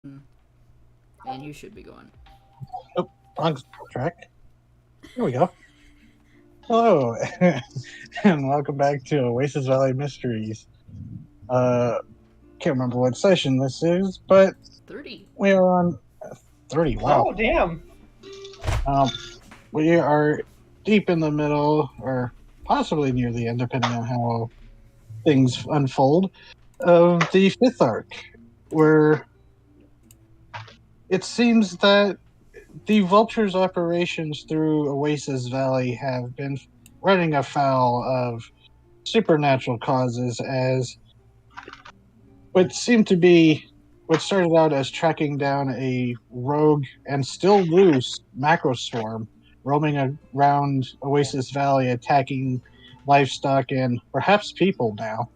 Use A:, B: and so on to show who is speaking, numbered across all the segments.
A: And you should be going.
B: Oh, wrong track. Here we go. Hello, and welcome back to Oasis Valley Mysteries. Can't remember what session this is, but
A: 30.
B: we are on 30. Wow.
C: Oh, damn.
B: Um, we are deep in the middle, or possibly near the end, depending on how things unfold, of the fifth arc, where it seems that the Vulture's operations through Oasis Valley have been running afoul of supernatural causes, as what seemed to be what started out as tracking down a rogue and still loose macro swarm roaming around Oasis Valley, attacking livestock and perhaps people. Now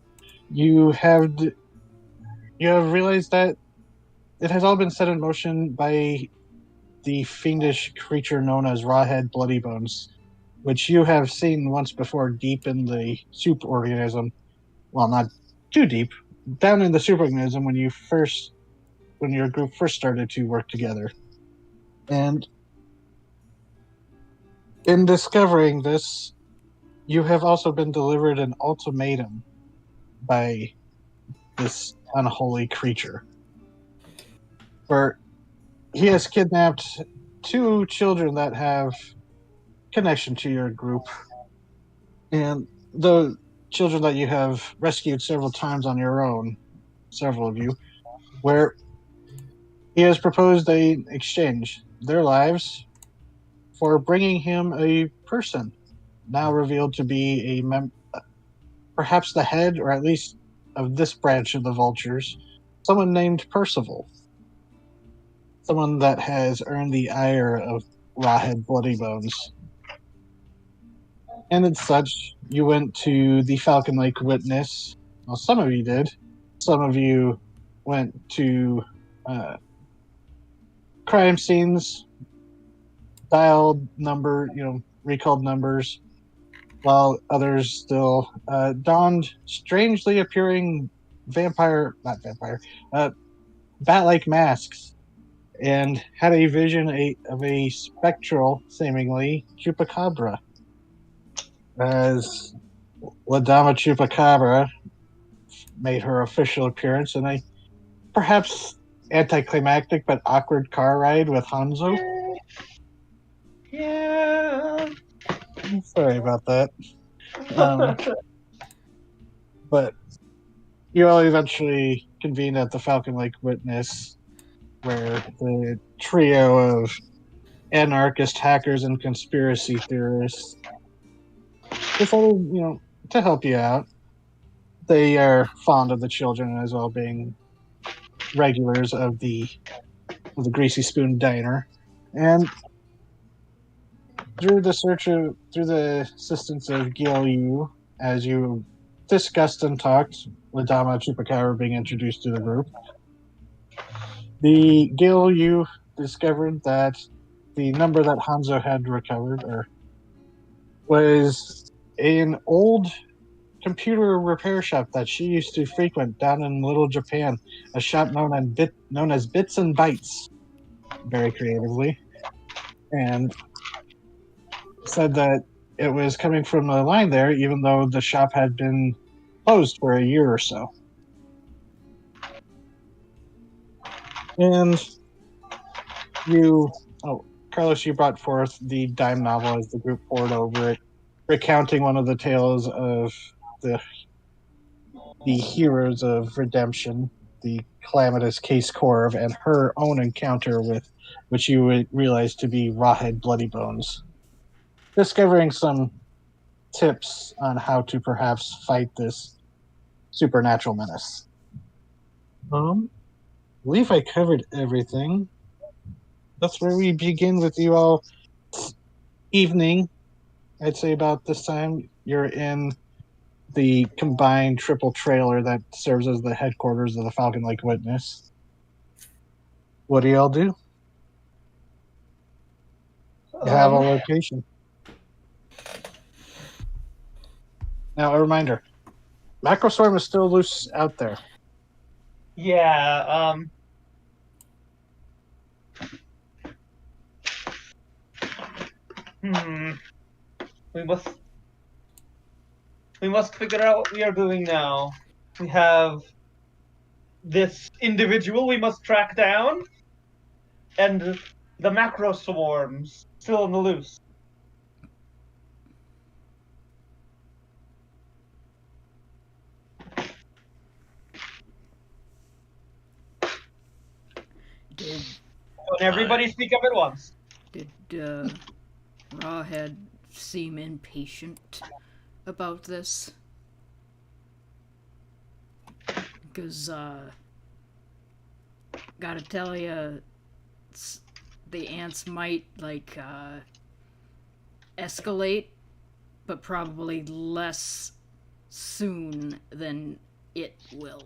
B: you have you have realized that it has all been set in motion by the fiendish creature known as Rawhead Bloody Bones, which you have seen once before deep in the soup organism. Well, not too deep, down in the soup organism when your group first started to work together. And in discovering this, you have also been delivered an ultimatum by this unholy creature. For he has kidnapped two children that have connection to your group, and the children that you have rescued several times on your own, several of you, where he has proposed a exchange their lives for bringing him a person now revealed to be perhaps the head, or at least of this branch of the Vultures, someone named Percival, someone that has earned the ire of Rawhead Bloody Bones. And as such, you went to the Falcon Lake Witness. Well, some of you did. Some of you went to crime scenes, recalled numbers, while others still donned strangely appearing bat-like masks, and had a vision of a spectral, seemingly, chupacabra. As La Dama Chupacabra made her official appearance in a perhaps anticlimactic but awkward car ride with Hanzo.
C: Yeah.
B: Sorry about that. But you all eventually convened at the Falcon Lake Witness, where the trio of anarchist hackers and conspiracy theorists decided, to help you out. They are fond of the children as well, being regulars of the Greasy Spoon Diner, and through the assistance of Gil Yu, as you discussed and talked, Ladama Chupacabra being introduced to the group, the Gil Yu discovered that the number that Hanzo had recovered was an old computer repair shop that she used to frequent down in Little Japan, a shop known as Bits and Bytes, very creatively, and said that it was coming from a line there, even though the shop had been closed for a year or so. And Carlos, you brought forth the dime novel as the group pored over it, recounting one of the tales of the heroes of redemption, the calamitous Case Corv, and her own encounter with which you would realize to be Rawhead Bloody Bones, discovering some tips on how to perhaps fight this supernatural menace. I believe I covered everything. That's where we begin with you all. Evening, I'd say about this time, you're in the combined triple trailer that serves as the headquarters of the Falcon Lake Witness. What do y'all do? You have a location. Now, a reminder, Macrostorm is still loose out there.
C: Yeah,
A: We must figure out what we are doing now. We have this individual we must track down, and the macro swarms still on the loose.
C: Did
A: Don't everybody speak up at once.
C: Rawhead seem impatient about this? Because, gotta tell ya, the ants might, escalate, but probably less soon than it will.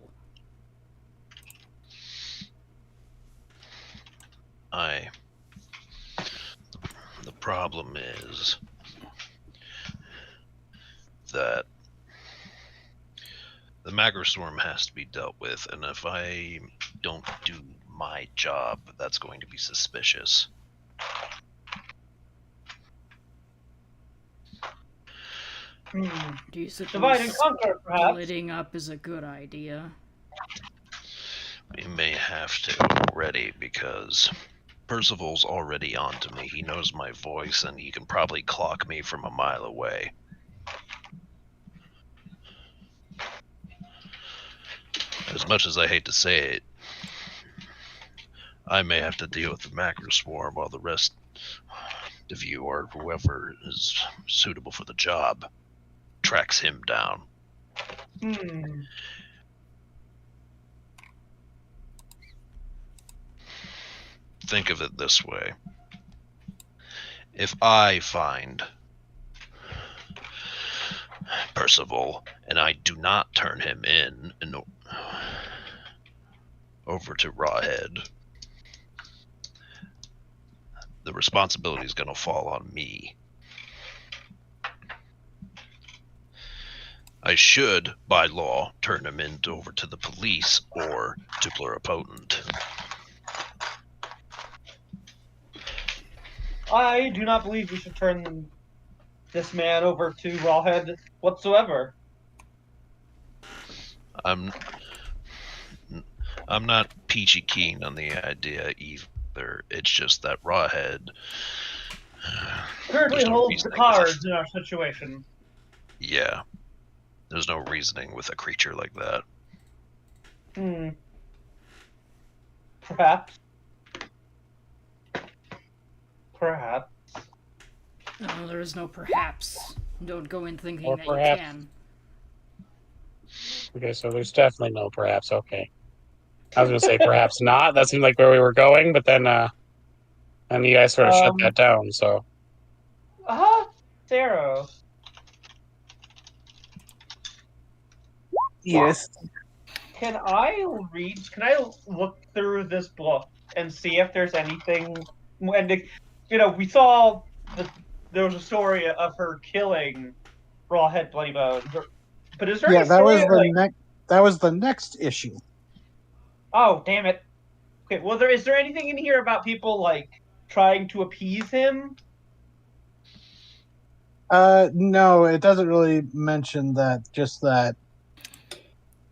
D: The problem is that the macroswarm has to be dealt with, and if I don't do my job, that's going to be suspicious.
C: Do you suppose
A: Divide and conquer, perhaps?
C: splitting up is a good idea?
D: We may have to already, because Percival's already on to me. He knows my voice, and he can probably clock me from a mile away. As much as I hate to say it, I may have to deal with the macro swarm while the rest of you, or whoever is suitable for the job, tracks him down. Think of it this way. If I find Percival and I do not turn him in over to Rawhead, the responsibility is going to fall on me. I should, by law, turn him over to the police or to Pluripotent.
A: I do not believe we should turn this man over to Rawhead whatsoever.
D: I'm not peachy keen on the idea either. It's just that Rawhead
A: Currently holds the cards in our situation.
D: Yeah. There's no reasoning with a creature like that.
A: Perhaps.
C: No, there is no perhaps. Don't go in thinking
E: Or
C: that
E: perhaps.
C: you can.
E: Okay, so there's definitely no perhaps. Okay. I was going to say perhaps not. That seemed like where we were going, but then you guys sort of shut that down, so.
A: Sarah.
B: Yes.
A: Can I look through this book and see if there's anything? And we saw there was a story of her killing Rawhead Bloody Bones. But is there any story
B: that was the next issue.
A: Oh, damn it. Okay, well, is there anything in here about people, trying to appease him?
B: No, it doesn't really mention that, just that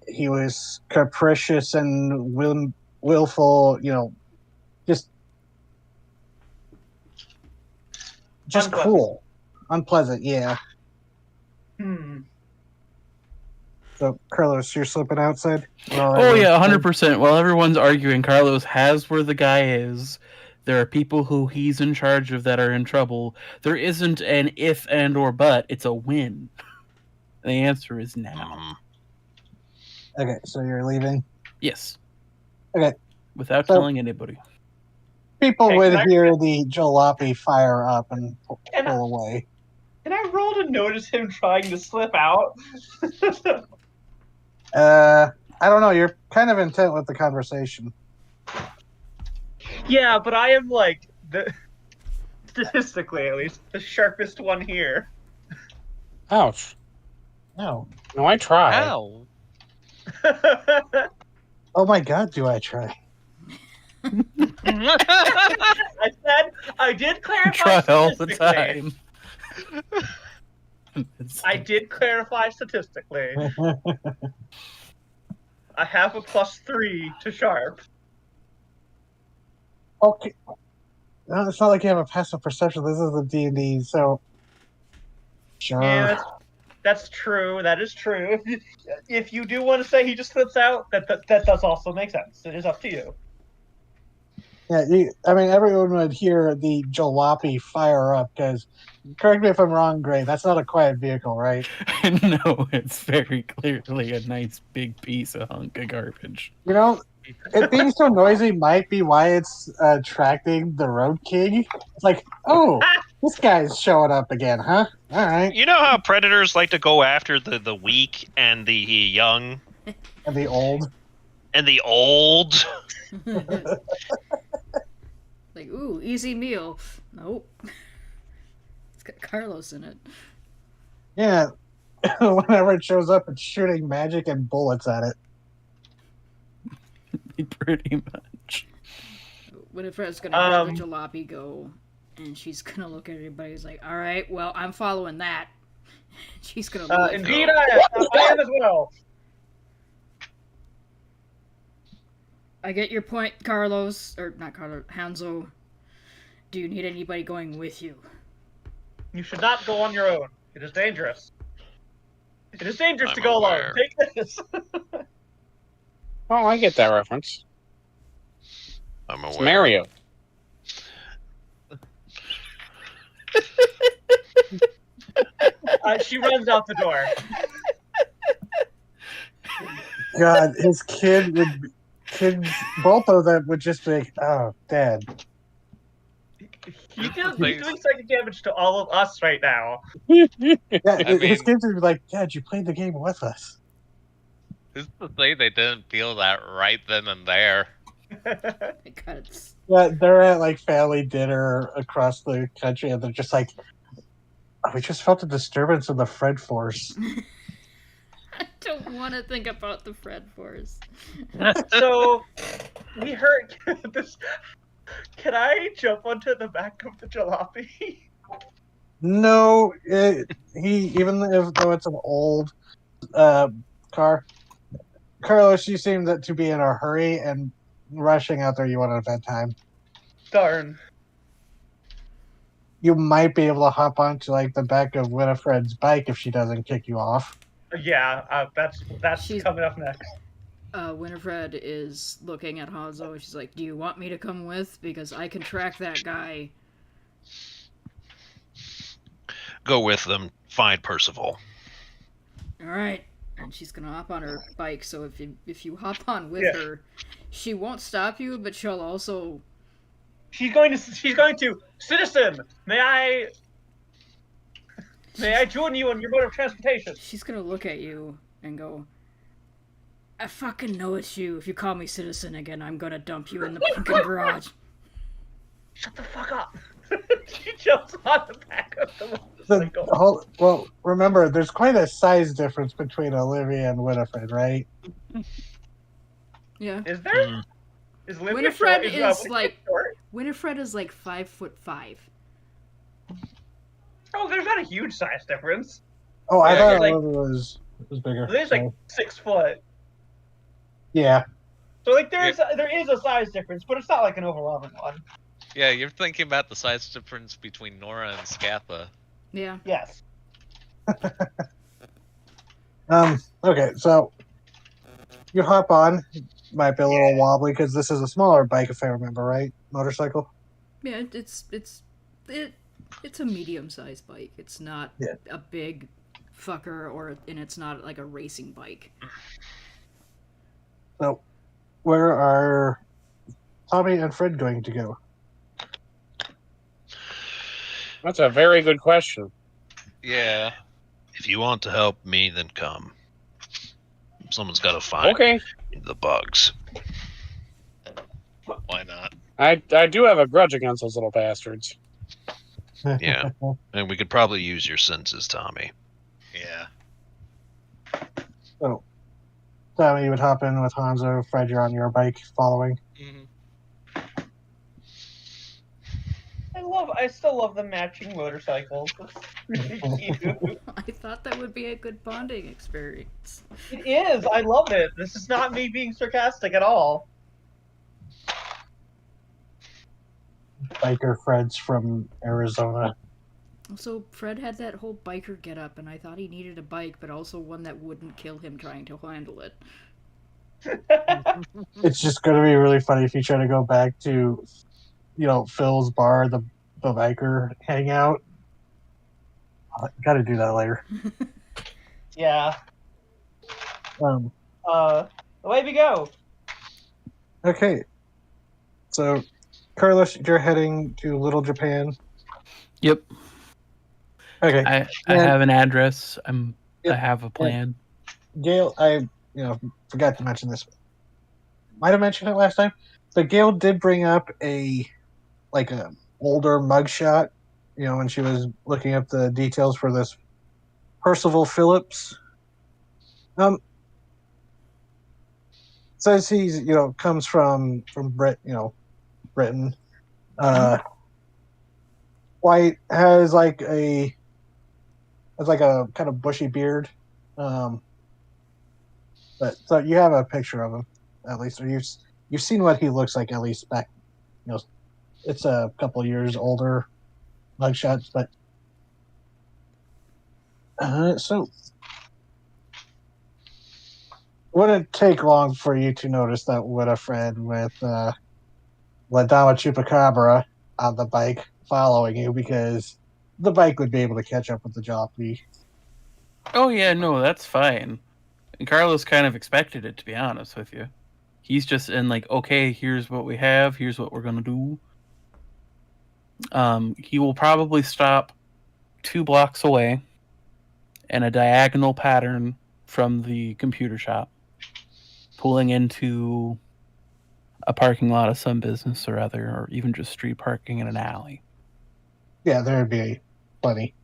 B: he was capricious and willful, just
A: Unpleasant.
B: Cruel. Unpleasant, yeah. So, Carlos, you're slipping outside?
F: Oh, yeah, 100%. While everyone's arguing, Carlos has where the guy is. There are people who he's in charge of that are in trouble. There isn't an if and or but. It's a win. The answer is now.
B: Okay, so you're leaving?
F: Yes.
B: Okay.
F: Without telling anybody.
B: People would hear the jalopy fire up and pull away.
A: Can I roll to notice him trying to slip out?
B: I don't know. You're kind of intent with the conversation.
A: Yeah, but I am statistically at least, the sharpest one here.
E: Ouch. No, I try.
G: Ow.
B: Oh my god, do I try?
A: I I did clarify
F: Try all the
A: statistically.
F: time.
A: I did clarify statistically. I have a +3 to sharp.
B: Okay. No, it's not like you have a passive perception. This is a D&D, so sure.
A: Yeah, that's true. That is true. If you do want to say he just flips out, that does also make sense. It is up to you.
B: Yeah, I mean, everyone would hear the jalopy fire up because, correct me if I'm wrong, Gray, that's not a quiet vehicle, right?
F: No, it's very clearly a nice big piece of hunk of garbage.
B: You know, it being so noisy might be why it's attracting the Road King. It's like, oh, this guy's showing up again, huh? All right.
D: You know how predators like to go after the weak and the young
B: And the old.
D: and the old?
C: Like, ooh, easy meal. Nope. It's got Carlos in it.
B: Yeah. Whenever it shows up, it's shooting magic and bullets at it.
F: Pretty much.
C: Winifred's gonna have the jalopy go, and she's gonna look at everybody. He's like, all right, well, I'm following that. She's gonna look.
A: Indeed, I am as well.
C: I get your point, Carlos, or not Carlos, Hanzo. Do you need anybody going with you?
A: You should not go on your own. It is dangerous. It is dangerous
D: I'm
A: to go
D: aware.
A: alone. Take this.
E: Oh, I get that reference.
D: I'm
E: It's
D: aware.
E: Mario.
A: She runs out the door.
B: God, his kids, both of them would just be like, oh, Dad.
A: He's doing psychic damage to all of us right now.
B: Yeah,
G: I
B: his
G: mean-
B: kids would be like, Dad, you played the game with us.
G: Who's to say they didn't feel that right then and there?
C: God, it's...
B: Yeah, they're at like family dinner across the country, and they're just like, oh, we just felt a disturbance in the Fred force.
C: I don't want to think about the Fred Force.
A: So, we heard this. Can I jump onto the back of the jalopy?
B: No, even though it's an old car, Carlos, you seem to be in a hurry and rushing out there. You want to have time.
A: Darn.
B: You might be able to hop onto like the back of Winifred's bike if she doesn't kick you off.
A: Yeah, that's
C: She's-
A: coming up next.
C: Winifred is looking at Hanzo, and she's like, do you want me to come with? Because I can track that guy.
D: Go with them. Find Percival.
C: Alright. And she's gonna hop on her bike, so if you hop on with
A: Yeah.
C: her, she won't stop you, but she'll also...
A: She's going to citizen. May I join you on your mode of transportation?
C: She's gonna look at you and go, I fucking know it's you. If you call me citizen again, I'm gonna dump you in the fucking garage.
A: Shut the fuck up. She jumps on the back of the motorcycle.
B: Well, remember, there's quite a size difference between Olivia and Winifred, right?
C: Yeah.
A: Is there?
D: Mm.
A: Is Olivia
C: Winifred
A: short?
C: is
A: Winifred
C: like-
A: short?
C: Winifred is like 5'5".
A: Oh, there's not a huge size difference.
B: Oh, I
A: Yeah,
B: thought
A: like-
B: Olivia was bigger.
A: Olivia's like 6 foot.
B: Yeah.
A: So like there is a size difference, but it's not like an overwhelming one.
G: Yeah, you're thinking about the size difference between Nora and Scatha.
C: Yeah.
A: Yes.
B: Okay, so you hop on. Might be a little wobbly because this is a smaller bike, if I remember right. Motorcycle.
C: Yeah, it's a medium-sized bike. It's not
B: Yeah.
C: a big fucker, and it's not like a racing bike.
B: So, where are Tommy and Fred going to go?
E: That's a very good question.
G: Yeah.
D: If you want to help me, then come. Someone's got to find
E: Okay.
D: the bugs.
G: Why not?
E: I do have a grudge against those little bastards.
D: Yeah. And we could probably use your senses, Tommy.
G: Yeah.
B: So, Tommy, you would hop in with Hanzo. Fred, you're on your bike following.
G: hmm
A: I still love the matching motorcycles. It's really cute.
C: I thought that would be a good bonding experience.
A: It is. I love it. This is not me being sarcastic at all.
B: Biker Freds from Arizona.
C: Also, Fred had that whole biker get up, and I thought he needed a bike, but also one that wouldn't kill him trying to handle it.
B: It's just going to be really funny if you try to go back to, Phil's bar, the biker hangout. Got to do that later.
A: Yeah.
B: Um,
A: Away we go.
B: okay. So, Carlos, you're heading to Little Japan.
F: Yep.
B: Okay.
F: I
B: And-
F: have an address. I
B: Yep.
F: have a plan.
B: Gail, I forgot to mention this. Might have mentioned it last time, but Gail did bring up a older mugshot. When she was looking up the details for this Percival Phillips. Says he's comes from Britain. White has like a kind of bushy beard. But so you have a picture of him, at least, or you've seen what he looks like, at least back. It's a couple years older mugshots, but so wouldn't take long for you to notice that with a friend with La Dama Chupacabra on the bike following you, because the bike would be able to catch up with the jalopy.
F: Oh yeah, no, that's fine. And Carlos kind of expected it, to be honest with you. He's just in like, okay, here's what we have, here's what we're gonna do. He will probably stop 2 blocks away in a diagonal pattern from the computer shop, pulling into a parking lot of some business or other, or even just street parking in an alley.
B: Yeah, there'd be plenty.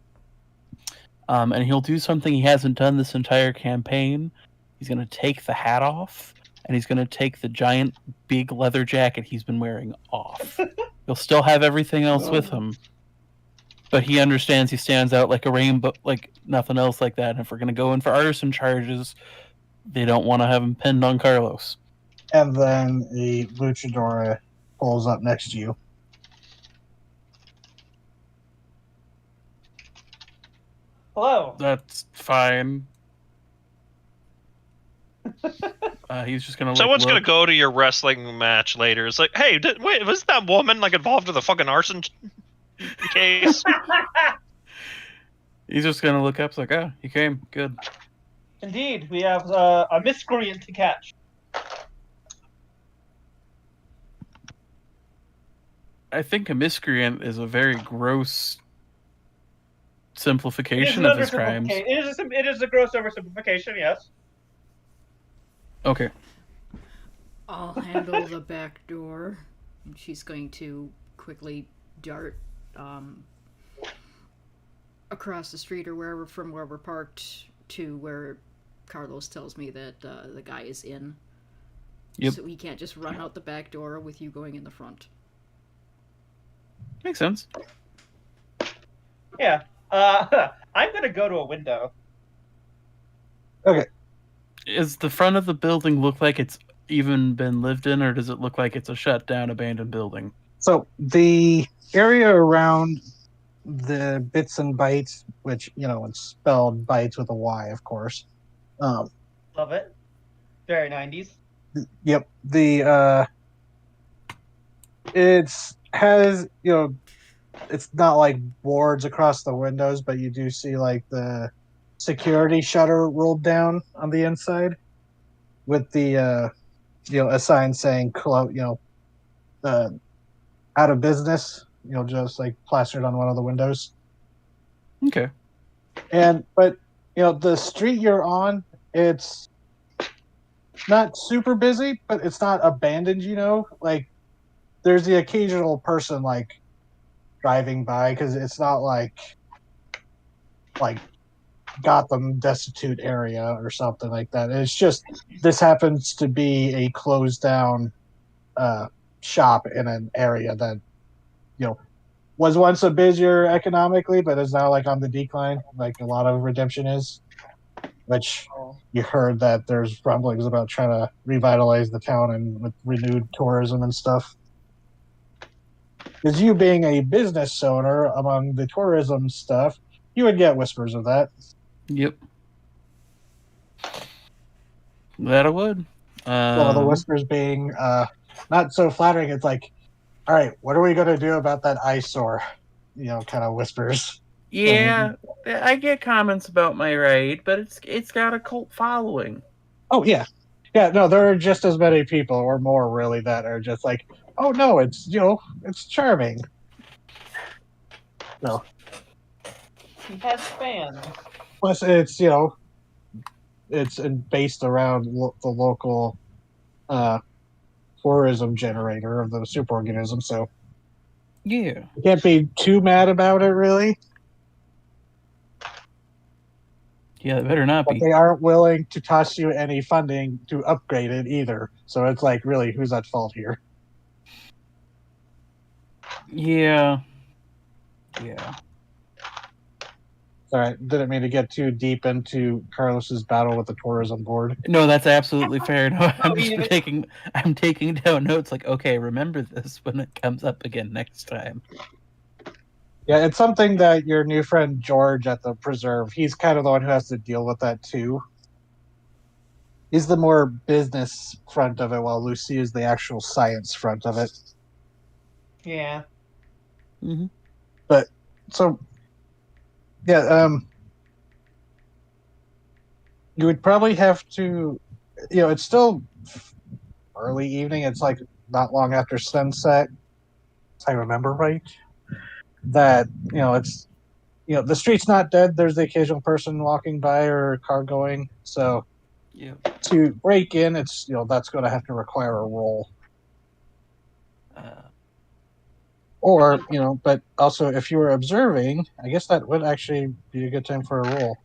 F: And he'll do something he hasn't done this entire campaign. He's going to take the hat off, and he's going to take the giant, big leather jacket he's been wearing off. He'll still have everything else with him, but he understands he stands out like a rainbow, like nothing else like that. And if we're going to go in for arson charges, they don't want to have him pinned on Carlos.
B: And then the luchadora pulls up next to you.
A: Hello.
F: That's fine. He's just gonna.
D: Someone's
F: look.
D: gonna go to your wrestling match later. It's like, hey, wait, was that woman like involved with a fucking arson case?
F: He's just gonna look up. It's like, oh, you came. Good.
A: Indeed, we have a miscreant to catch.
F: I think a miscreant is a very gross simplification of his crimes.
A: It is a gross oversimplification, yes.
F: Okay.
C: I'll handle the back door. She's going to quickly dart across the street or wherever from where we're parked to where Carlos tells me that the guy is in.
F: Yep.
C: So he can't just run out the back door with you going in the front.
F: Makes sense.
A: Yeah. I'm gonna go to a window.
B: Okay.
F: Is the front of the building look like it's even been lived in, or does it look like it's a shut down, abandoned building?
B: So the area around the Bits and Bytes, which it's spelled Bytes with a Y, of course.
A: Love it. Very 90s.
B: Yep. The it's has it's not like boards across the windows, but you do see like the security shutter rolled down on the inside with the a sign saying out of business, just like plastered on one of the windows.
F: Okay.
B: But the street you're on, it's not super busy, but it's not abandoned, like there's the occasional person like driving by, because it's not like Gotham destitute area or something like that. It's just this happens to be a closed down shop in an area that was once a busier economically, but is now like on the decline, like a lot of Redemption is. Which you heard that there's rumblings about trying to revitalize the town and with renewed tourism and stuff. Because you being a business owner among the tourism stuff, you would get whispers of that.
F: Yep. That I would.
B: Some of the whispers being not so flattering. It's like, all right, what are we going to do about that eyesore? Kind of whispers.
F: Yeah, I get comments about my raid, but it's got a cult following.
B: Oh yeah, no, there are just as many people or more really that are just like, oh no, it's it's charming. No,
A: He has fans.
B: plus it's it's based around the local tourism generator of the superorganism, so
F: Yeah,
B: you can't be too mad about it really.
F: yeah, it better not
B: But
F: be.
B: they aren't willing to toss you any funding to upgrade it either. So it's like, really, who's at fault here?
F: Yeah.
B: Sorry, didn't mean to get too deep into Carlos's battle with the tourism board.
F: No, that's absolutely fair. No, I'm
A: mean,
F: just taking down notes. Like, okay, remember this when it comes up again next time.
B: Yeah, it's something that your new friend George at the Preserve, he's kind of the one who has to deal with that too. He's the more business front of it, while Lucy is the actual science front of it.
A: Yeah.
F: Mm-hmm.
B: But so, yeah, you would probably have to, it's still early evening. It's like not long after sunset, if I remember right. That it's the street's not dead. There's the occasional person walking by or a car going. So
F: Yeah.
B: to break in, it's that's going to have to require a roll. Or but also if you were observing, I guess that would actually be a good time for a roll.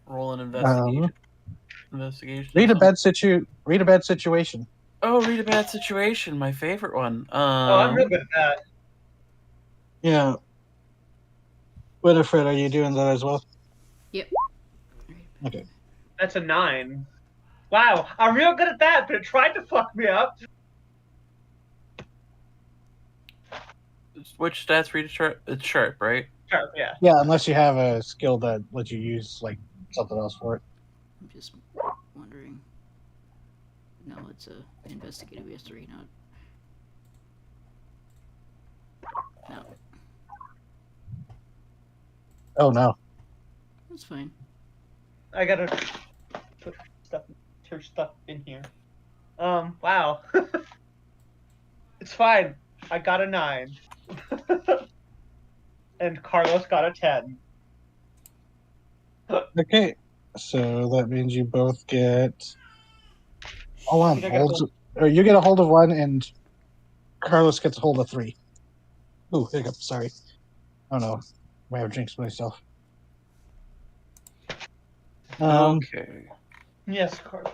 F: Roll an investigation. Investigation.
B: Read a bad situation.
F: Oh, read a bad situation. My favorite one.
A: I'm real good at that.
B: Yeah. Winifred, are you doing that as well?
C: Yep.
B: Okay.
A: That's a 9. Wow, I'm real good at that, but it tried to fuck me up.
F: Which stats read sharp? It's sharp, right?
A: Sharp, yeah.
B: Yeah, unless you have a skill that lets you use like something else for it.
C: I'm just wondering. No, it's a investigative history, not. No,
B: Oh no.
C: that's fine.
A: I gotta put her stuff in here. Wow. It's fine. I got a 9. And Carlos got a 10.
B: Okay. So that means you both get
A: I think I got
B: or you get a hold of 1 and Carlos gets a hold of 3. Ooh, hiccup, sorry. Oh no. I have jinxed myself.
F: Okay.
A: Yes, Carlos.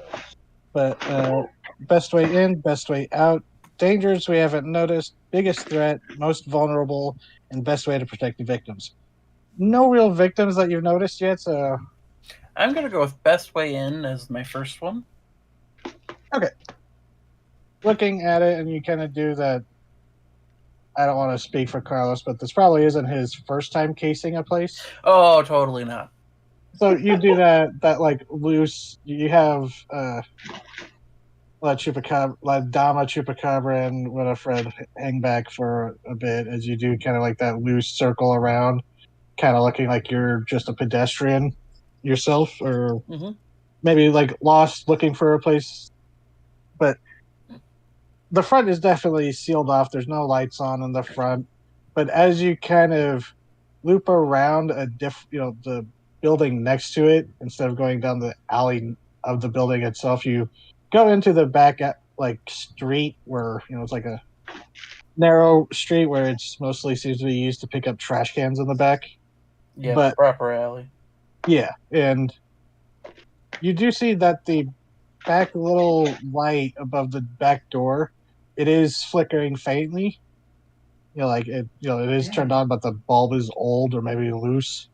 B: But best way in, best way out, dangers we haven't noticed, biggest threat, most vulnerable, and best way to protect the victims. No real victims that you've noticed yet, so
F: I'm gonna go with best way in as my first one.
B: okay. Looking at it, and you kind of do that. I don't want to speak for Carlos, but this probably isn't his first time casing a place.
F: Oh, totally not.
B: So you do that like loose. You have let Dama Chupacabra and Winifred hang back for a bit as you do kind of like that loose circle around, kind of looking like you're just a pedestrian yourself, or maybe like lost looking for a place. But the front is definitely sealed off. There's no lights on in the front. But as you kind of loop around the building next to it, instead of going down the alley of the building itself, you go into the back street where it's like a narrow street where it's mostly seems to be used to pick up trash cans in the back.
F: Yeah,
B: but
F: proper alley.
B: Yeah, and you do see that the back little light above the back door, it is flickering faintly. like it is turned on, but the bulb is old or maybe loose.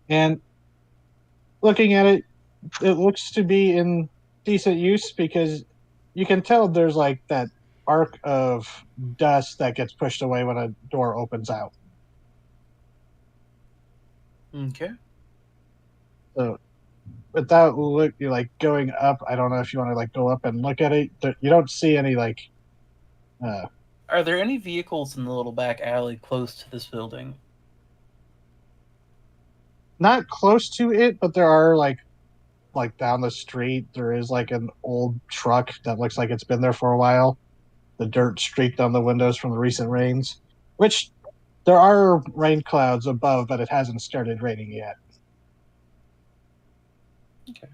B: And looking at it, it looks to be in decent use because you can tell there's like that arc of dust that gets pushed away when a door opens out.
F: Okay.
B: So without you're like going up, I don't know if you want to like go up and look at it. You don't see any like.
F: Are there any vehicles in the little back alley close to this building?
B: Not close to it, but there are like down the street. There is like an old truck that looks like it's been there for a while. The dirt streaked on the windows from the recent rains, which there are rain clouds above, but it hasn't started raining yet.
F: Okay.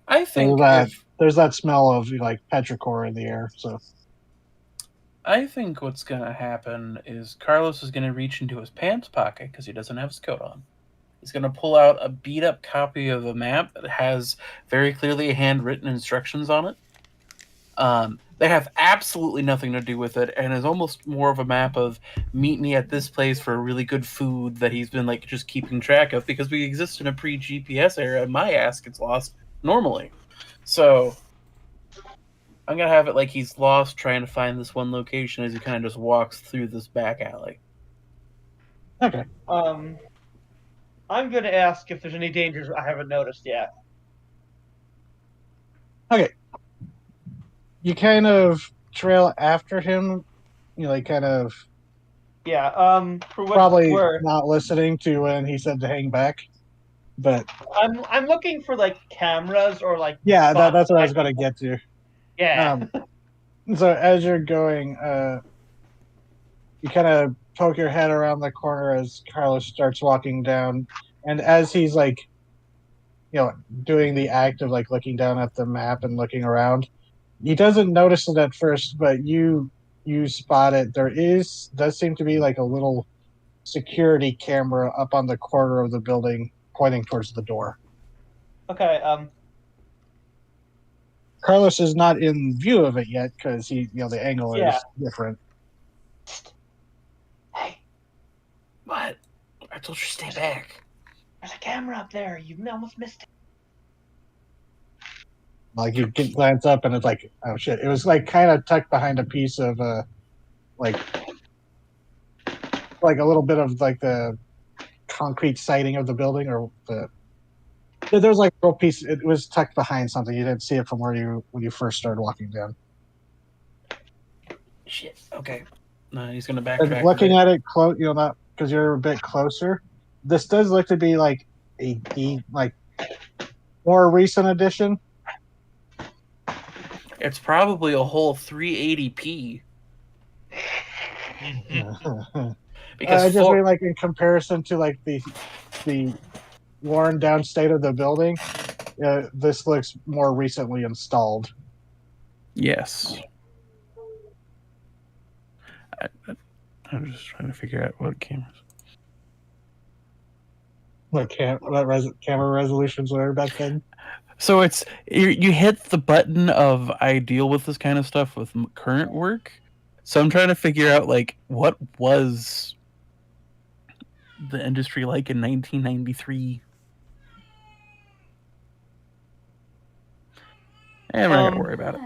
F: I think
B: there's that smell of like petrichor in the air. So
F: I think what's going to happen is Carlos is going to reach into his pants pocket because he doesn't have his coat on. He's going to pull out a beat-up copy of a map that has very clearly handwritten instructions on it. They have absolutely nothing to do with it, and is almost more of a map of meet me at this place for really good food that he's been like just keeping track of because we exist in a pre-GPS era and my ass gets lost normally. So I'm gonna have it like he's lost trying to find this one location as he kind of just walks through this back alley.
B: Okay.
A: I'm gonna ask if there's any dangers I haven't noticed yet.
B: Okay. You kind of trail after him, like kind of.
A: Yeah. For what
B: probably
A: worth,
B: not listening to when he said to hang back, but
A: I'm looking for like cameras or like.
B: Yeah, that's what I was going to get to.
A: Yeah.
B: So as you're going, you kind of poke your head around the corner as Carlos starts walking down, and as he's like, doing the act of like looking down at the map and looking around, he doesn't notice it at first, but you spot it. Does seem to be like a little security camera up on the corner of the building pointing towards the door.
A: Okay.
B: Carlos is not in view of it yet because the angle is different.
A: Hey.
F: What? I told you to stay back.
A: There's a camera up there. You almost missed it.
B: Like you glance up and it's like, oh shit! It was like kind of tucked behind a piece of like a little bit of like the concrete siding of the building, or there's like a little piece. It was tucked behind something. You didn't see it from when you first started walking down.
F: Shit. Okay. No, he's gonna backtrack.
B: And looking at it close, not because you're a bit closer. This does look to be like a more recent edition.
F: It's probably a whole 380p.
B: Because I just mean like in comparison to like the worn down state of the building, this looks more recently installed.
F: Yes. I'm just trying to figure out what cameras.
B: What camera resolutions were back then?
F: So it's you hit the button of I deal with this kind of stuff with current work. So I'm trying to figure out like what was the industry like in 1993. And we're not gonna worry about it.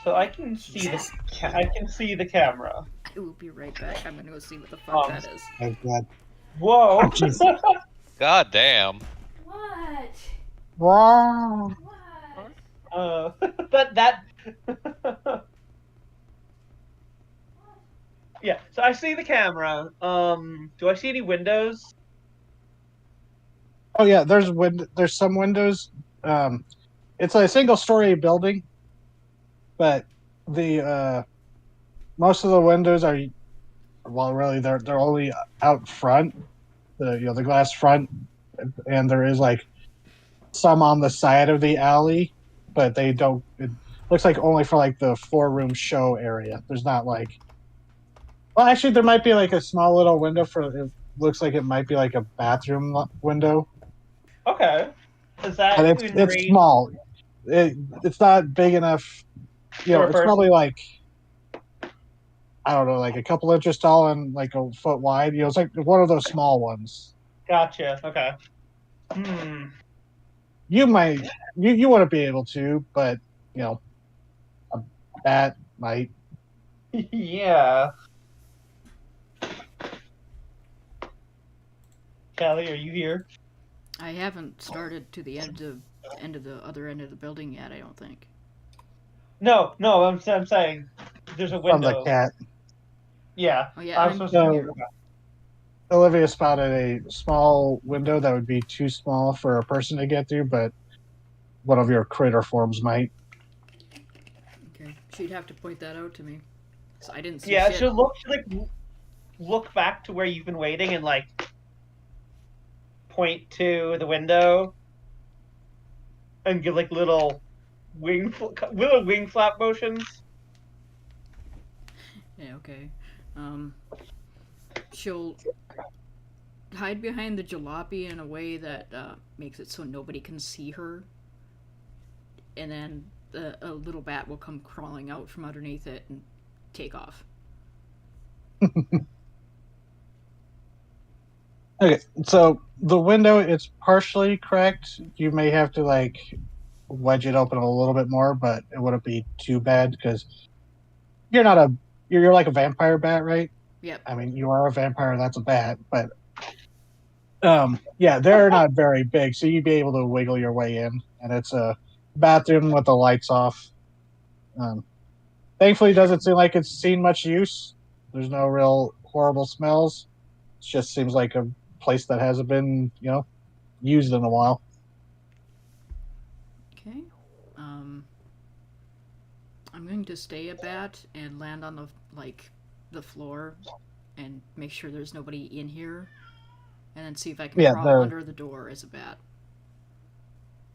A: So I can see the camera.
C: I will be right back. I'm gonna go see what the fuck that is.
B: Oh god!
A: Whoa!
G: God damn.
C: What?
B: Wow!
C: What?
A: But that. Yeah. So I see the camera. Do I see any windows?
B: Oh yeah, there's some windows. It's a single-story building, but the most of the windows are, well, really they're only out front, the glass front, and there is like some on the side of the alley, but they don't. It looks like only for like the 4-room show area. There's not like. Well, actually, there might be like a small little window for. It looks like it might be like a bathroom window.
A: Okay. Is that?
B: And it's small. It's not big enough. It's probably like I don't know, like a couple inches tall and like a foot wide. It's like one of those small ones.
A: Gotcha. Okay.
B: You might, you wouldn't be able to, but a bat might.
A: Yeah. Callie, are you here?
C: I haven't started to the end of the other end of the building yet. I don't think.
A: No, I'm saying there's a
B: From the
A: window.
B: cat.
A: Yeah.
C: Oh yeah,
A: I'm
C: I'm
A: supposed to
C: here.
B: Olivia spotted a small window that would be too small for a person to get through, but one of your critter forms might.
C: Okay, she'd have to point that out to me. So I didn't see
A: Yeah,
C: shit.
A: she'll look back to where you've been waiting and like point to the window and give like little wing flap motions.
C: Yeah, okay. She'll hide behind the jalopy in a way that makes it so nobody can see her. And then a little bat will come crawling out from underneath it and take off.
B: Okay, so the window, it's partially cracked. You may have to like wedge it open a little bit more, but it wouldn't be too bad because you're like a vampire bat, right?
C: Yep.
B: I mean, you are a vampire, that's a bat, but yeah, they're not very big, so you'd be able to wiggle your way in, and it's a bathroom with the lights off. Thankfully, it doesn't seem like it's seen much use. There's no real horrible smells. It just seems like a place that hasn't been, used in a while.
C: Okay. I'm going to stay a bat and land on the floor and make sure there's nobody in here, and then see if I can crawl under the door as a bat.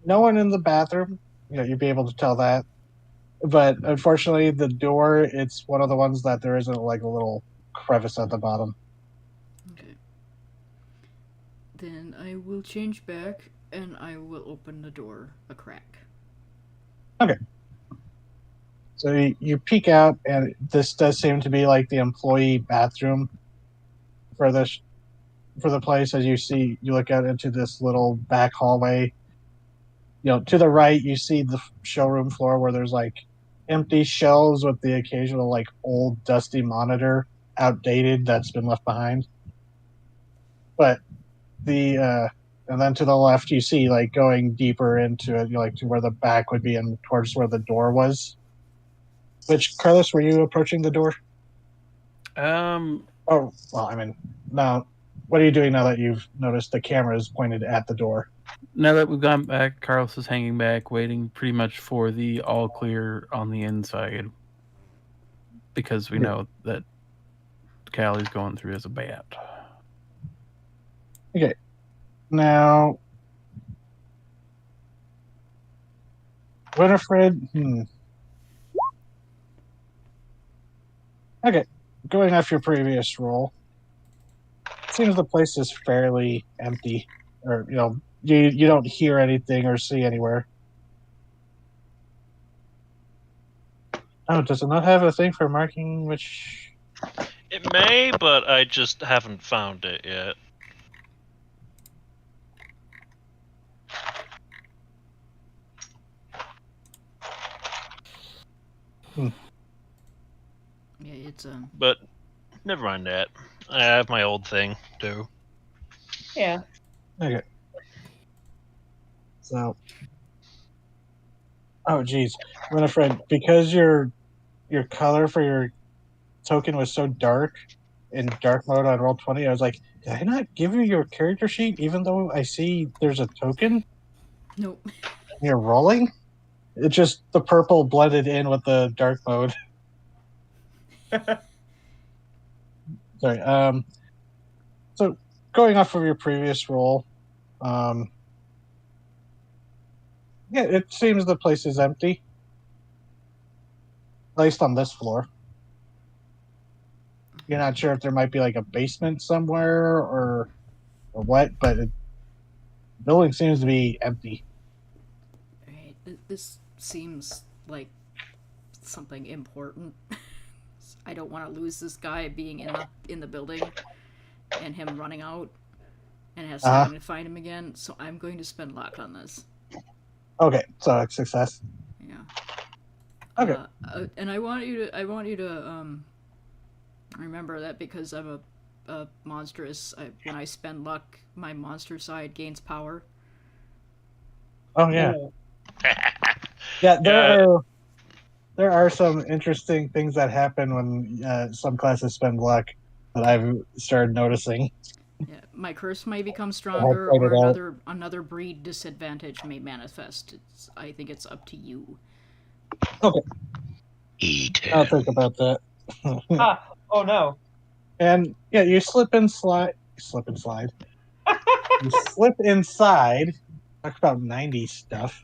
B: No one in the bathroom. You'd be able to tell that. But unfortunately, the door, it's one of the ones that there isn't like a little crevice at the bottom.
C: Okay. Then I will change back and I will open the door a crack.
B: Okay. So you peek out, and this does seem to be like the employee bathroom for the place. As you look out into this little back hallway. To the right, you see the showroom floor where there's like empty shelves with the occasional like old dusty monitor, outdated, that's been left behind. But and then to the left, you see like going deeper into it, like to where the back would be and towards where the door was. Which, Carlos, were you approaching the door? Oh, well, I mean, now, what are you doing now that you've noticed the camera is pointed at the door?
F: Now that we've gone back, Carlos is hanging back, waiting pretty much for the all clear on the inside. Because we know that Callie's going through as a bat.
B: Okay. Now, Winifred, Okay, going off your previous roll, it seems the place is fairly empty, or you don't hear anything or see anywhere. Oh, does it not have a thing for marking which?
D: It may, but I just haven't found it yet.
C: Yeah, it's
D: But never mind that. I have my old thing too.
A: Yeah.
B: Okay. So, oh geez, Winifred, because your color for your token was so dark in dark mode on Roll20, I was like, did I not give you your character sheet even though I see there's a token?
C: Nope.
B: You're rolling? It's just the purple blended in with the dark mode. Sorry. So going off of your previous roll, yeah, it seems the place is empty. At least on this floor. You're not sure if there might be like a basement somewhere or what, but the building seems to be empty.
C: Right. This seems like something important. I don't want to lose this guy being in the building and him running out and has having to find him again. So I'm going to spend luck on this.
B: Okay, so it's success.
C: Yeah.
B: Okay.
C: And I want you to remember that because I'm a monstrous. When I spend luck, my monster side gains power.
B: Oh yeah.
A: Ooh.
B: Yeah, there are some interesting things that happen when some classes spend luck that I've started noticing.
C: Yeah, my curse may become stronger,
B: played
C: or
B: it out.
C: another breed disadvantage may manifest. I think it's up to you.
B: Okay,
D: Eat
B: I'll
D: him.
B: think about that.
A: Oh no.
B: And yeah, you slip and slide. You slip inside. Talk about '90s stuff.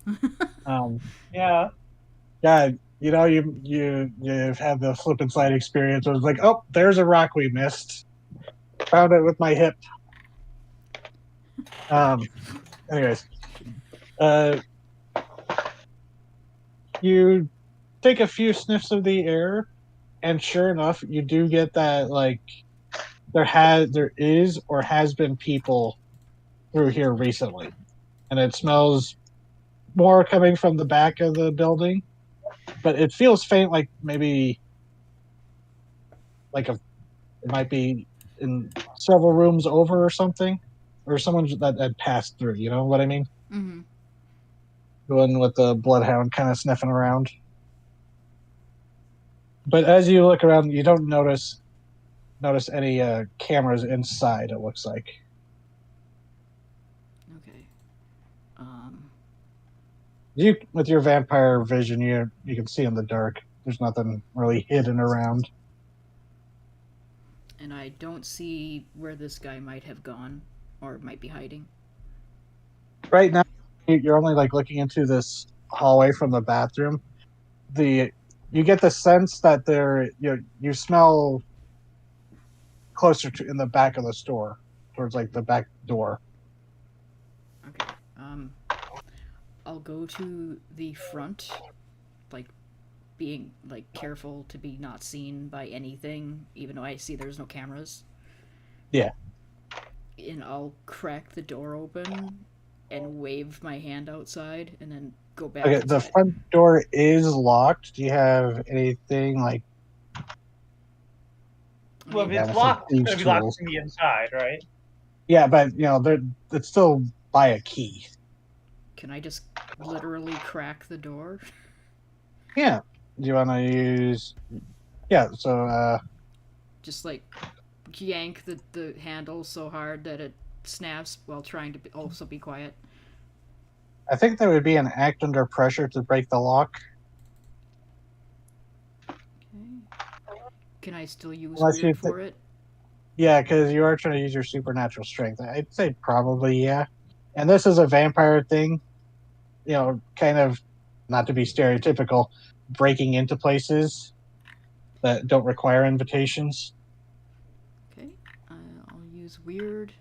A: Yeah.
B: Yeah, you've had the slip and slide experience. It was like, oh, there's a rock we missed. Found it with my hip. Anyways, you take a few sniffs of the air, and sure enough, you do get that like there is or has been people through here recently, and it smells more coming from the back of the building, but it feels faint, like maybe like it might be in several rooms over or something, or someone that had passed through. You know what I mean?
C: Mm-hmm.
B: The one with the bloodhound kind of sniffing around. But as you look around, you don't notice any cameras inside. It looks like.
C: Okay.
B: You with your vampire vision, you can see in the dark. There's nothing really hidden around.
C: And I don't see where this guy might have gone or might be hiding.
B: Right now, you're only like looking into this hallway from the bathroom. You get the sense that you smell closer to in the back of the store, towards like the back door.
C: Okay. I'll go to the front, like being like careful to be not seen by anything, even though I see there's no cameras.
B: Yeah.
C: And I'll crack the door open and wave my hand outside, and then go back.
B: Okay,
C: inside.
B: the front door is locked. Do you have anything like?
A: Well, if
B: Yeah,
A: it's
B: with
A: locked, it's
B: thieves'
A: gonna be locked
B: tools.
A: from the inside, right?
B: Yeah, but it's still by a key.
C: Can I just literally crack the door?
B: Yeah. Do you want to use? Yeah. So.
C: Just like yank the handle so hard that it snaps while trying to also be quiet.
B: I think there would be an act under pressure to break the lock.
C: Okay. Can I still use
B: Unless
C: weird for it?
B: Yeah, because you are trying to use your supernatural strength. I'd say probably yeah. And this is a vampire thing, kind of not to be stereotypical, breaking into places that don't require invitations.
C: Okay. I'll use weird.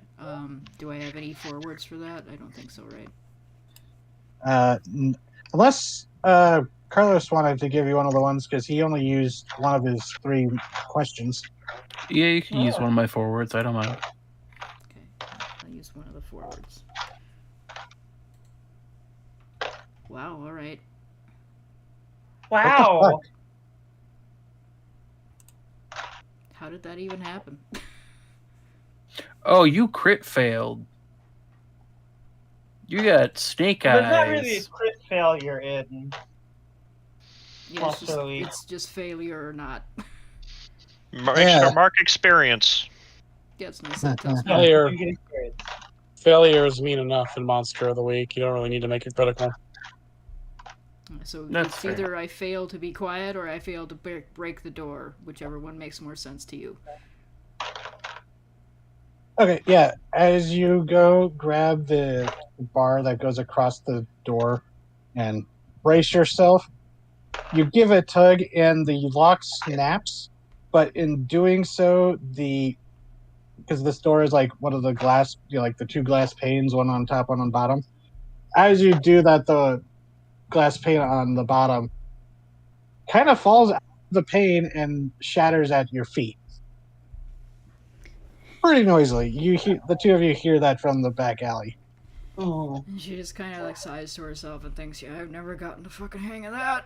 C: Do I have any forwards for that? I don't think so, right?
B: Unless Carlos wanted to give you one of the ones because he only used one of his 3 questions.
F: Yeah, you can use one of my forwards. I don't mind.
C: Okay. I'll use one of the forwards. Wow, alright.
A: Wow.
C: How did that even happen?
F: Oh, you crit failed. You got snake eyes.
A: There's not really a crit failure in
C: Yeah, it's just failure or not.
D: Extra mark experience.
C: Yes, that tells me.
E: Failure.
A: You get experience.
E: Failures mean enough in Monster of the Week. You don't really need to make it critical.
C: So
F: That's
C: it's
F: fair.
C: either I fail to be quiet or I fail to break the door, whichever one makes more sense to you.
B: Okay, yeah. As you go grab the bar that goes across the door and brace yourself, you give a tug and the lock snaps, but in doing so, because this door is like one of the glass, like the 2 glass panes, one on top, one on bottom. As you do that, the glass pane on the bottom kind of falls out the pane and shatters at your feet. Pretty noisily. You hear the two of you hear that from the back alley.
A: Ooh.
C: And she just kind of like sighs to herself and thinks, "Yeah, I've never gotten the fucking hang of that."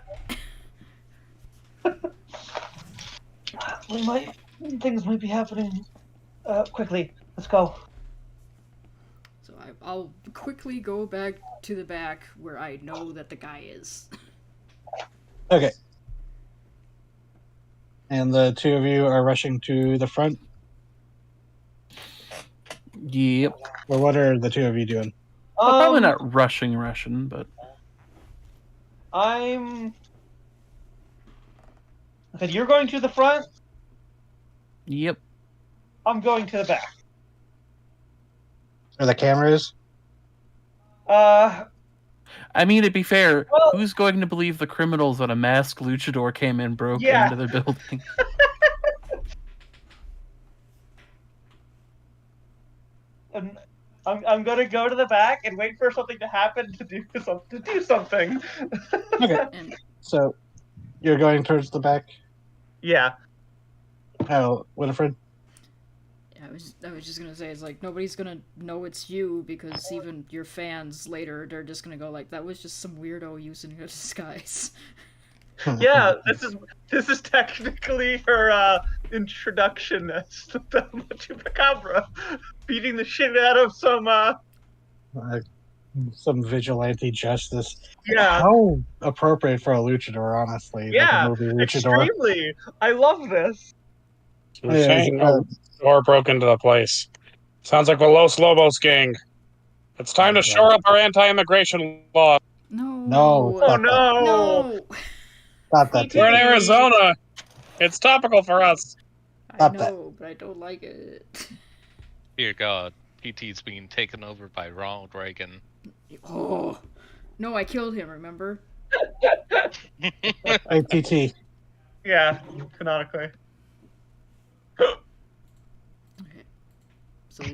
A: Things might be happening quickly. Let's go.
C: So I'll quickly go back to the back where I know that the guy is.
B: Okay. And the two of you are rushing to the front.
F: Yep.
B: Or what are the two of you doing?
F: Well, probably not rushing, but
A: I'm. Okay, you're going to the front.
F: yep.
A: I'm going to the back.
B: Where the camera is?
A: Uh,
F: I mean, to be fair,
A: Well-
F: who's going to believe the criminals when a masked luchador came and broke
A: Yeah.
F: into their building?
A: and I'm gonna go to the back and wait for something to happen to do something.
B: Okay.
C: And
B: So you're going towards the back?
A: Yeah.
B: Oh, Winifred?
C: I was just gonna say, it's like nobody's gonna know it's you because even your fans later, they're just gonna go like, "That was just some weirdo using a disguise."
A: Yeah, this is technically her introduction as the Chupacabra, beating the shit out of some
B: Some vigilante justice.
A: yeah.
B: How appropriate for a luchador, honestly.
A: Yeah,
B: like a movie luchador.
A: extremely. I love this.
E: You're
B: Yeah,
E: saying no door broke into the place. Sounds like the Los Lobos gang. It's time to shore up our anti-immigration law.
B: No.
A: Oh
B: Stop
A: no.
C: No.
B: Stop that.
E: We're in
A: Hey.
E: Arizona. It's topical for us.
C: I
B: Stop that.
C: know, but I don't like it.
G: Dear God, PT's being taken over by Ronald Reagan.
C: Oh. No, I killed him, remember?
B: ATT.
A: Yeah, canonically.
C: Okay. So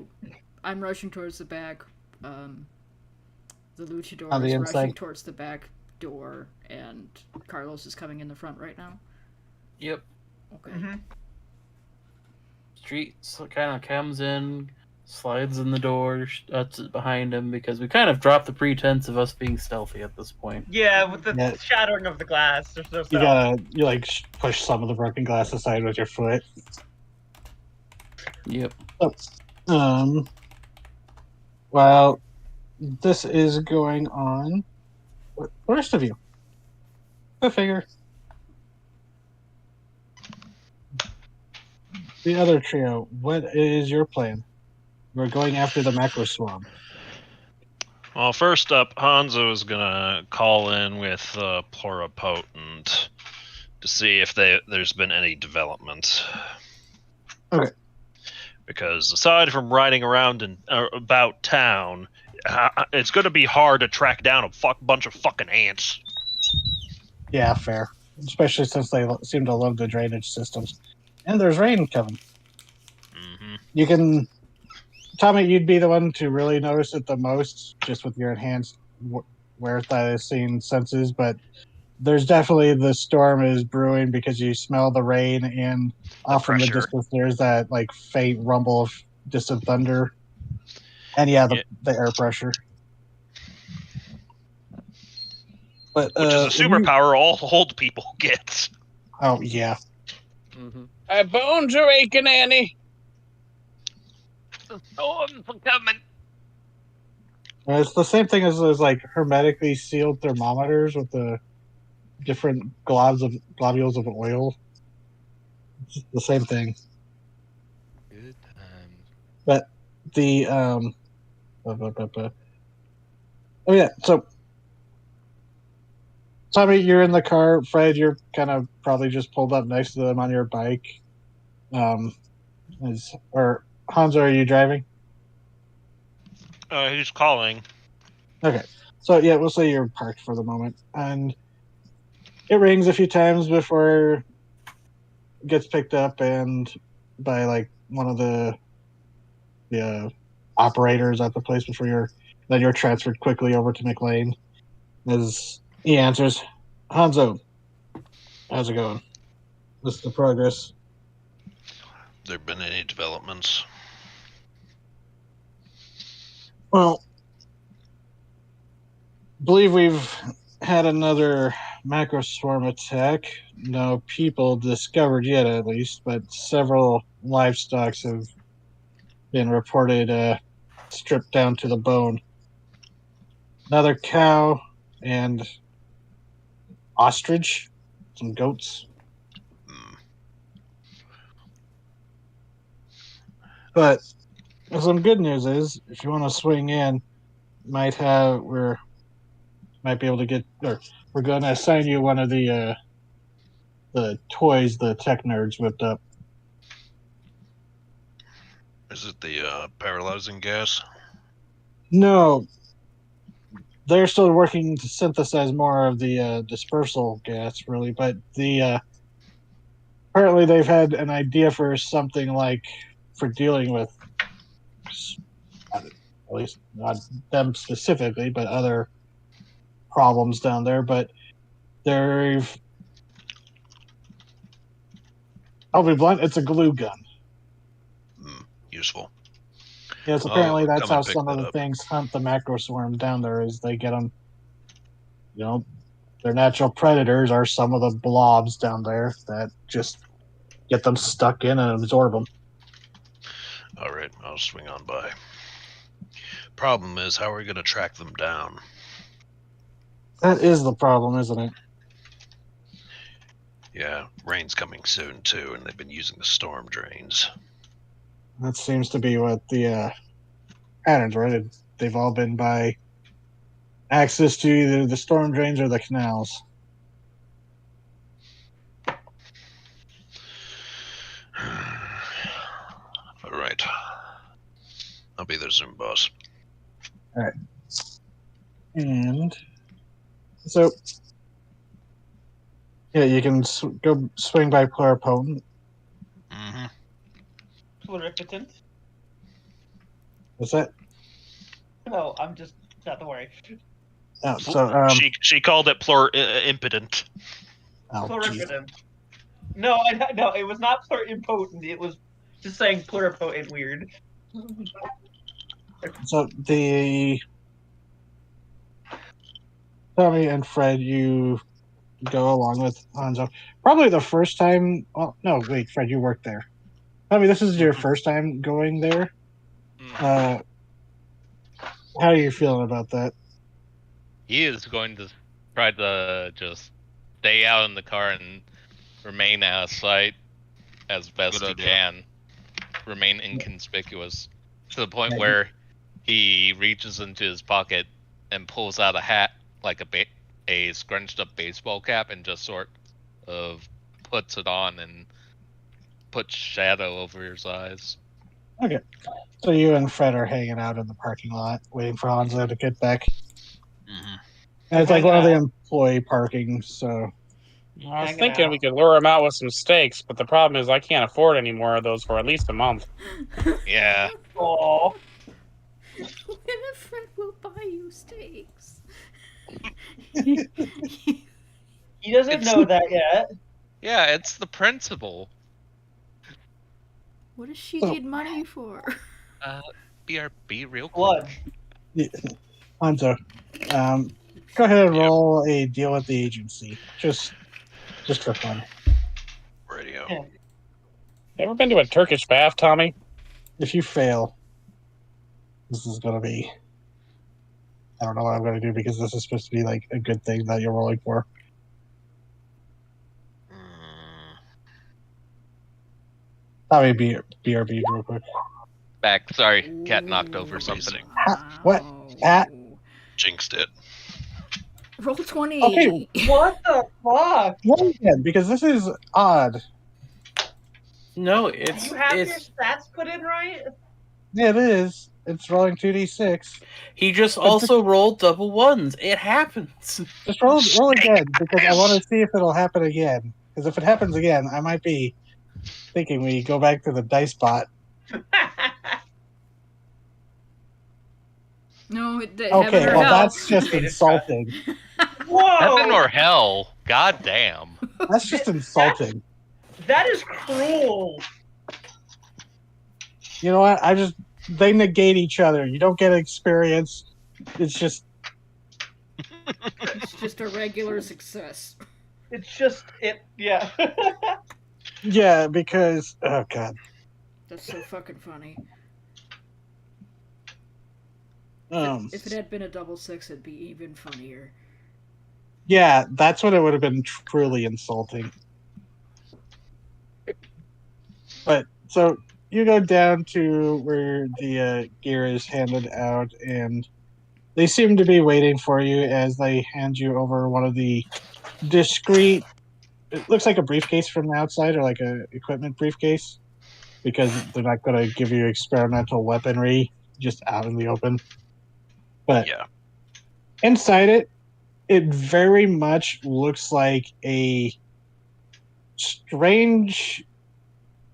C: I'm rushing towards the back. The luchador
B: On the
C: is
B: inside?
C: rushing towards the back door, and Carlos is coming in the front right now.
F: Yep.
C: Okay.
A: Mm-hmm.
F: Street kind of comes in, slides in the door, shuts it behind him because we kind of dropped the pretense of us being stealthy at this point.
A: Yeah, with the
B: Yeah.
A: shattering of the glass. There's no
B: You
A: sound.
B: push some of the broken glass aside with your foot.
F: Yep.
B: While this is going on, the rest of you, go figure. The other trio, what is your plan? We're going after the macro swamp.
D: Well, first up, Hanzo is gonna call in with Pluripotent to see if there's been any development.
B: Okay.
D: Because aside from riding around and about town, it's gonna be hard to track down a bunch of fucking ants.
B: Yeah, fair. Especially since they seem to love the drainage systems. And there's rain coming.
D: Mm-hmm.
B: You can... Tommy, you'd be the one to really notice it the most, just with your enhanced where-seeing senses, but there's definitely the storm is brewing because you smell the rain, and off in the
D: pressure.
B: distance there's that like faint rumble of distant thunder. And the air pressure. But
D: Which is a superpower all old people get.
B: Oh, yeah.
G: Mm-hmm.
E: My bones are aching, Annie.
G: Storm's coming.
B: And it's the same thing as those like hermetically sealed thermometers with the different globules of oil. It's the same thing.
G: Good times.
B: But the oh yeah, so Tommy, you're in the car. Fred, you're kind of probably just pulled up next to them on your bike. Or Hanzo, are you driving?
D: He's calling.
B: Okay, so yeah, we'll say you're parked for the moment, and it rings a few times before it gets picked up and by like one of the operators at the place before you're transferred quickly over to McLean. As he answers, Hanzo, how's it going? What's the progress?
D: There been any developments?
B: Well, believe we've had another macro swarm attack. No people discovered yet, at least, but several livestock have been reported stripped down to the bone. Another cow and ostrich, some goats. But some good news is, if you want to swing in, might be able to get, or we're going to assign you one of the toys the tech nerds whipped up.
D: Is it the paralyzing gas?
B: No, they're still working to synthesize more of the dispersal gas, really. But apparently they've had an idea for something like for dealing with, at least not them specifically, but other problems down there. But I'll be blunt, it's a glue gun.
D: Useful.
B: Yes, apparently that's
D: come
B: how
D: and pick
B: some of
D: that
B: the
D: up.
B: things hunt the macro swarm down there, is they get them, their natural predators are some of the blobs down there that just get them stuck in and absorb them.
D: All right, I'll swing on by. Problem is, how are we going to track them down?
B: That is the problem, isn't it?
D: Yeah, rain's coming soon too, and they've been using the storm drains.
B: That seems to be what the patterns, right? They've all been by access to either the storm drains or the canals.
D: All right. I'll be there soon, boss.
B: All right. And so, yeah, you can go swing by pluripotent.
D: Mm-hmm.
A: Pluripotent?
B: What's that?
A: No, I'm just not to worry.
B: Oh, so
G: She called it impotent.
B: oh, geez.
A: Pluripotent. No, no, it was not pluripotent. It was just saying pluripotent weird.
B: So Tommy and Fred, you go along with Hanzo. Probably the first time. Well, no, wait, Fred, you worked there. Tommy, this is your first time going there. How are you feeling about that?
G: He is going to try to just stay out in the car and remain out of sight as best
D: Good
G: he
D: idea.
G: can. Remain inconspicuous to the point where he reaches into his pocket and pulls out a hat, like a scrunched up baseball cap, and just sort of puts it on and puts shadow over his eyes.
B: Okay. So you and Fred are hanging out in the parking lot, waiting for Hanzo to get back.
D: Mm-hmm.
B: And it's like one of the employee parking, so
E: I was thinking we could lure him out with some steaks, but the problem is I can't afford any more of those for at least a month.
G: Yeah.
A: Oh,
C: When a friend will buy you steaks.
A: he doesn't know that yet.
G: Yeah, it's the principle.
C: What does she need money for?
G: BRB real quick.
A: Blood.
B: Hanzo, go ahead and roll a deal with the agency, just for fun.
D: Radio.
A: Yeah.
E: Ever been to a Turkish bath, Tommy?
B: If you fail, this is going to be... I don't know what I'm going to do, because this is supposed to be like a good thing that you're rolling for. Tommy, BRB real quick.
G: Back. Sorry, cat knocked over something.
B: What? At?
D: Jinxed it.
C: Roll 20.
B: Okay.
A: What the fuck?
B: Roll again, because this is odd.
F: No,
A: Do
F: it's
A: you have your
F: it's
A: stats put in right?
B: Yeah, it is. It's rolling 2d6.
F: he just also rolled double ones. It happens.
B: Just roll again, because I want to see if it'll happen again. Because if it happens again, I might be thinking we go back to the dice bot.
C: No, heaven
B: Okay,
C: or
B: well,
C: hell.
B: that's just insulting.
A: Whoa!
G: Heaven or hell? God damn.
B: That's just insulting.
A: That is cruel.
B: You know what? They negate each other. You don't get experience. It's just
C: It's just a regular success.
A: It's just yeah.
B: yeah, because oh god.
C: That's so fucking funny. If it had been a double six, it'd be even funnier.
B: Yeah, that's when it would have been truly insulting. But so you go down to where the gear is handed out, and they seem to be waiting for you as they hand you over one of the discreet. It looks like a briefcase from the outside, or like a equipment briefcase, because they're not going to give you experimental weaponry just out in the open. But
D: Yeah.
B: inside it, it very much looks like a strange,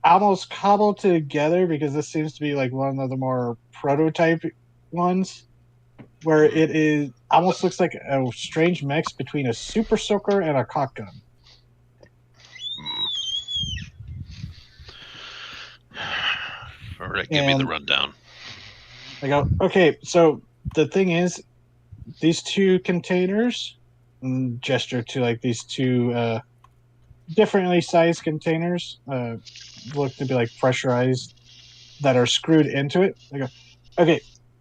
B: almost cobbled together, because this seems to be like one of the more prototype ones, where it is almost looks like a strange mix between a super soaker and a cock gun.
D: All right, give me the
B: And
D: rundown.
B: I go, okay, so the thing is, these two containers, gesture to like these two differently sized containers, look to be like pressurized, that are screwed into it. I go, okay,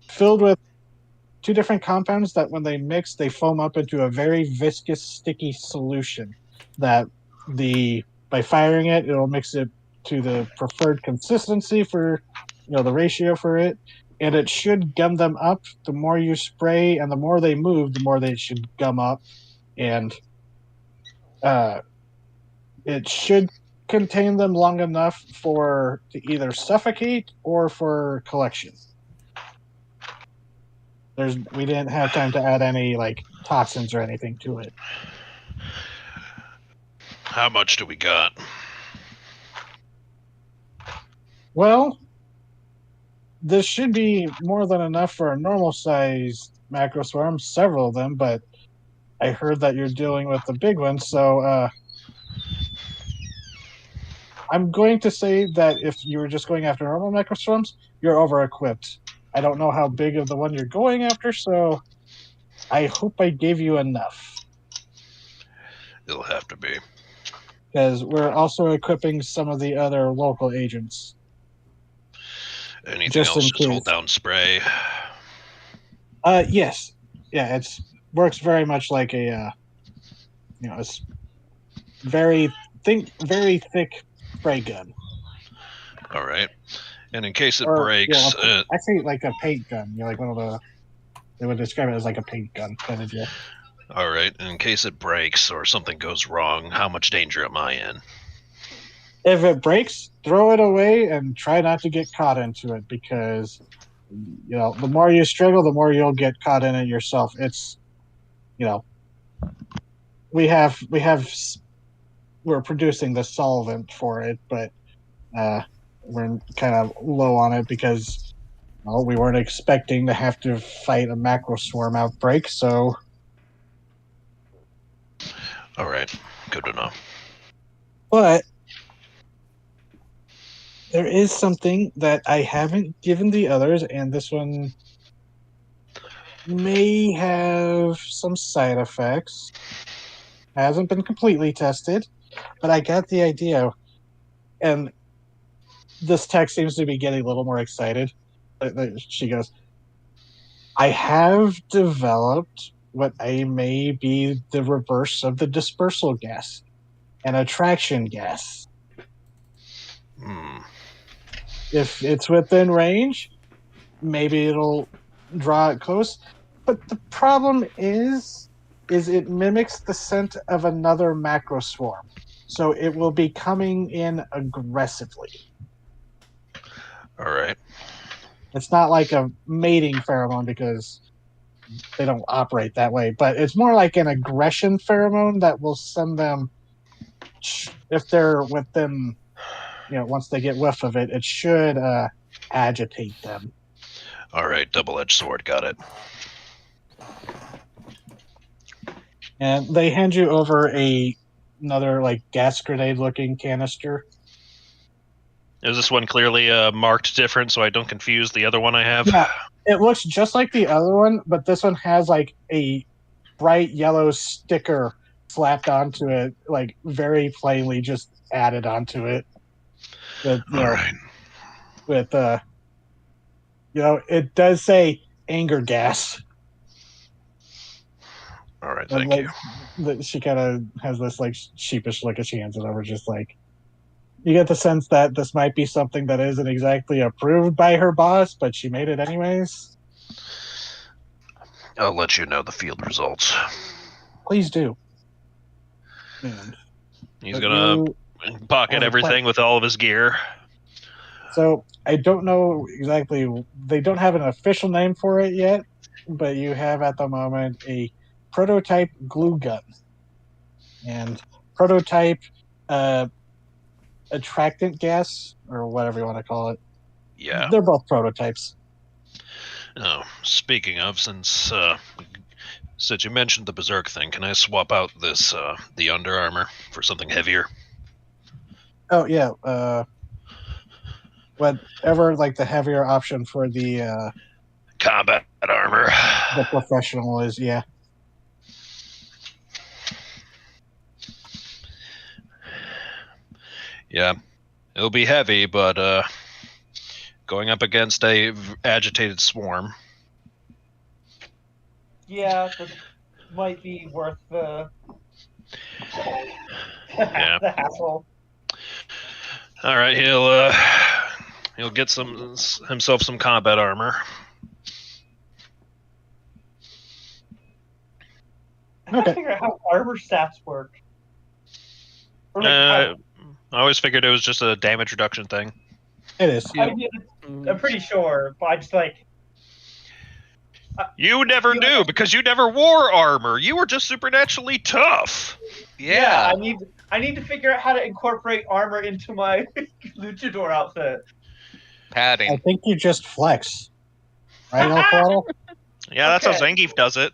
B: filled with two different compounds that when they mix, they foam up into a very viscous, sticky solution that by firing it, it'll mix it to the preferred consistency for, the ratio for it. And it should gum them up. The more you spray and the more they move, the more they should gum up. And it should contain them long enough to either suffocate or for collection. We didn't have time to add any like toxins or anything to it.
D: How much do we got?
B: Well, this should be more than enough for a normal sized macro swarm, several of them, but I heard that you're dealing with the big one, so I'm going to say that if you were just going after normal macro swarms, you're over equipped. I don't know how big of the one you're going after, so I hope I gave you enough.
D: It'll have to be.
B: Because we're also equipping some of the other local agents.
D: Anything
B: Just
D: else?
B: in
D: Just hold
B: case.
D: down spray.
B: Yes. Yeah, works very much like a it's very thick spray gun.
D: All right. And in case it
B: Or
D: breaks,
B: actually like a paint gun. Like one of the, they would describe it as like a paint gun kind of deal.
D: all right. And in case it breaks or something goes wrong, how much danger am I in?
B: If it breaks, throw it away and try not to get caught into it, because the more you struggle, the more you'll get caught in it yourself. It's we're producing the solvent for it, but we're kind of low on it because we weren't expecting to have to fight a macro swarm outbreak. So,
D: all right, good to know.
B: but there is something that I haven't given the others, and this one may have some side effects. Hasn't been completely tested, but I got the idea. And this tech seems to be getting a little more excited. She goes, I have developed what may be the reverse of the dispersal gas, an attraction gas. If it's within range, maybe it'll draw it close. But the problem is it mimics the scent of another macro swarm. So it will be coming in aggressively.
D: All right.
B: It's not like a mating pheromone because they don't operate that way, but it's more like an aggression pheromone that will send them, if they're within, once they get whiff of it, it should agitate them.
D: All right, double-edged sword, got it.
B: And they hand you over a another like gas grenade looking canister.
D: Is this one clearly marked different so I don't confuse the other one I have?
B: Yeah, it looks just like the other one, but this one has like a bright yellow sticker slapped onto it, like very plainly just added onto it. With
D: All right.
B: with it does say anger gas.
D: All right,
B: And,
D: thank you.
B: She kind of has this like sheepish look as she hands it over, just like you get the sense that this might be something that isn't exactly approved by her boss, but she made it anyways.
D: I'll let you know the field results.
B: Please do. And
D: He's gonna pocket everything with all of his gear.
B: So I don't know exactly. They don't have an official name for it yet, but you have at the moment a prototype glue gun and prototype attractant gas, or whatever you want to call it.
D: Yeah.
B: They're both prototypes.
D: Oh, speaking of, since you mentioned the berserk thing, can I swap out this the Under Armour for something heavier?
B: Oh yeah. Whatever, like the heavier option for the
D: combat armor.
B: The professional is, yeah.
D: Yeah, it'll be heavy, but going up against a agitated swarm.
A: Yeah, that might be worth the
D: the
A: hassle.
D: All right, he'll get himself some combat armor.
A: I gotta figure out how armor stats work.
D: I always figured it was just a damage reduction thing.
B: It is.
A: I mean, I'm pretty sure, but I just like.
D: You never knew because you never wore armor. You were just supernaturally tough.
G: Yeah.
A: I need to figure out how to incorporate armor into my luchador outfit.
G: Padding.
B: I think you just flex, right, Alfaro?
D: Yeah, that's how Zangief does it.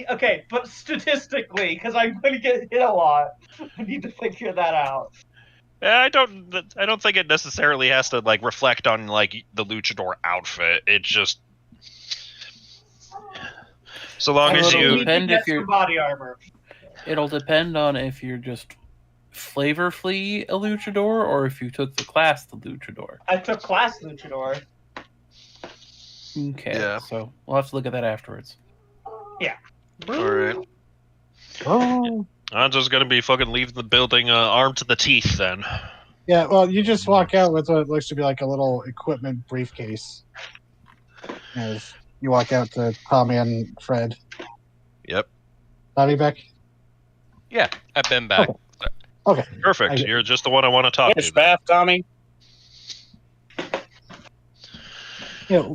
A: Okay, but statistically, because I'm going to get hit a lot, I need to figure that out.
D: Yeah, I don't think it necessarily has to like reflect on like the luchador outfit. It's just so long as you
C: depend if you're
A: body armor.
F: It'll depend on if you're just flavorfully a luchador or if you took the class the luchador.
A: I took class luchador.
F: Okay,
D: yeah.
F: So we'll have to look at that afterwards.
A: Yeah.
D: All right.
B: Oh.
D: I'm just gonna be fucking leaving the building armed to the teeth then.
B: Yeah, well, you just walk out with what looks to be like a little equipment briefcase. As you walk out to Tommy and Fred.
D: Yep.
B: Tommy back?
G: Yeah, I've been back.
B: Okay.
D: Perfect. You're just the one I want to talk to.
E: Bath, Tommy.
B: Yeah,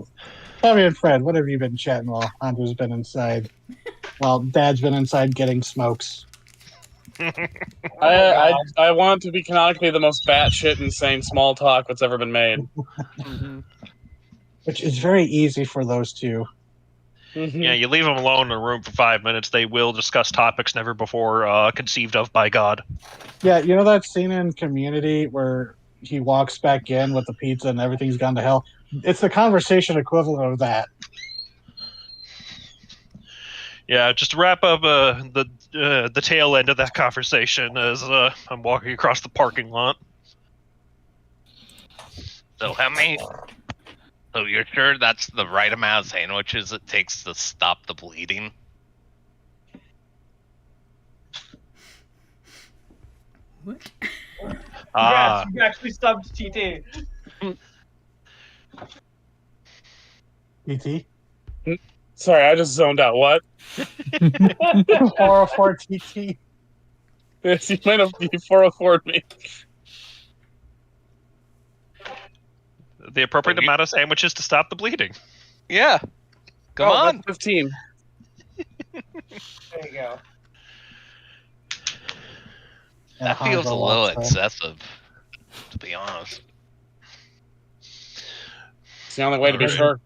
B: Tommy and Fred, what have you been chatting while Andrew's been inside? While Dad's been inside getting smokes.
E: I want to be canonically the most batshit insane small talk that's ever been made.
B: Which is very easy for those two.
D: Yeah, you leave them alone in a room for 5 minutes, they will discuss topics never before conceived of by God.
B: Yeah, you know that scene in Community where he walks back in with the pizza and everything's gone to hell? It's the conversation equivalent of that.
D: Yeah, just to wrap up the tail end of that conversation as I'm walking across the parking lot.
G: So So you're sure that's the right amount of sandwiches it takes to stop the bleeding?
C: What?
A: Yes, you actually subbed TT.
B: TT?
E: Sorry, I just zoned out. What?
B: 404 TT.
E: Yes, you might have 404'd me.
D: The appropriate amount of sandwiches to stop the bleeding.
G: Yeah. Come on.
E: 15.
A: There you go.
G: That feels a little excessive, to be honest.
E: It's the only way to be sure.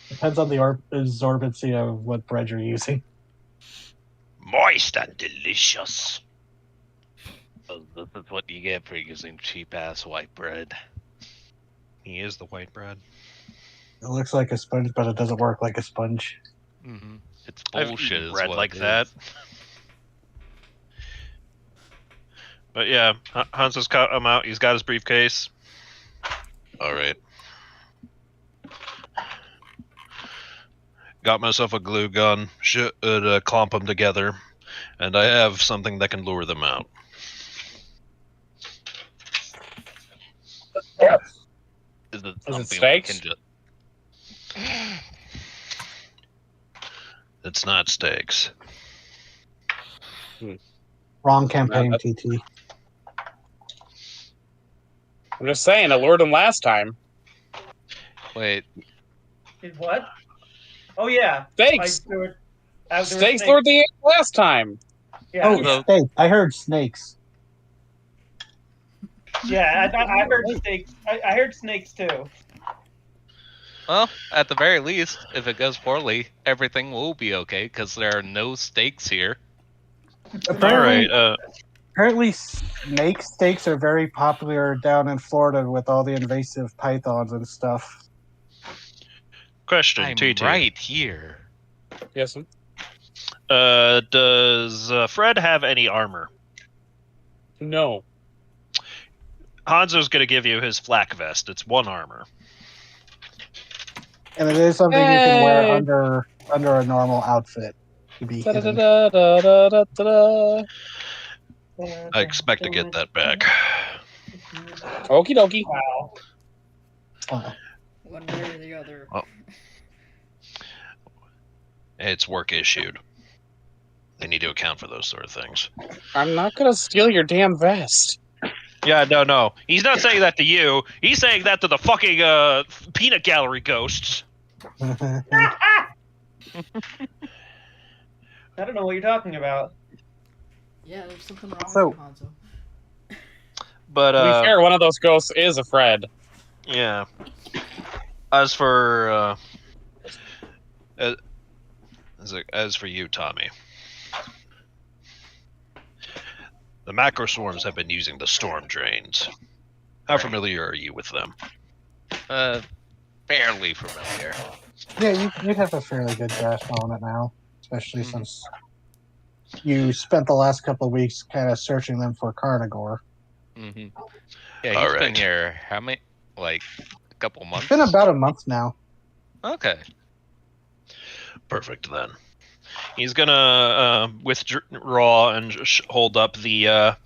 B: Depends on the absorbency of what bread you're using.
D: Moist and delicious.
G: This is what you get for using cheap-ass white bread.
D: He is the white bread.
B: It looks like a sponge, but it doesn't work like a sponge.
G: Mm-hmm. It's
D: I've
G: bullshit
D: eaten
G: is
D: bread
G: what
D: like
G: it
D: that.
G: is.
D: But yeah, Hans has cut him out. He's got his briefcase. All right. Got myself a glue gun. Should clump them together, and I have something that can lure them out.
G: Is it
E: Is it
G: something we can
E: steaks?
G: just...
D: It's not steaks.
B: Wrong campaign,
E: Not-
B: TT.
E: I'm just saying, I lured him last time.
G: Wait,
A: What? Oh yeah.
E: Steaks!
A: There were
E: Steaks lured the last time.
A: Yeah.
B: Oh,
G: So-
B: snake. I heard snakes.
A: Yeah, I heard snakes. I heard snakes too.
G: well, at the very least, if it goes poorly, everything will be okay, because there are no stakes here.
B: Apparently,
D: All right.
B: apparently snake steaks are very popular down in Florida with all the invasive pythons and stuff.
D: Question,
G: I'm
D: TT.
G: right here.
E: Yes.
D: Does Fred have any armor?
E: No.
D: Hanzo's gonna give you his flak vest. It's 1 armor.
B: And it is something you can wear
E: Hey!
B: under a normal outfit to be hidden.
E: Da-da-da-da-da-da-da.
D: I expect to get that back.
E: Okie dokie.
A: Wow.
C: One way or the other.
D: Oh. It's work issued. They need to account for those sort of things.
E: I'm not gonna steal your damn vest.
D: Yeah, no. He's not saying that to you. He's saying that to the fucking peanut gallery ghosts.
A: I don't know what you're talking about.
C: Yeah, there's something wrong
B: So-
C: with you, Hanzo.
D: But
E: To be fair, one of those ghosts is a Fred.
D: yeah. As for as for you, Tommy, the macro swarms have been using the storm drains. How familiar are you with them?
G: Fairly familiar.
B: Yeah, you'd have a fairly good grasp on it now, especially since you spent the last couple of weeks kind of searching them for Carnivore.
G: Mm-hmm. Yeah,
D: All
G: he's been
D: right.
G: here, how many, like, a couple months?
B: It's been about a month now.
G: Okay.
D: Perfect then. He's gonna withdraw and hold up the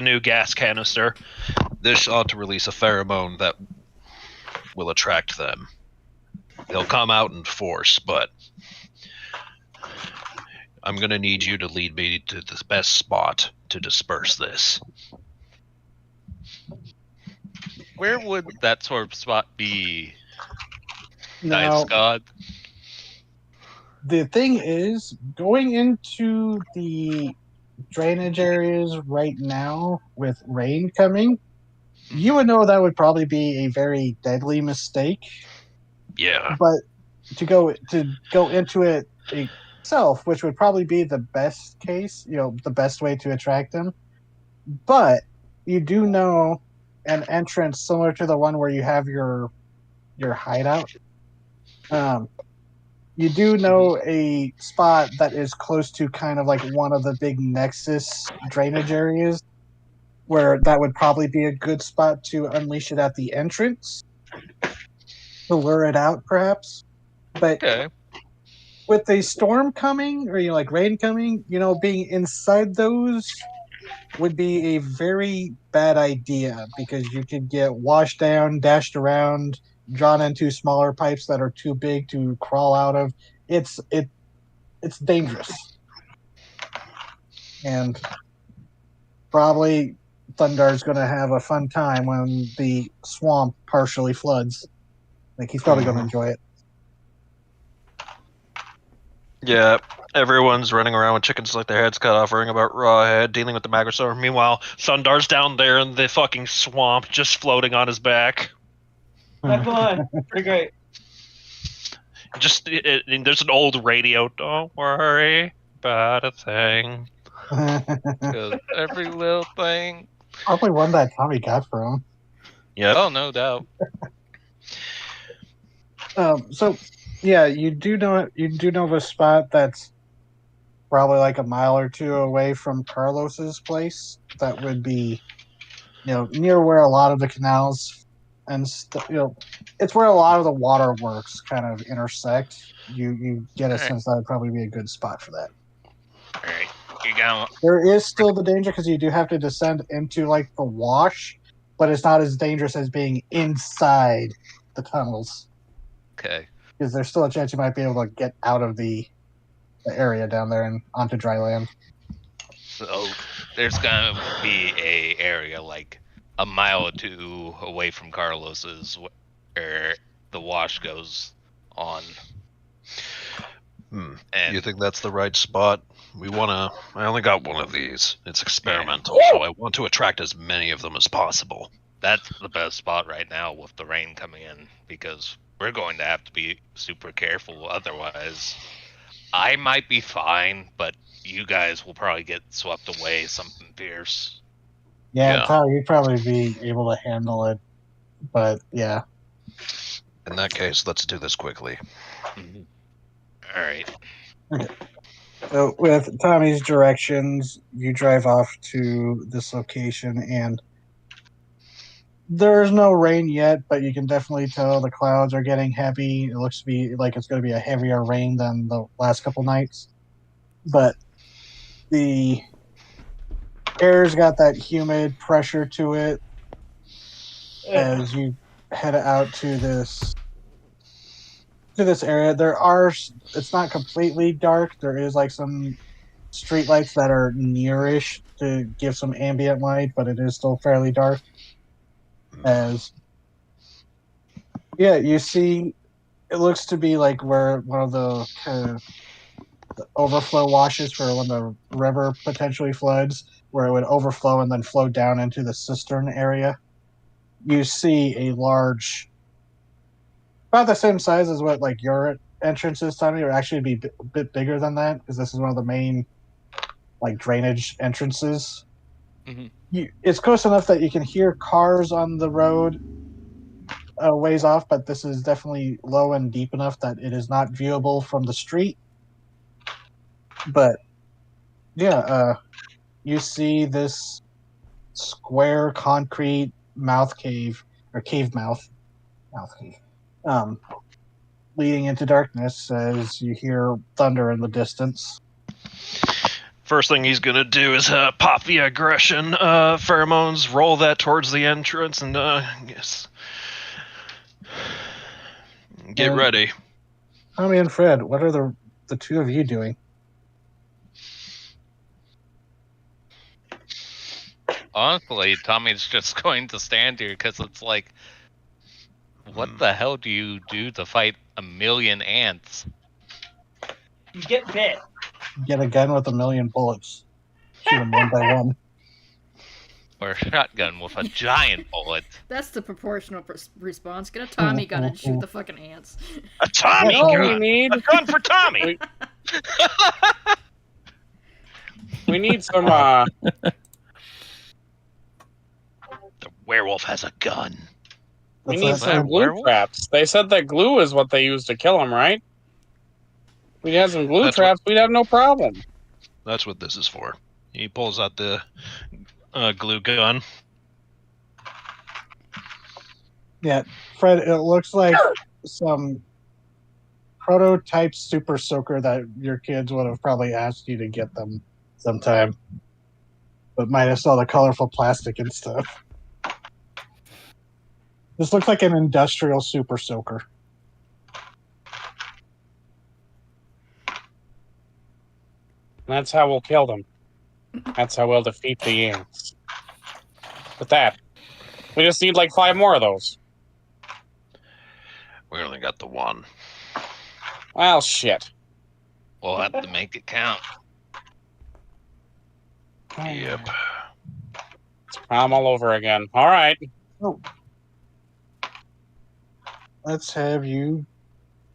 D: new gas canister. This ought to release a pheromone that will attract them. They'll come out in force, but I'm gonna need you to lead me to the best spot to disperse this.
G: Where would that sort of spot be,
B: Now,
G: Nice God?
B: the thing is, going into the drainage areas right now with rain coming, you would know that would probably be a very deadly mistake.
D: Yeah.
B: But to go into it itself, which would probably be the best case, the best way to attract them. But you do know an entrance similar to the one where you have your hideout. You do know a spot that is close to kind of like one of the big Nexus drainage areas where that would probably be a good spot to unleash it at the entrance to lure it out, perhaps. But
G: Okay.
B: with a storm coming or like rain coming, being inside those would be a very bad idea because you could get washed down, dashed around, drawn into smaller pipes that are too big to crawl out of. It's dangerous. And probably Thundar's going to have a fun time when the swamp partially floods. Like, he's probably going to enjoy it.
D: Yeah, everyone's running around with chickens like their heads cut off, worrying about Rawhead, dealing with the Magrosaur. Meanwhile, Thundar's down there in the fucking swamp, just floating on his back.
A: Have fun. Pretty great.
D: There's an old radio. Don't worry about a thing.
G: 'Cause every little thing.
B: Probably one that Tommy got from
D: Yep.
G: Oh, no doubt.
B: him. So, yeah, you do know of a spot that's probably like a mile or two away from Carlos's place. That would be, near where a lot of the canals and it's where a lot of the waterworks kind of intersect. You get a
G: Alright.
B: sense that would probably be a good spot for that.
G: Alright. You got
B: There is still the danger because you do have to descend into like the wash, but it's not as dangerous as being inside the tunnels
G: okay.
B: because there's still a chance you might be able to get out of the area down there and onto dry land.
G: So there's gonna be a area like a mile or two away from Carlos's where the wash goes on. And
D: You think that's the right spot? I only got one of these. It's experimental, so I want to attract as many of them as possible.
G: that's the best spot right now with the rain coming in because we're going to have to be super careful. Otherwise, I might be fine, but you guys will probably get swept away something fierce.
B: Yeah,
D: Yeah.
B: Tyler, you'd probably be able to handle it, but yeah.
D: In that case, let's do this quickly.
G: All right.
B: So with Tommy's directions, you drive off to this location, and there's no rain yet, but you can definitely tell the clouds are getting heavy. It looks to be like it's going to be a heavier rain than the last couple nights, but the air's got that humid pressure to it as you head out to this area. It's not completely dark. There is like some streetlights that are nearish to give some ambient light, but it is still fairly dark. You see, it looks to be like where one of the kind of the overflow washes for when the river potentially floods, where it would overflow and then flow down into the cistern area. You see a large, about the same size as what like your entrance is, Tommy, or actually be a bit bigger than that because this is one of the main like drainage entrances. It's close enough that you can hear cars on the road a ways off, but this is definitely low and deep enough that it is not viewable from the street. But yeah, you see this square concrete mouth cave or cave mouth cave, leading into darkness as you hear thunder in the distance.
D: First thing he's gonna do is pop the aggression pheromones, roll that towards the entrance, and get ready.
B: Tommy and Fred, what are the two of you doing?
G: Honestly, Tommy's just going to stand here because it's like, what the hell do you do to fight a million ants?
A: You get bit.
B: Get a gun with 1,000,000 bullets. Shoot them one by one.
G: Or a shotgun with a giant bullet.
C: That's the proportional response. Get a Tommy gun and shoot the fucking ants.
D: A Tommy
E: That's all we
D: gun!
E: need.
D: A gun for Tommy!
E: We need some.
D: The werewolf has a gun.
E: We
B: That's
E: need
B: not
E: some
B: fair.
E: glue
G: werewolf?
E: traps. They said that glue is what they use to kill them, right? If we had some glue
D: That's
E: traps, we'd have no problem.
D: That's what this is for. He pulls out the glue gun.
B: Yeah, Fred, it looks like some prototype super soaker that your kids would have probably asked you to get them sometime, but minus all the colorful plastic and stuff. This looks like an industrial super soaker.
E: That's how we'll kill them. That's how we'll defeat the ants. With that, we just need like 5 more of those.
D: We only got the one.
E: Well, shit.
G: We'll have to make it count.
D: Yep.
E: It's prom all over again. All right.
B: Let's have you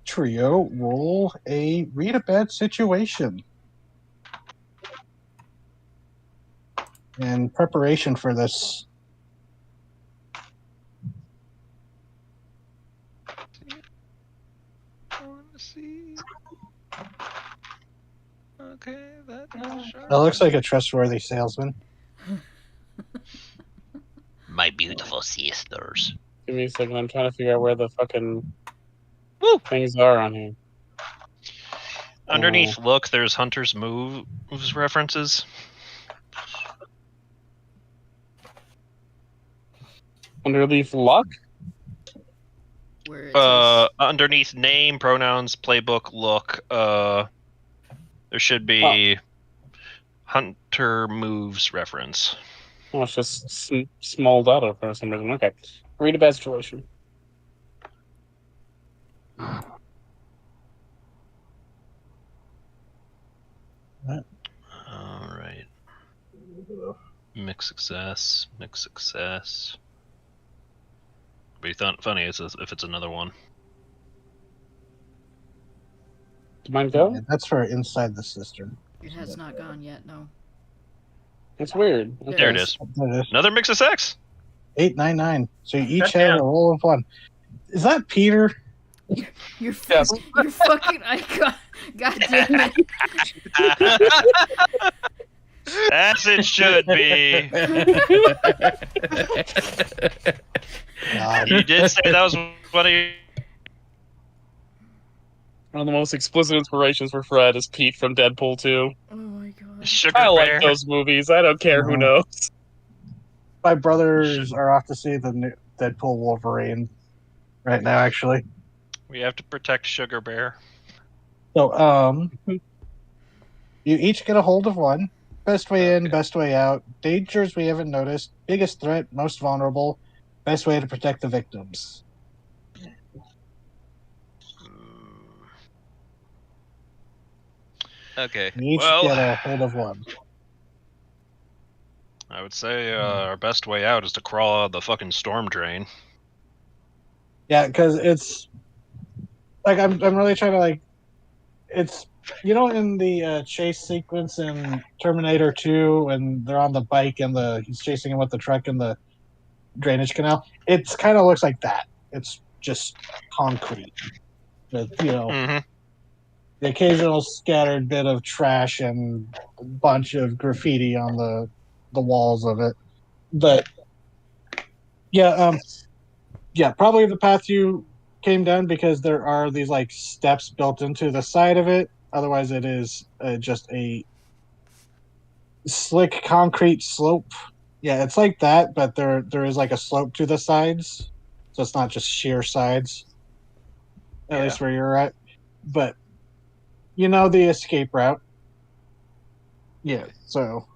B: trio roll a read a bad situation. in preparation for this.
G: I want to see. Okay, that is a shark.
B: It looks like a trustworthy salesman.
D: My beautiful sisters.
E: Give me a second. I'm trying to figure out where the fucking
D: Woo!
E: things are on here.
D: Underneath, look, there's Hunter's moves references.
E: Underneath luck?
C: Where it says,
D: Underneath name, pronouns, playbook, look, there should be Hunter moves reference.
E: Oh, it's just smalled out for some reason. Okay. Read a bad situation.
D: All right. Mixed success. Mixed success. But you thought funny if it's another one.
E: Did mine go?
B: Yeah, that's for inside the cistern.
C: it has not gone yet, no.
E: That's weird. Okay.
D: There it is.
B: There it is.
D: Another mix of sex.
B: 899. So you each
A: Good
B: have
A: man.
B: a roll of 1. Is that Peter?
C: You're
E: Yes.
C: you're fucking icon. God damn it.
D: As it should be.
B: God.
D: You did say that was one of your...
E: One of the most explicit inspirations for Fred is Pete from Deadpool 2.
C: Oh my god.
D: Sugar
E: I like
D: Bear.
E: those movies. I don't care who
B: Uh-huh.
E: knows.
B: My brothers are off to see the new Deadpool Wolverine right now, actually.
D: We have to protect Sugar Bear.
B: So, you each get a hold of 1. Best way in,
G: Okay.
B: best way out. Dangers we haven't noticed. Biggest threat, most vulnerable. Best way to protect the victims.
G: Okay.
B: You each
D: Well-
B: get a hold of 1.
D: I would say our best way out is to crawl out of the fucking storm drain.
B: Yeah, because it's like I'm really trying to like it's in the chase sequence in Terminator 2 when they're on the bike and he's chasing him with the truck in the drainage canal. It's kind of looks like that. It's just concrete with
D: Mm-hmm.
B: the occasional scattered bit of trash and a bunch of graffiti on the walls of it. But yeah, probably the path you came down because there are these like steps built into the side of it. Otherwise, it is just a slick concrete slope. Yeah, it's like that, but there is like a slope to the sides, so it's not just sheer sides. At least where you're at, but the escape route. Yeah, so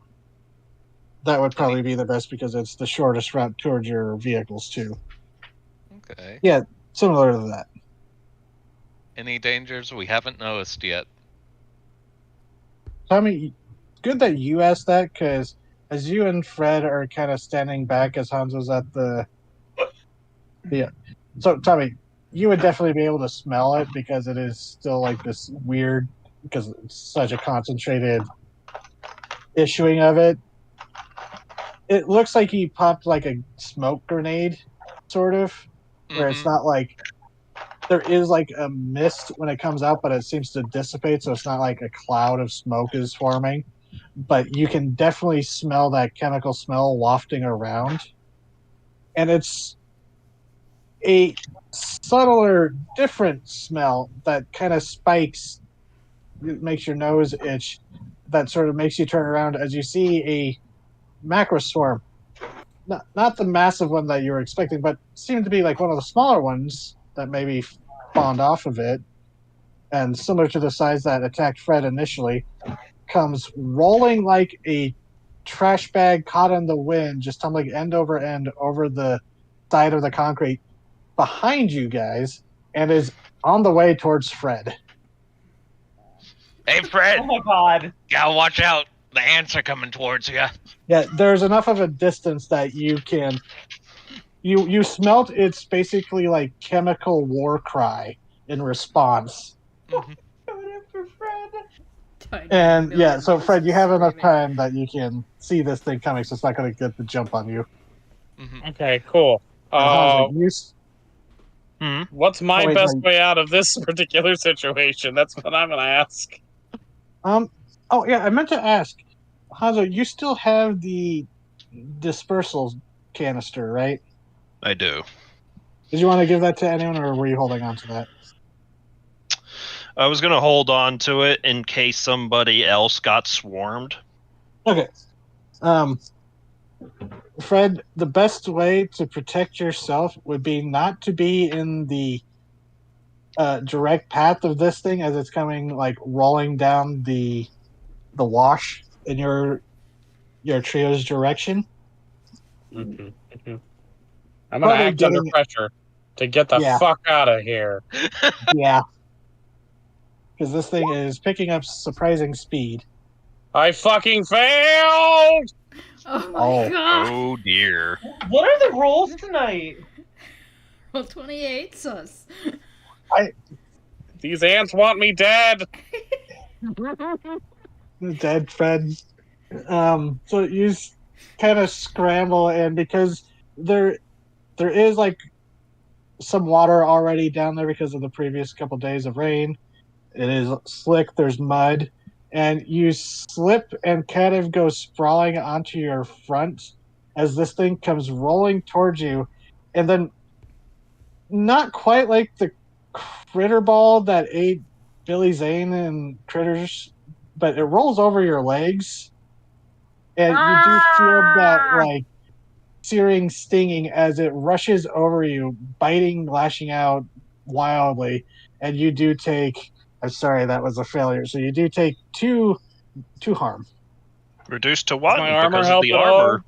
B: that would probably be the best because it's the shortest route towards your vehicles too.
G: Okay.
B: Yeah, similar to that.
G: Any dangers we haven't noticed yet?
B: Tommy, good that you asked that because as you and Fred are kind of standing back as Hans was at the. Yeah. So, Tommy, you would definitely be able to smell it because it is still like this weird, because it's such a concentrated issuing of it. It looks like he popped like a smoke grenade, sort of, where it's
G: Mhm.
B: not like. There is like a mist when it comes out, but it seems to dissipate, so it's not like a cloud of smoke is forming. But you can definitely smell that chemical smell wafting around. And it's a subtler, different smell that kind of spikes, it makes your nose itch, that sort of makes you turn around as you see a macro swarm. Not the massive one that you were expecting, but seemed to be like one of the smaller ones that maybe spawned off of it, and similar to the size that attacked Fred initially, comes rolling like a trash bag caught in the wind, just tumbling end over the side of the concrete behind you guys, and is on the way towards Fred.
G: Hey, Fred!
A: Oh my god.
G: Gotta watch out. The ants are coming towards you.
B: Yeah, there's enough of a distance that you can. You smelt its basically like chemical war cry in response.
G: Mhm.
A: Coming after Fred.
C: Tiny
B: And yeah,
C: million
B: so Fred, you have
C: voices
B: enough
C: screaming.
B: time that you can see this thing coming, so it's not going to get the jump on you.
E: Okay, cool.
B: And Hanzo, you.
D: Hmm.
E: What's my
B: Oh, wait,
E: best
B: no.
E: way out of this particular situation? That's what I'm gonna ask.
B: Oh yeah, I meant to ask, Hanzo, you still have the dispersal canister, right?
D: I do.
B: Did you want to give that to anyone, or were you holding on to that?
D: I was gonna hold on to it in case somebody else got swarmed.
B: Okay. Fred, the best way to protect yourself would be not to be in the direct path of this thing as it's coming, like rolling down the wash in your trio's direction.
E: I'm gonna
B: Probably
E: act under
B: getting
E: pressure to get the
B: Yeah.
E: fuck out of here.
B: Yeah, because this thing is picking up surprising speed.
E: I fucking failed!
C: Oh my
B: Oh.
C: god!
D: Oh dear.
A: What are the rules tonight?
C: Roll 28 sus.
E: These ants want me dead.
B: Dead Fred. So you kind of scramble, and because there is like some water already down there because of the previous couple days of rain. It is slick. There's mud, and you slip and kind of go sprawling onto your front as this thing comes rolling towards you, and then not quite like the critter ball that ate Billy Zane and Critters, but it rolls over your legs, and you do feel that like searing stinging as it rushes over you, biting, lashing out wildly, and you do take. I'm sorry, that was a failure. So you do take two harm.
D: Reduced to
E: Does
D: one
E: my armor
D: because of
E: help
D: the
E: at all?
D: armor.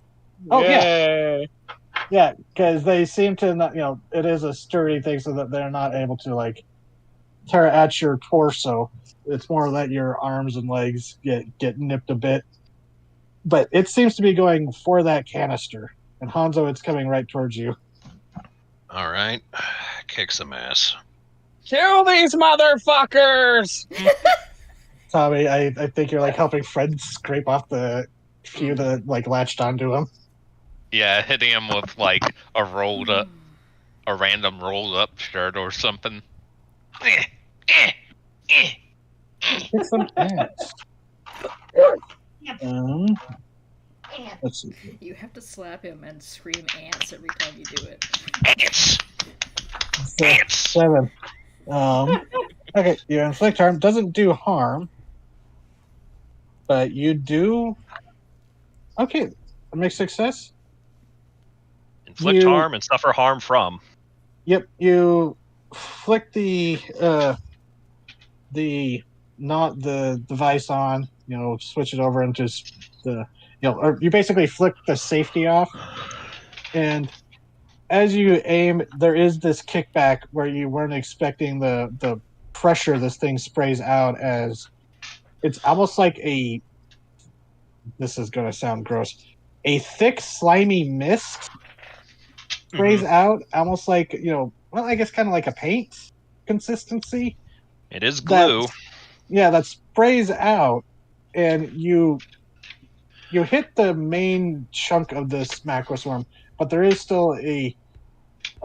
B: Oh, yeah.
E: Yay.
B: Yeah, because they seem to not. It is a sturdy thing, so that they're not able to like tear at your torso. It's more that your arms and legs get nipped a bit. But it seems to be going for that canister. And Hanzo, it's coming right towards you.
D: All right, kick some ass.
E: Kill these motherfuckers!
B: Tommy, I think you're like helping Fred scrape off the few that like latched onto him.
G: Yeah, hitting him with like a random rolled up shirt or something.
B: Kick some ass. Let's see.
C: You have to slap him and scream ants every time you do it.
D: Ants! Ants!
B: 7. Okay, you inflict harm. Doesn't do harm, but you do. Okay, a mixed success.
D: Inflict harm and suffer harm from.
B: Yep, you flick the not the device on. Switch it over into the or you basically flick the safety off, and as you aim, there is this kickback where you weren't expecting the pressure this thing sprays out, as it's almost like this is going to sound gross, a thick slimy mist sprays out, almost like well, I guess kind of like a paint consistency.
D: It is glue.
B: That sprays out, and you hit the main chunk of this macroswarm, but there is still a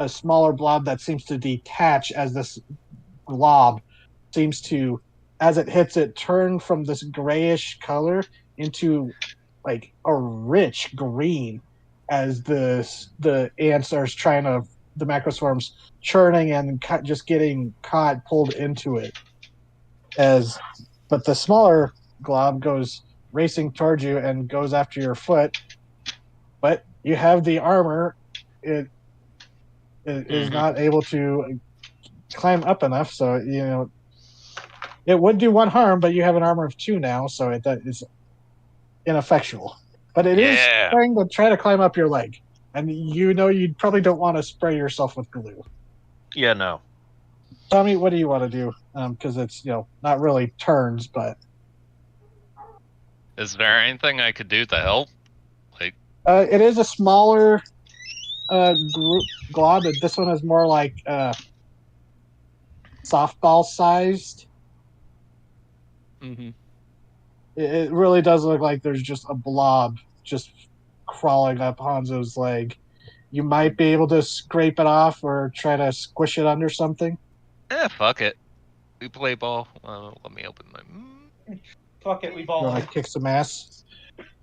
B: smaller blob that seems to detach as this glob seems to, as it hits it, turn from this grayish color into like a rich green as the ants are trying to, the macroswarms churning and just getting caught, pulled into it. But the smaller glob goes racing towards you and goes after your foot, but you have the armor. It is not able to climb up enough, so it would do 1 harm, but you have an armor of 2 now, so that is ineffectual. But it is trying to climb up your leg, and you probably don't want to spray yourself with glue.
D: Yeah, no.
B: Tommy, what do you want to do? Because it's not really turns, but
G: Is there anything I could do to help?
B: it is a smaller glob. This one is more like softball sized.
G: Mm-hmm.
B: It really does look like there's just a blob just crawling up Hanzo's leg. You might be able to scrape it off or try to squish it under something.
G: Fuck it. We play ball. Let me open my.
A: Fuck it, we
B: You
A: ball.
B: want to kick some ass?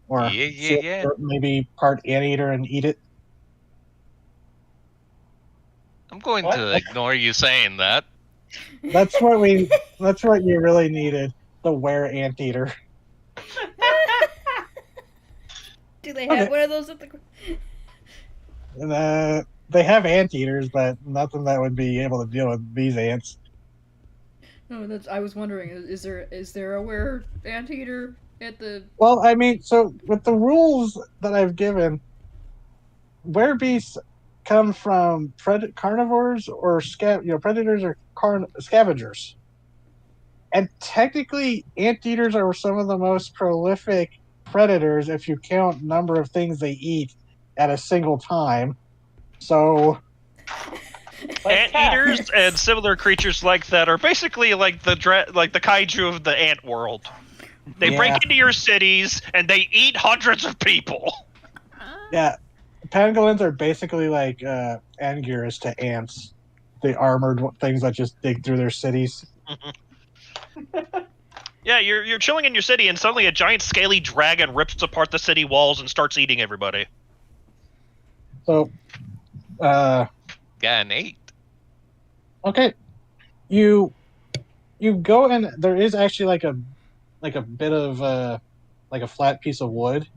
B: Or
G: Yeah.
B: maybe part anteater and eat it?
G: I'm going
A: What?
G: to ignore you saying that.
B: That's what you really needed. The were anteater.
C: Do they have
B: Okay.
C: one of those at the?
B: And, they have anteaters, but nothing that would be able to deal with these ants.
C: No, that's. I was wondering. Is there a were anteater at the?
B: Well, I mean, so with the rules that I've given, werebeasts come from carnivores or predators or scavengers. And technically, anteaters are some of the most prolific predators if you count number of things they eat at a single time. So,
D: Anteaters and similar creatures like that are basically like the kaiju of the ant world. They break into your cities and they eat hundreds of people.
B: yeah, pangolins are basically like angurs to ants. The armored things that just dig through their cities.
D: Yeah, you're chilling in your city and suddenly a giant scaly dragon rips apart the city walls and starts eating everybody.
B: So,
G: Got an 8.
B: okay, you go and there is actually like a bit of like a flat piece of wood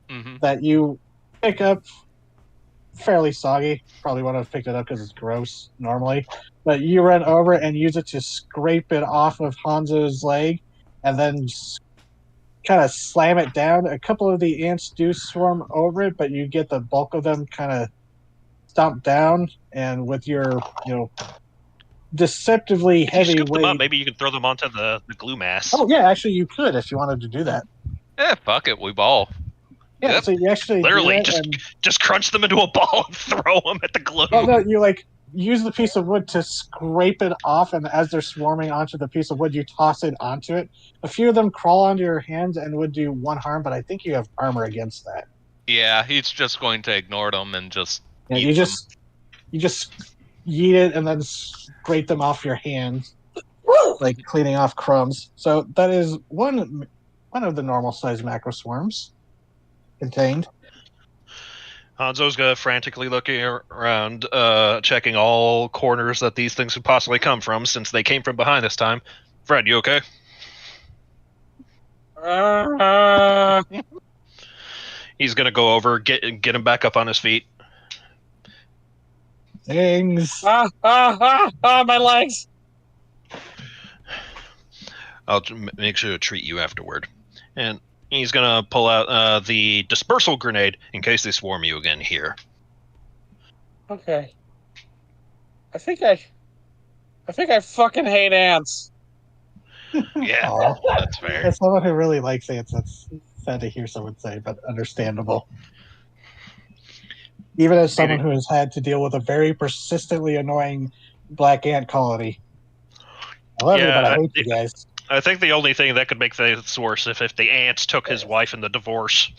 G: Mm-hmm.
B: that you pick up, fairly soggy. Probably wouldn't have picked it up because it's gross normally, but you run over and use it to scrape it off of Hanzo's leg, and then kind of slam it down. A couple of the ants do swarm over it, but you get the bulk of them kind of stomped down, and with your deceptively
D: If you
B: heavy
D: scoop them up,
B: weight.
D: maybe you can throw them onto the glue mass.
B: Oh yeah, actually you could if you wanted to do that.
G: Fuck it, we ball.
B: Yeah,
G: Yep.
B: so you actually
D: Literally,
B: do that
D: just crunch them into a ball and throw them at the glue.
B: well, no, you use the piece of wood to scrape it off, and as they're swarming onto the piece of wood, you toss it onto it. A few of them crawl onto your hands and would do 1 harm, but I think you have armor against that.
G: Yeah, he's just going to ignore them and just.
B: Yeah,
G: eat
B: you
G: them.
B: just yeet it and then scrape them off your hands, like cleaning off crumbs. So that is one of the normal sized macro swarms contained.
D: Hanzo's frantically looking around, checking all corners that these things could possibly come from, since they came from behind this time. Fred, you okay? He's gonna go over, get him back up on his feet.
B: Things.
E: My legs.
D: I'll make sure to treat you afterward. And he's gonna pull out the dispersal grenade in case they swarm you again here.
E: Okay. I think I fucking hate ants.
G: Yeah,
B: Aw.
G: that's fair.
B: As someone who really likes ants, that's sad to hear someone say, but understandable. Even as someone who has had to deal with a very persistently annoying black ant colony. I love you, but I hate you guys.
D: I think the only thing that could make things worse if the ants took his wife in the divorce.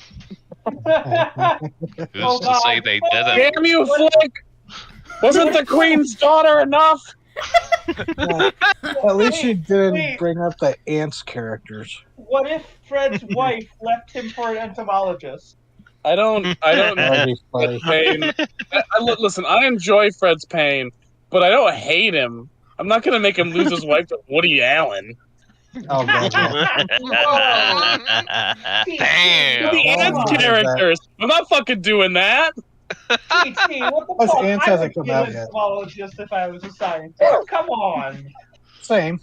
G: Who's to say they didn't?
E: Damn you, Flick! Wasn't the queen's daughter enough?
B: At least you didn't
A: Wait.
B: bring up the ants characters.
A: What if Fred's wife left him for an entomologist?
E: I don't
B: That'd be funny.
E: pain. Listen, I enjoy Fred's pain, but I don't hate him. I'm not gonna make him lose his wife to Woody Allen.
B: Oh, God.
G: Damn.
E: The ants characters. I'm not fucking doing that.
A: TT, what the
B: Plus,
A: fuck?
B: ants
A: I
B: hasn't
A: would
B: come
A: be
B: out
A: an
B: yet.
A: entomologist if I was a scientist. Come on.
B: Same.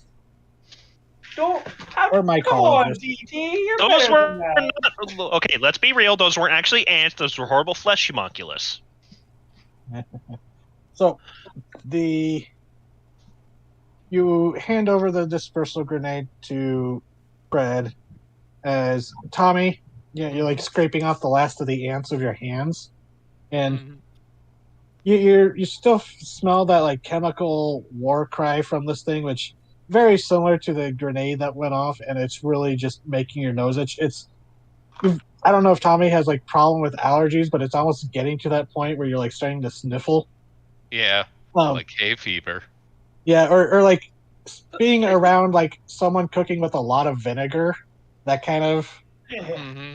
B: Or my
A: Come on,
B: colonist.
A: TT. You're
D: Those
A: better
D: were
A: than that.
D: not, okay. Let's be real. Those weren't actually ants. Those were horrible flesh homunculus.
B: So, you hand over the dispersal grenade to Fred as Tommy. You're like scraping off the last of the ants of your hands, and you still smell that like chemical war cry from this thing, which very similar to the grenade that went off, and it's really just making your nose itch. I don't know if Tommy has like problem with allergies, but it's almost getting to that point where you're like starting to sniffle.
G: Yeah,
B: Um,
G: like hay fever.
B: yeah, or like being around like someone cooking with a lot of vinegar, that kind of
G: Hmm.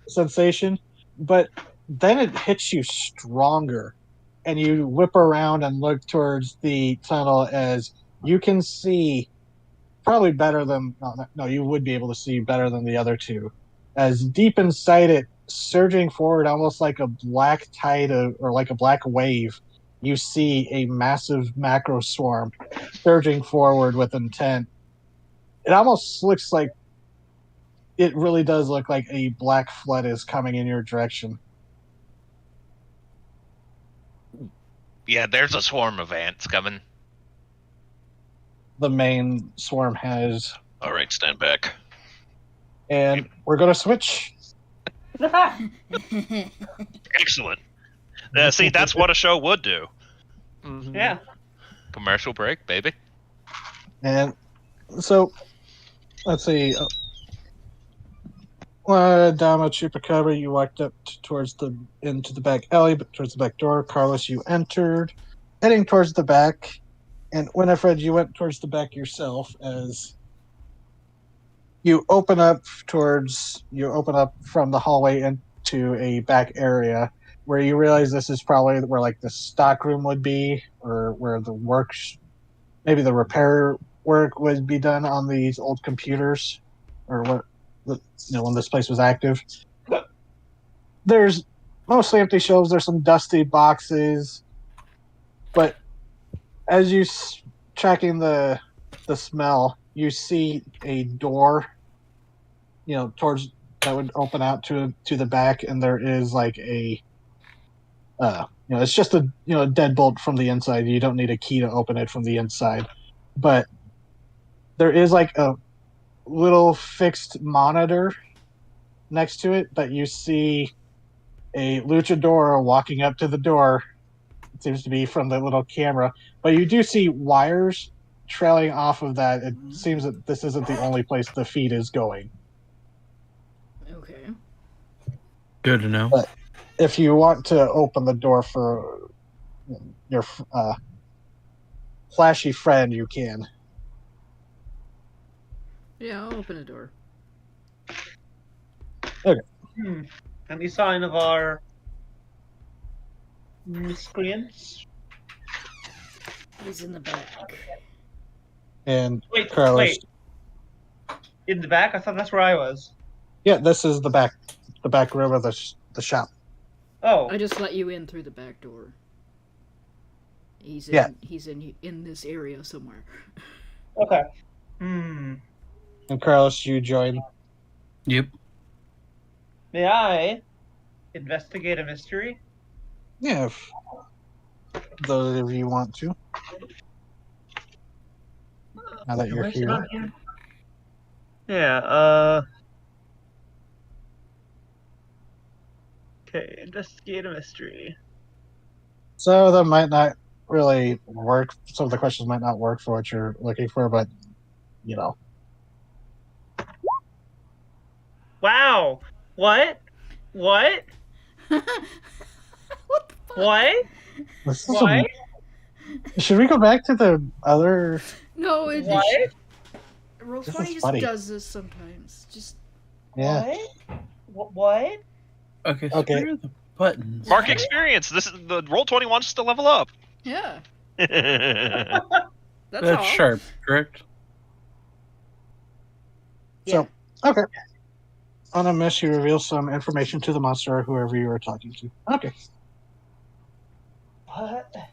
B: sensation. But then it hits you stronger, and you whip around and look towards the tunnel as you can see probably better than no, you would be able to see better than the other two. As deep inside it, surging forward almost like a black tide or like a black wave, you see a massive macro swarm surging forward with intent. It almost looks like it really does look like a black flood is coming in your direction.
G: Yeah, there's a swarm of ants coming.
B: The main swarm has,
D: All right, stand back.
B: and we're going to switch.
D: Excellent. See, that's what a show would do.
A: Yeah.
G: Commercial break, baby.
B: And so, let's see. Dama Chupacabra, you walked up into the back alley, but towards the back door. Carlos, you entered, heading towards the back. And Winifred, you went towards the back yourself as you open up from the hallway into a back area where you realize this is probably where like the stock room would be, or where maybe the repair work would be done on these old computers, or what, when this place was active. There's mostly empty shelves. There's some dusty boxes, but as you tracking the smell, you see a door, towards that would open out to the back, and there is like a, it's just a deadbolt from the inside. You don't need a key to open it from the inside, but there is like a little fixed monitor next to it, but you see a luchador walking up to the door. It seems to be from the little camera, but you do see wires trailing off of that. It seems that this isn't the only place the feed is going.
C: Okay.
F: Good to know.
B: But if you want to open the door for your flashy friend, you can.
C: Yeah, I'll open a door.
A: Any sign of our miscreants?
C: He's in the back.
B: And
A: Wait,
B: Carlos,
A: in the back? I thought that's where I was.
B: yeah, this is the back room of the shop.
A: Oh,
C: I just let you in through the back door. He's in this area somewhere.
A: okay.
B: And Carlos, you join.
F: Yep.
A: May I investigate a mystery?
B: Yeah, if those of you want to. Now that you're here.
A: Yeah, okay, investigate a mystery.
B: So that might not really work. Some of the questions might not work for what you're looking for, but
A: Wow! What? What?
C: What the fuck?
A: What?
B: this is
A: What?
B: should we go back to the other?
C: No,
A: What?
C: Roll20
B: This is
C: just
B: funny.
C: does this sometimes. Just
B: Yeah.
A: What?
F: Okay, so
B: Okay.
F: where are the buttons?
D: Mark experience. This is the Roll20 wants us to level up.
C: yeah.
D: That's
C: That's all.
F: sharp, correct?
B: So okay. On a miss, you reveal some information to the monster or whoever you are talking to. Okay.
A: What? I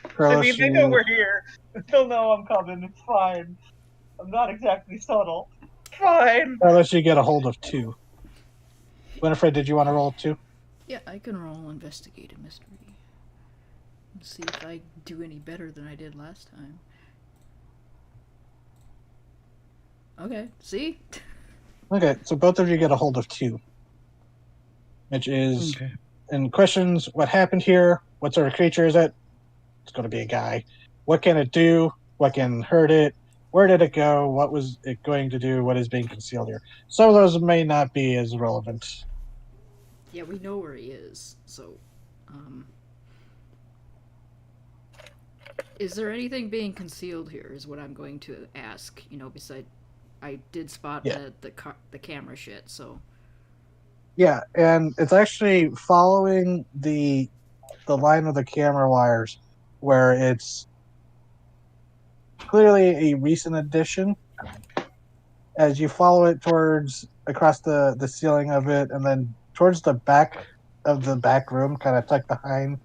B: Carlos,
A: mean, they know we're here. They'll know I'm coming. It's fine. I'm not exactly subtle. Fine.
B: Carlos, you get a hold of 2. Winifred, did you want to roll 2?
C: Yeah, I can roll investigate a mystery. Let's see if I do any better than I did last time. Okay, see?
B: Okay, so both of you get a hold of 2. Which is
F: Okay.
B: in questions, what happened here? What sort of creature is it? It's going to be a guy. What can it do? what can hurt it, where did it go, what was it going to do, what is being concealed here. Some of those may not be as relevant.
C: Yeah, we know where he is. So, is there anything being concealed here? Is what I'm going to ask. Besides, I did spot
B: Yeah.
C: the camera shit. So.
B: Yeah, and it's actually following the line of the camera wires, where it's clearly a recent addition. As you follow it towards across the ceiling of it, and then towards the back of the back room, kind of tucked behind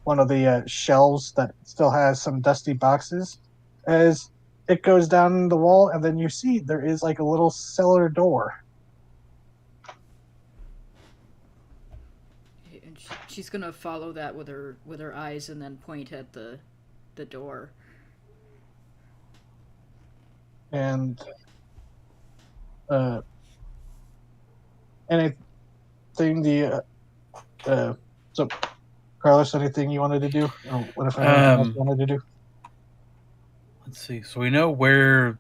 B: one of the shelves that still has some dusty boxes, as it goes down the wall, and then you see there is like a little cellar door.
C: And she's gonna follow that with her eyes, and then point at the door.
B: And anything so Carlos, anything you wanted to do, or what if anything else you wanted to do?
F: Let's see. So we know where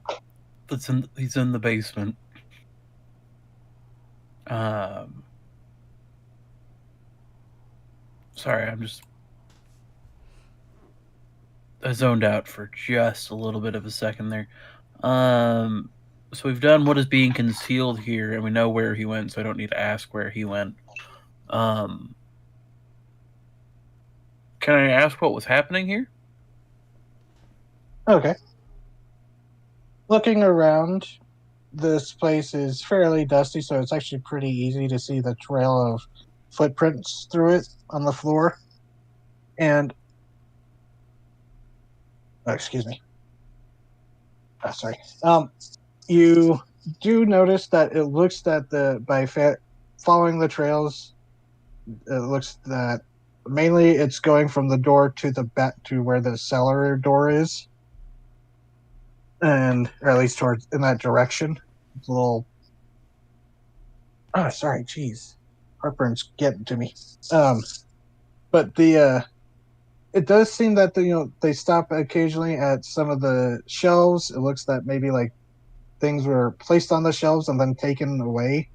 F: he's in the basement. Sorry, I zoned out for just a little bit of a second there. So we've done what is being concealed here, and we know where he went, so I don't need to ask where he went. Can I ask what was happening here?
B: Okay. Looking around, this place is fairly dusty, so it's actually pretty easy to see the trail of footprints through it on the floor. And excuse me. Sorry. You do notice that it looks that following the trails, it looks that mainly it's going from the door to the back to where the cellar door is, or at least towards in that direction. It's a little. Oh, sorry, jeez, heartburn's getting to me. But it does seem that they stop occasionally at some of the shelves. It looks that maybe like things were placed on the shelves and then taken away.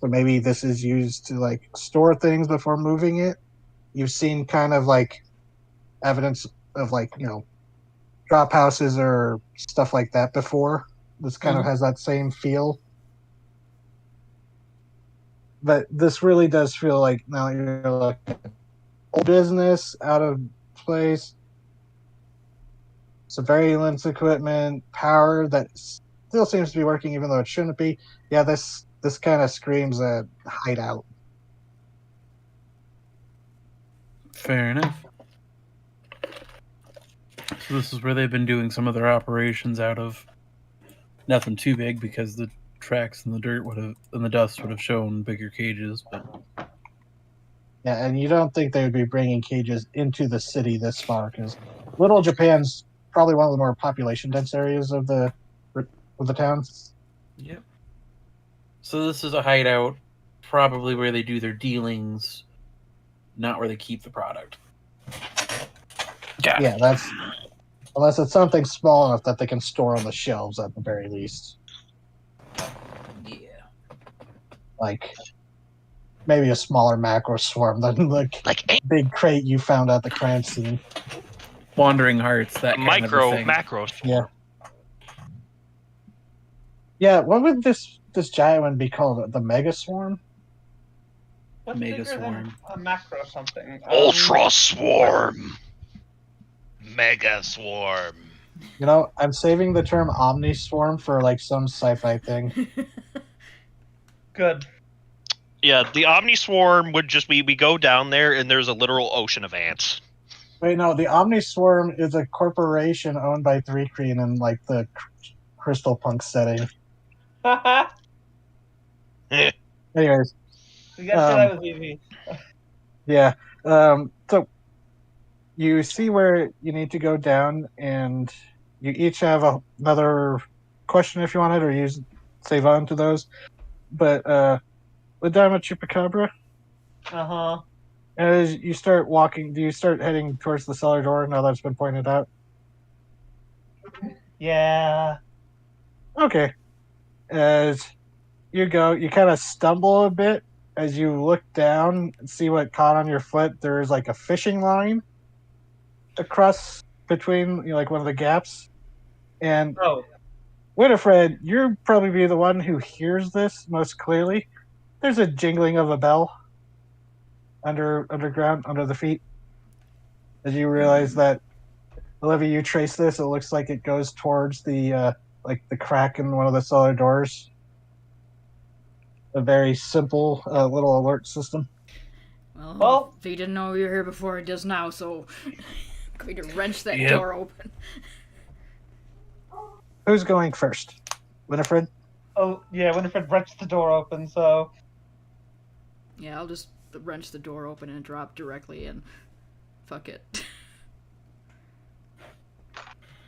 B: So maybe this is used to like store things before moving it. You've seen kind of like evidence of like drop houses or stuff like that before. This kind of has that same feel. But this really does feel like now you're looking at old business, out of place, surveillance equipment, power that still seems to be working even though it shouldn't be. Yeah, this kind of screams a hideout.
F: Fair enough. So this is where they've been doing some of their operations out of. Nothing too big because the tracks in the dirt and the dust would have shown bigger cages, but
B: yeah, and you don't think they would be bringing cages into the city this far because Little Japan's probably one of the more population dense areas of the town.
F: Yep. So this is a hideout, probably where they do their dealings, not where they keep the product.
B: Yeah, that's unless it's something small enough that they can store on the shelves at the very least.
F: Yeah.
B: Like maybe a smaller macro swarm than the big crate you found at the crime scene.
F: Wandering Hearts, that kind of a thing.
D: Macro.
B: Yeah. Yeah, what would this giant one be called? The Mega Swarm?
A: What's
F: Mega
A: bigger than
F: Swarm.
A: a macro something?
D: Ultra Swarm. Mega Swarm.
B: I'm saving the term Omni Swarm for like some sci-fi thing.
A: Good.
D: Yeah, the Omni Swarm would just be we go down there and there's a literal ocean of ants.
B: Wait, no, the Omni Swarm is a corporation owned by 3Creen in like the Crystal Punk setting. Anyways.
A: You guys said that was easy.
B: Yeah. So you see where you need to go down, and you each have another question if you wanted, or save on to those. But Ladama Chupacabra, as you start walking, do you start heading towards the cellar door now that it's been pointed out?
A: Yeah.
B: Okay. As you go, you kind of stumble a bit as you look down and see what caught on your foot. There's like a fishing line across between, like one of the gaps. And
A: Oh.
B: Winifred, you're probably be the one who hears this most clearly. There's a jingling of a bell underground under the feet. As you realize that, Olivia, you trace this, it looks like it goes towards the like the crack in one of the cellar doors. A very simple little alert system.
C: Well, if he didn't know you were here before, he does now, so going to wrench that
F: Yep.
C: door open.
B: Who's going first? Winifred?
A: Oh, yeah, Winifred wrenched the door open, so...
C: Yeah, I'll just wrench the door open and drop directly in. Fuck it.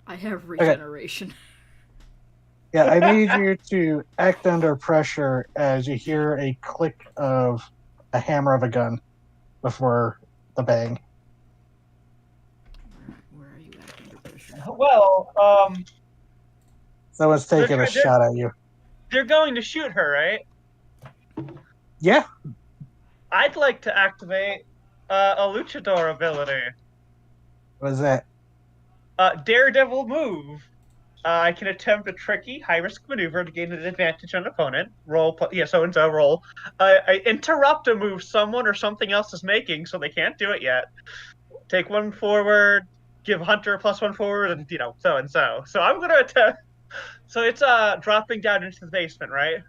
C: I have regeneration.
B: Yeah, I need you to act under pressure as you hear a click of a hammer of a gun before the bang.
C: Where are you at under pressure?
A: Well,
B: Someone's taking a shot at you.
A: they're going to shoot her, right?
B: Yeah.
A: I'd like to activate a luchador ability.
B: What is that?
A: Daredevil move. I can attempt a tricky, high-risk maneuver to gain an advantage on an opponent. Roll, so-and-so, roll. I interrupt a move someone or something else is making, so they can't do it yet. Take one forward, give Hunter a +1 forward, and, so-and-so. So I'm going to attempt... So it's dropping down into the basement, right?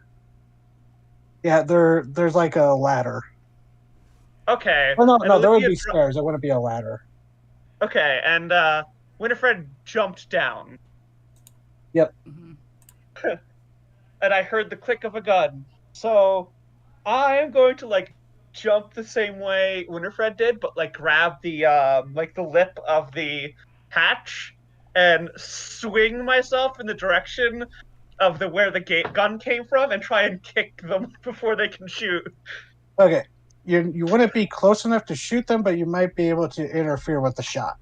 B: Yeah, there's like a ladder.
A: Okay.
B: Oh, no, there would
A: Olivia
B: be stairs. It wouldn't be a ladder.
A: Okay, and Winifred jumped down.
B: Yep.
A: And I heard the click of a gun. So I am going to jump the same way Winifred did, but grab the the lip of the hatch and swing myself in the direction of where the gun came from and try and kick them before they can shoot.
B: Okay. You wouldn't be close enough to shoot them, but you might be able to interfere with the shot.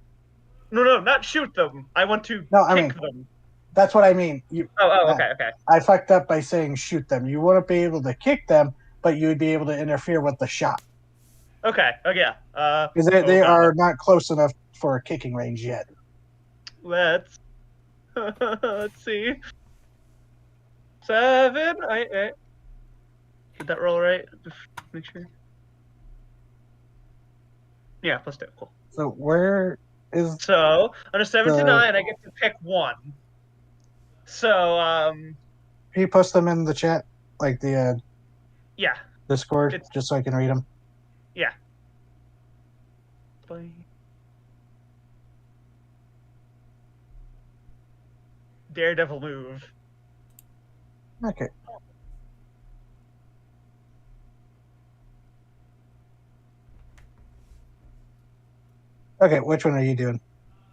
A: No, not shoot them. I want to kick them.
B: That's what I mean.
A: Okay.
B: I fucked up by saying shoot them. You wouldn't be able to kick them, but you would be able to interfere with the shot.
A: Okay. Oh yeah.
B: Because they are not close enough for a kicking range yet.
A: Let's see. 7. Did that roll right? Just make sure. Yeah, +2. Cool.
B: So where is?
A: So on a 7 to 9, I get to pick one. So
B: Can you post them in the chat, like the
A: yeah,
B: Discord, just so I can read them?
A: Yeah. Daredevil move.
B: Okay. Okay, which one are you doing?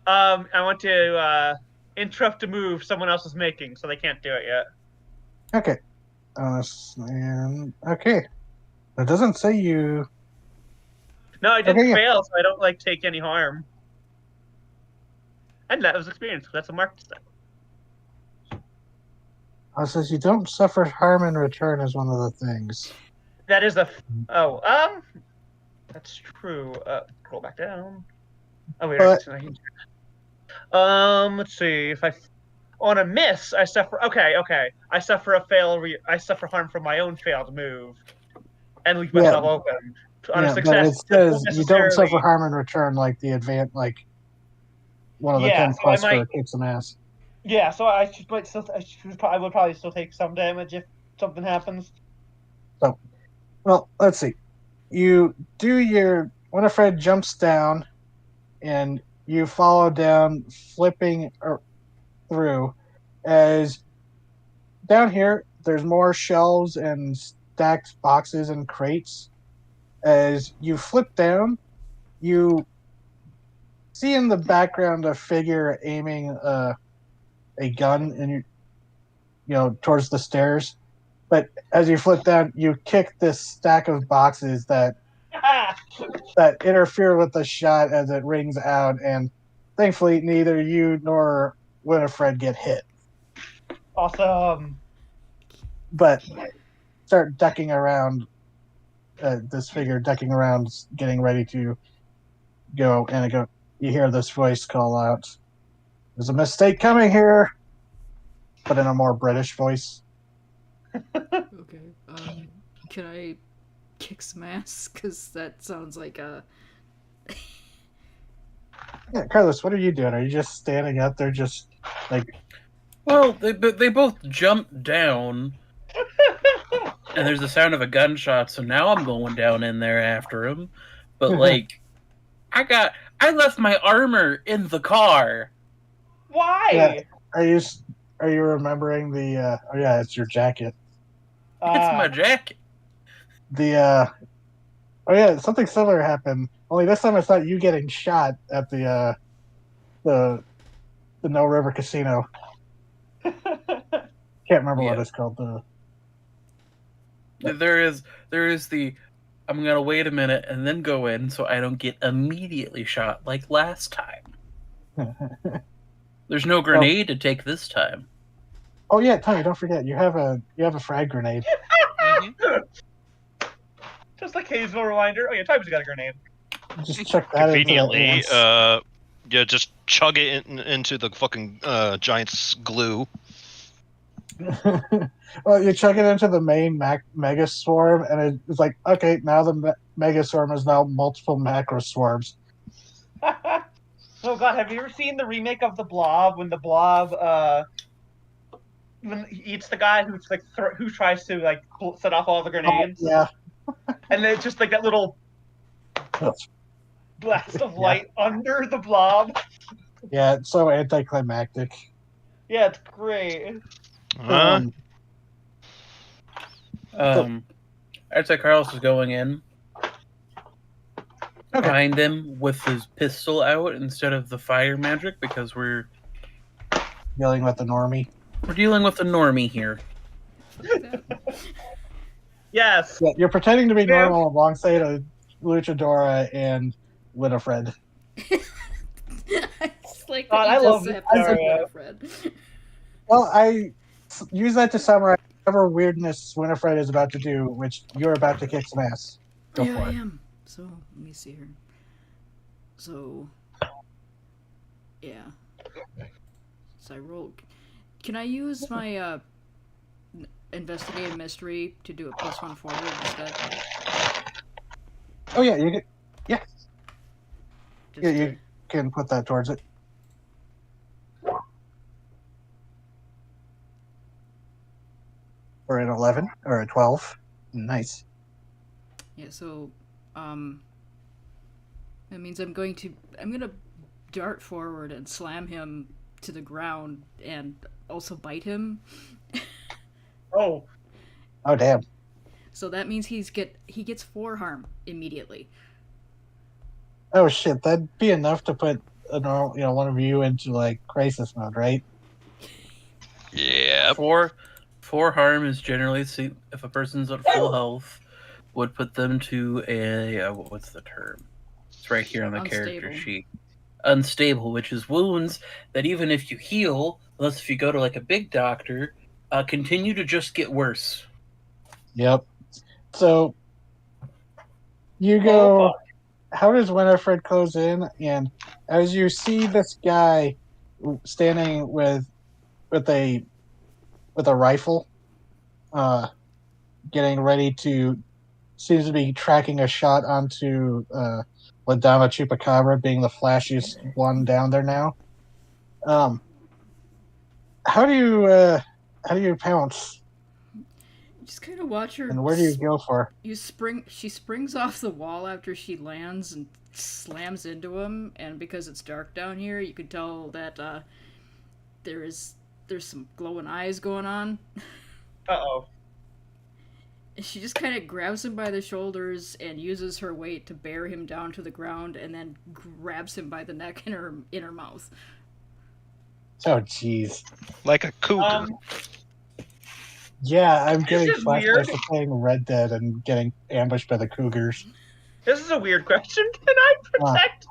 A: I want to interrupt a move someone else is making, so they can't do it yet.
B: Okay. And okay. It doesn't say you.
A: No, I didn't fail, so I don't take any harm. And that was experience. That's a marked step.
B: It says you don't suffer harm in return is one of the things.
A: That is a. That's true. Scroll back down. Oh wait. Let's see. If I on a miss, I suffer. Okay. I suffer a fail. I suffer harm from my own failed move, and leave myself open. On a success,
B: but it says you don't suffer harm in return, like the advance, like one of the 10 plus for kick some ass.
A: Yeah, so I would probably still take some damage if something happens.
B: So, well, let's see. You do your Winifred jumps down, and you follow down, flipping through. As down here, there's more shelves and stacked boxes and crates. As you flip down, you see in the background a figure aiming a gun and towards the stairs. But as you flip down, you kick this stack of boxes that interfere with the shot as it rings out, and thankfully neither you nor Winifred get hit,
A: Awesome.
B: but start ducking around. This figure ducking around, getting ready to go, and you hear this voice call out, "There's a mistake coming here," but in a more British voice.
C: Okay. Can I kick some ass? Because that sounds like a.
B: Yeah, Carlos, what are you doing? Are you just standing up there, just like?
F: Well, they both jumped down, and there's the sound of a gunshot. So now I'm going down in there after him. But like, I left my armor in the car.
A: Why?
B: Yeah. Are you remembering the? Oh yeah, it's your jacket.
F: It's my jacket.
B: The oh yeah, something similar happened. Only this time it's not you getting shot at the No River Casino. Can't remember what it's called.
F: There is the. I'm gonna wait a minute and then go in so I don't get immediately shot like last time. There's no grenade to take this time.
B: Oh yeah, Tony, don't forget you have a frag grenade.
A: Just a casual reminder. Oh yeah, Time's got a grenade.
B: Just check that
D: Conveniently, just chug it into the fucking giant's glue.
B: Well, you chuck it into the main mega swarm, and it's like, okay, now the mega swarm is now multiple macro swarms.
A: Oh god, have you ever seen the remake of the Blob when the Blob when he eats the guy who's like who tries to like set off all the grenades?
B: Oh, yeah.
A: And then it's just like that little blast of light under the Blob.
B: Yeah, it's so anticlimactic.
A: Yeah, it's great.
F: I'd say Carlos is going in behind him with his pistol out instead of the fire magic because we're
B: dealing with the normie.
F: We're dealing with the normie here.
A: Yes.
B: Yeah, you're pretending to be normal alongside a Luchadora and Winifred.
C: It's like
A: God, I love
C: Winifred.
B: Well, I use that to summarize whatever weirdness Winifred is about to do, which you're about to kick some ass. Go for
C: I
B: it.
C: am. So, let me see here. So, yeah. So I rolled. Can I use my investigative mystery to do a +1 forward instead?
B: Oh yeah, you can. Yeah. Yeah, you can put that towards it. Or an 11 or a 12. Nice.
C: Yeah, so that means I'm gonna dart forward and slam him to the ground and also bite him.
A: Oh
B: damn.
C: So that means he gets 4 harm immediately.
B: Oh shit, that'd be enough to put a normal, one of you into like crisis mode, right?
D: Yeah.
F: 4 harm is generally if a person's at full health, would put them to a what's the term? It's right here on the character sheet. Unstable, which is wounds that even if you heal, unless if you go to like a big doctor, continue to just get worse.
B: Yep. So you go. How does Winifred close in? And as you see this guy standing with a rifle, getting ready to, seems to be tracking a shot onto Ladama Chupacabra, being the flashiest one down there now. How do you pounce?
C: Just kind of watch her.
B: And where do you go for?
C: She springs off the wall after she lands and slams into him. And because it's dark down here, you can tell that there's some glowing eyes going on.
A: Uh-oh.
C: She just kind of grabs him by the shoulders and uses her weight to bear him down to the ground, and then grabs him by the neck in her mouth.
B: Oh, jeez.
D: Like a cougar.
B: Yeah, I'm getting flashbacks of playing Red Dead and getting ambushed by the cougars.
A: This is a weird question. Can I protect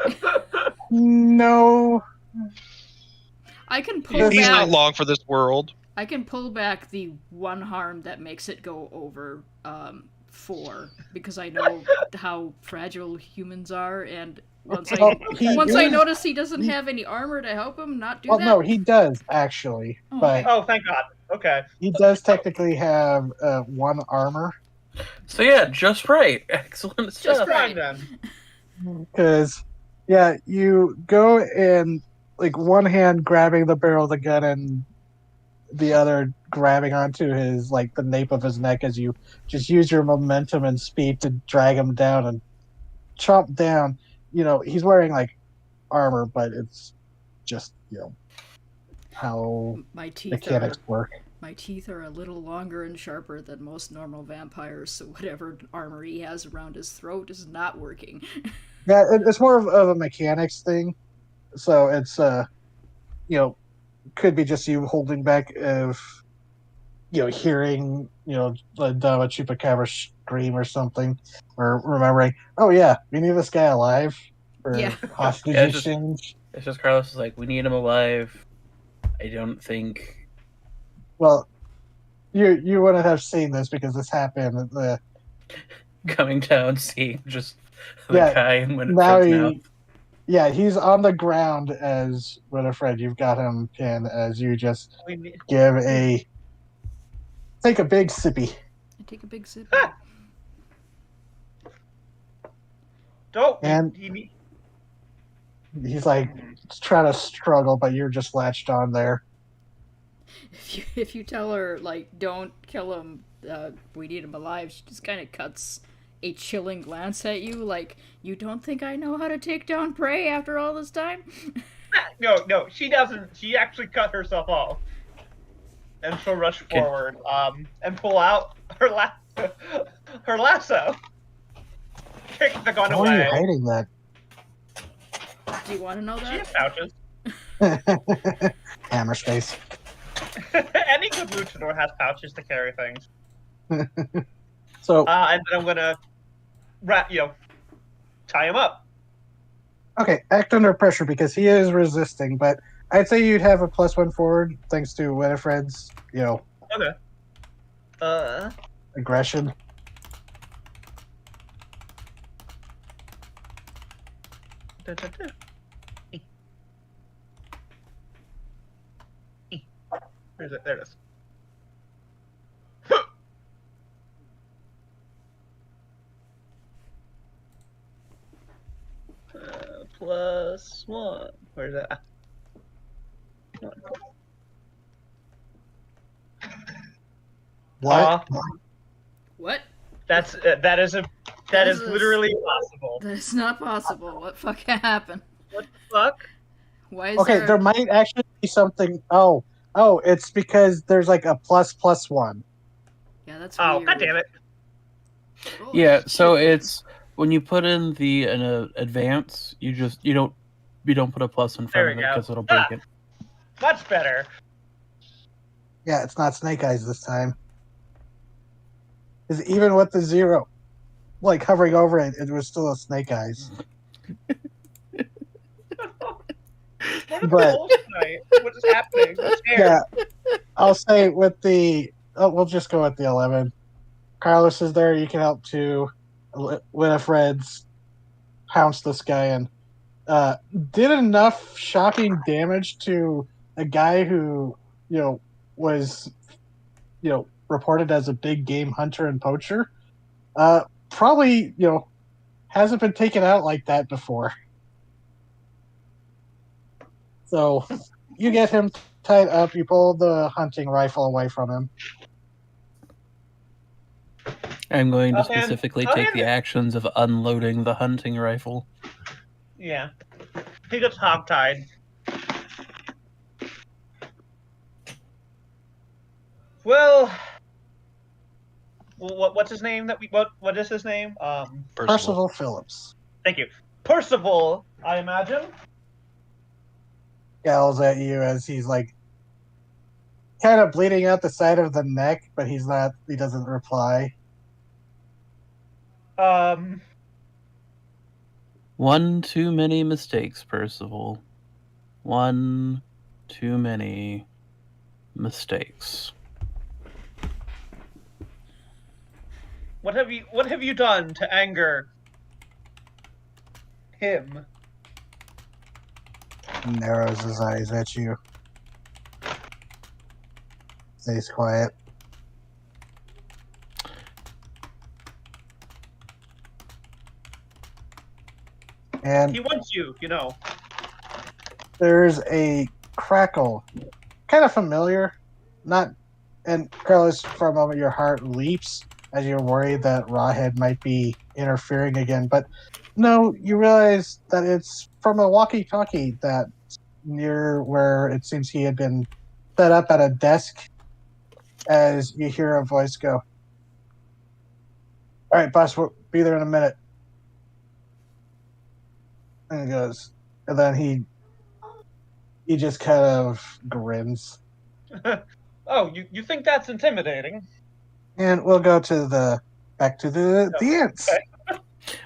A: him?
B: No.
C: I can pull
D: He's
C: back.
D: not long for this world.
C: I can pull back the one harm that makes it go over 4 because I know how fragile humans are, and once I notice he doesn't have any armor to help him not do
B: Well,
C: that.
B: no, he does actually,
C: Oh,
B: but
A: Oh, thank God. Okay.
B: he does technically have 1 armor.
F: So yeah, just right. Excellent
C: Just
F: stuff.
C: right.
A: Fine then.
B: Because, yeah, you go and like one hand grabbing the barrel of the gun and the other grabbing onto his like the nape of his neck as you just use your momentum and speed to drag him down and chomp down. You know, he's wearing like armor, but it's just, you know, how
C: My teeth
B: mechanics work.
C: My teeth are a little longer and sharper than most normal vampires, so whatever armor he has around his throat is not working.
B: Yeah, it's more of a mechanics thing. So it's you know, could be just you holding back if you know hearing the Dama Chupacabra scream or something, or remembering, oh yeah, we need this guy alive for
C: Yeah.
B: hostage
F: Yeah, it's just-
B: exchange.
F: It's just Carlos is like, we need him alive. I don't think
B: Well, you wouldn't have seen this because this happened.
F: coming down, seeing just the
B: Yeah,
F: guy in
B: now
F: Winifred's mouth.
B: he's on the ground as Winifred. You've got him pinned as you just
A: We need-
B: take a big sippy.
C: I take a big sip.
A: Don't.
B: And he's like trying to struggle, but you're just latched on there.
C: If you tell her, like, don't kill him, we need him alive, she just kind of cuts a chilling glance at you, like, you don't think I know how to take down prey after all this time?
A: No, she doesn't. She actually cut herself off. And she'll rush forward, and pull out her lasso. Kick the gun
B: How are you
A: away.
B: hiding that?
C: Do you want to know
A: She
C: that?
A: has pouches.
B: Hammer space.
A: Any good luchador has pouches to carry things.
B: So
A: And then I'm gonna tie him up.
B: okay, act under pressure because he is resisting, but I'd say you'd have a +1 forward thanks to Winifred's,
A: Okay.
B: aggression.
A: Where's it? There it is. +1. Where's that?
B: What?
C: What?
A: That is literally impossible.
C: That is not possible. What fuck happened?
A: What the fuck?
C: Why is
B: Okay, there might actually be something. Oh, it's because there's like a ++1.
C: Yeah, that's
A: Oh,
C: weird.
A: god damn it.
C: Oh,
F: Yeah, so
C: shit.
F: it's when you put in the advance, you don't put a plus in
A: There
F: front
A: we
F: of it
A: go.
F: because it'll break it.
A: Much better.
B: Yeah, it's not Snake Eyes this time. Because even with the 0, like hovering over it, it was still a Snake Eyes.
A: What is
B: But-
A: tonight? What is happening? What's here?
B: Yeah, I'll say with the. Oh, we'll just go with the 11. Carlos is there. You can help too. Winifred's pounced this guy and did enough shocking damage to a guy who was reported as a big game hunter and poacher. Probably hasn't been taken out like that before. So you get him tied up. You pull the hunting rifle away from him.
F: I'm going to
A: And-
F: specifically
A: oh,
F: take
A: and-
F: the actions of unloading the hunting rifle.
A: Yeah. He gets hogtied. Well, what's his name? What is his name?
B: Percival Phillips
A: Thank you, Percival. I imagine.
B: yells at you as he's like kind of bleeding out the side of the neck, but he doesn't reply.
F: One too many mistakes, Percival. One Too many mistakes.
A: What have you done to anger him?
B: Narrows his eyes at you. Stays quiet. And
A: He wants you, you know.
B: there's a crackle, kind of familiar. Not, and Carlos, for a moment, your heart leaps as you're worried that Rawhead might be interfering again. But no, you realize that it's from a walkie-talkie that near where it seems he had been set up at a desk. As you hear a voice go, "All right, boss, we'll be there in a minute." And he goes, and then he just kind of grins.
A: Oh, you think that's intimidating?
B: And we'll go to back to the ants.
A: Okay.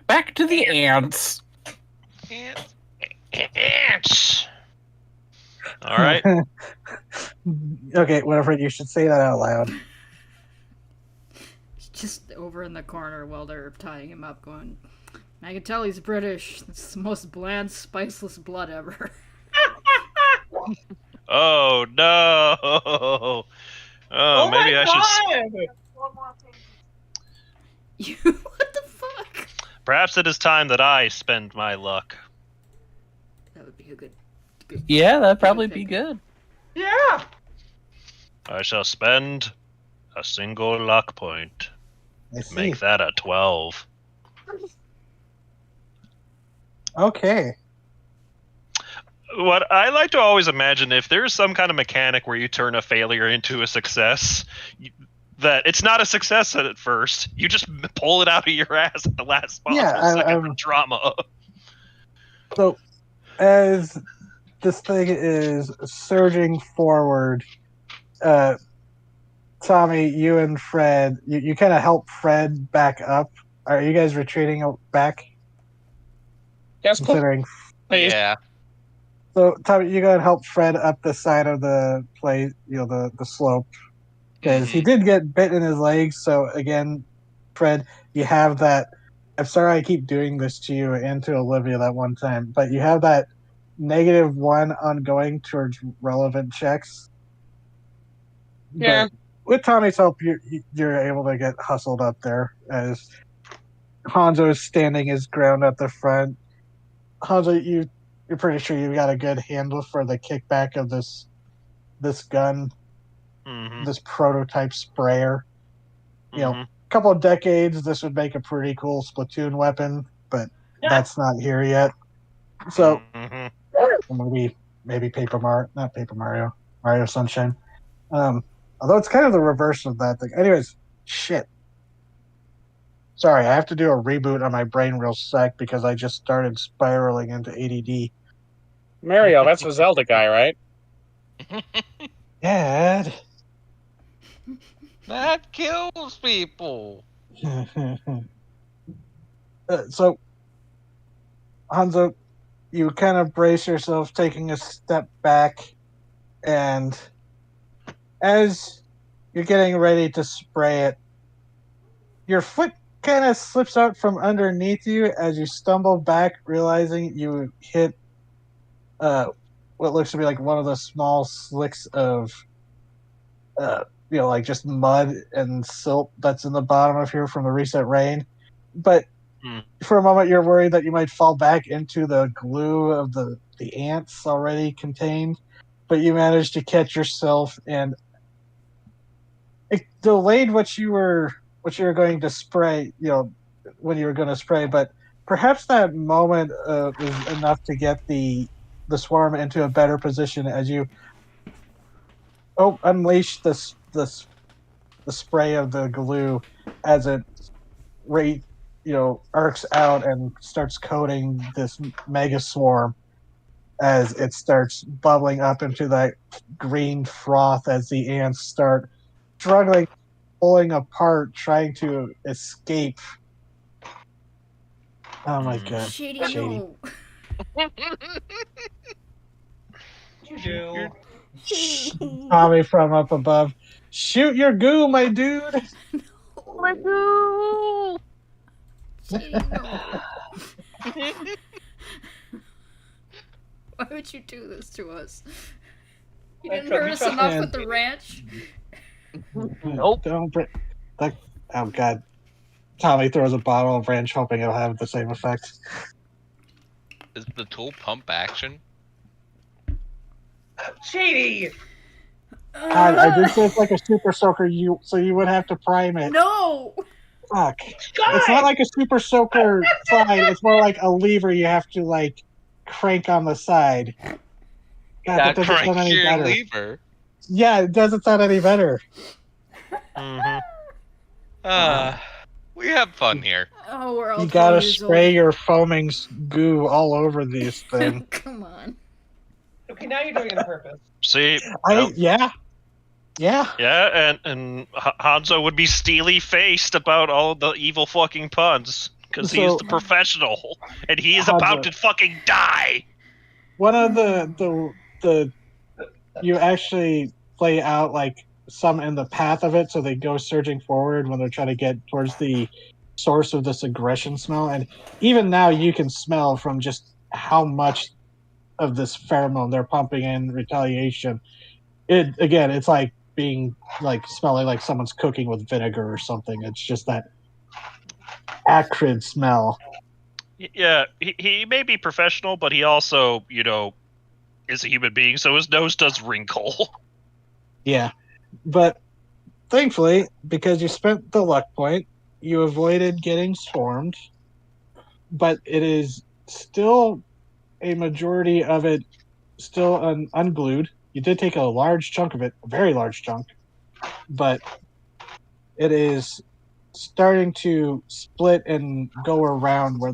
F: Back to the ants.
D: Ants. All right.
B: Okay, Winifred, you should say that out loud.
C: Just over in the corner while they're tying him up, going, I can tell he's British. It's the most bland, spiceless blood ever.
D: Oh no. Oh, maybe I should.
C: You, what the fuck?
D: Perhaps it is time that I spend my luck.
C: That would be a good.
F: Yeah, that'd probably be good.
A: Yeah.
D: I shall spend a single luck point.
B: I see.
D: Make that a 12.
B: Okay.
D: What I like to always imagine, if there's some kind of mechanic where you turn a failure into a success, that it's not a success at first. You just pull it out of your ass at the last possible second for drama.
B: So, as this thing is surging forward, Tommy, you and Fred, you kind of help Fred back up. Are you guys retreating back?
E: Yes,
B: Considering.
G: Yeah.
B: So, Tommy, you go and help Fred up the side of the place, the slope. Because he did get bit in his legs. So, again, Fred, you have that. I'm sorry I keep doing this to you and to Olivia that one time, but you have that -1 ongoing towards relevant checks.
E: Yeah.
B: But with Tommy's help, you're able to get hustled up there as Hanzo is standing his ground at the front. Hanzo, you're pretty sure you've got a good handle for the kickback of this gun, this prototype sprayer. A couple of decades, this would make a pretty cool Splatoon weapon, but that's not here yet. So maybe not Paper Mario, Mario Sunshine. Although it's kind of the reverse of that thing. Anyways, shit. Sorry, I have to do a reboot on my brain real sec because I just started spiraling into ADD.
E: Mario, that's the Zelda guy, right?
B: Dad.
G: That kills people.
B: So, Hanzo, you kind of brace yourself, taking a step back, and as you're getting ready to spray it, your foot kind of slips out from underneath you as you stumble back, realizing you hit what looks to be like one of the small slicks of like just mud and silt that's in the bottom of here from the recent rain. But for a moment you're worried that you might fall back into the glue of the ants already contained, but you managed to catch yourself, and it delayed what you were going to spray, when you were going to spray, but perhaps that moment was enough to get the swarm into a better position as you unleash the spray of the glue as it arcs out and starts coating this mega swarm as it starts bubbling up into that green froth as the ants start struggling, pulling apart, trying to escape. Oh my god.
C: Shady.
B: Shady.
A: You do.
B: Tommy from up above. Shoot your goo, my dude.
C: Katie, no. Why would you do this to us? You didn't hurt us enough with the ranch?
F: Nope.
B: Don't bring. Oh god. Tommy throws a bottle of ranch, hoping it'll have the same effect.
G: Is the tool pump action?
A: Shady!
B: God, I did say it's like a super soaker, so you would have to prime it.
C: No!
B: Fuck. It's not like a super soaker slide, it's more like a lever you have to, like, crank on the side. God, that doesn't sound any better.
G: Lever.
B: Yeah, it doesn't sound any better.
G: We have fun here.
C: Oh, we're all
B: You gotta
C: 12 years
B: spray
C: old.
B: your foaming goo all over these things.
C: Come on.
A: Okay, now you're doing it on purpose.
D: See,
B: Yeah.
D: yeah, and Hanzo would be steely faced about all the evil fucking puns because he is
B: So-
D: the professional, and he is
B: Hanzo.
D: about to fucking die.
B: One of the you actually play out like some in the path of it, so they go surging forward when they're trying to get towards the source of this aggression smell. And even now, you can smell from just how much of this pheromone they're pumping in retaliation. It's like being like smelling like someone's cooking with vinegar or something. It's just that acrid smell.
D: Yeah, he may be professional, but he also, is a human being, so his nose does wrinkle.
B: Yeah, but thankfully, because you spent the luck point, you avoided getting swarmed. But it is still a majority of it still unglued. You did take a large chunk of it, a very large chunk, but it is starting to split and go around where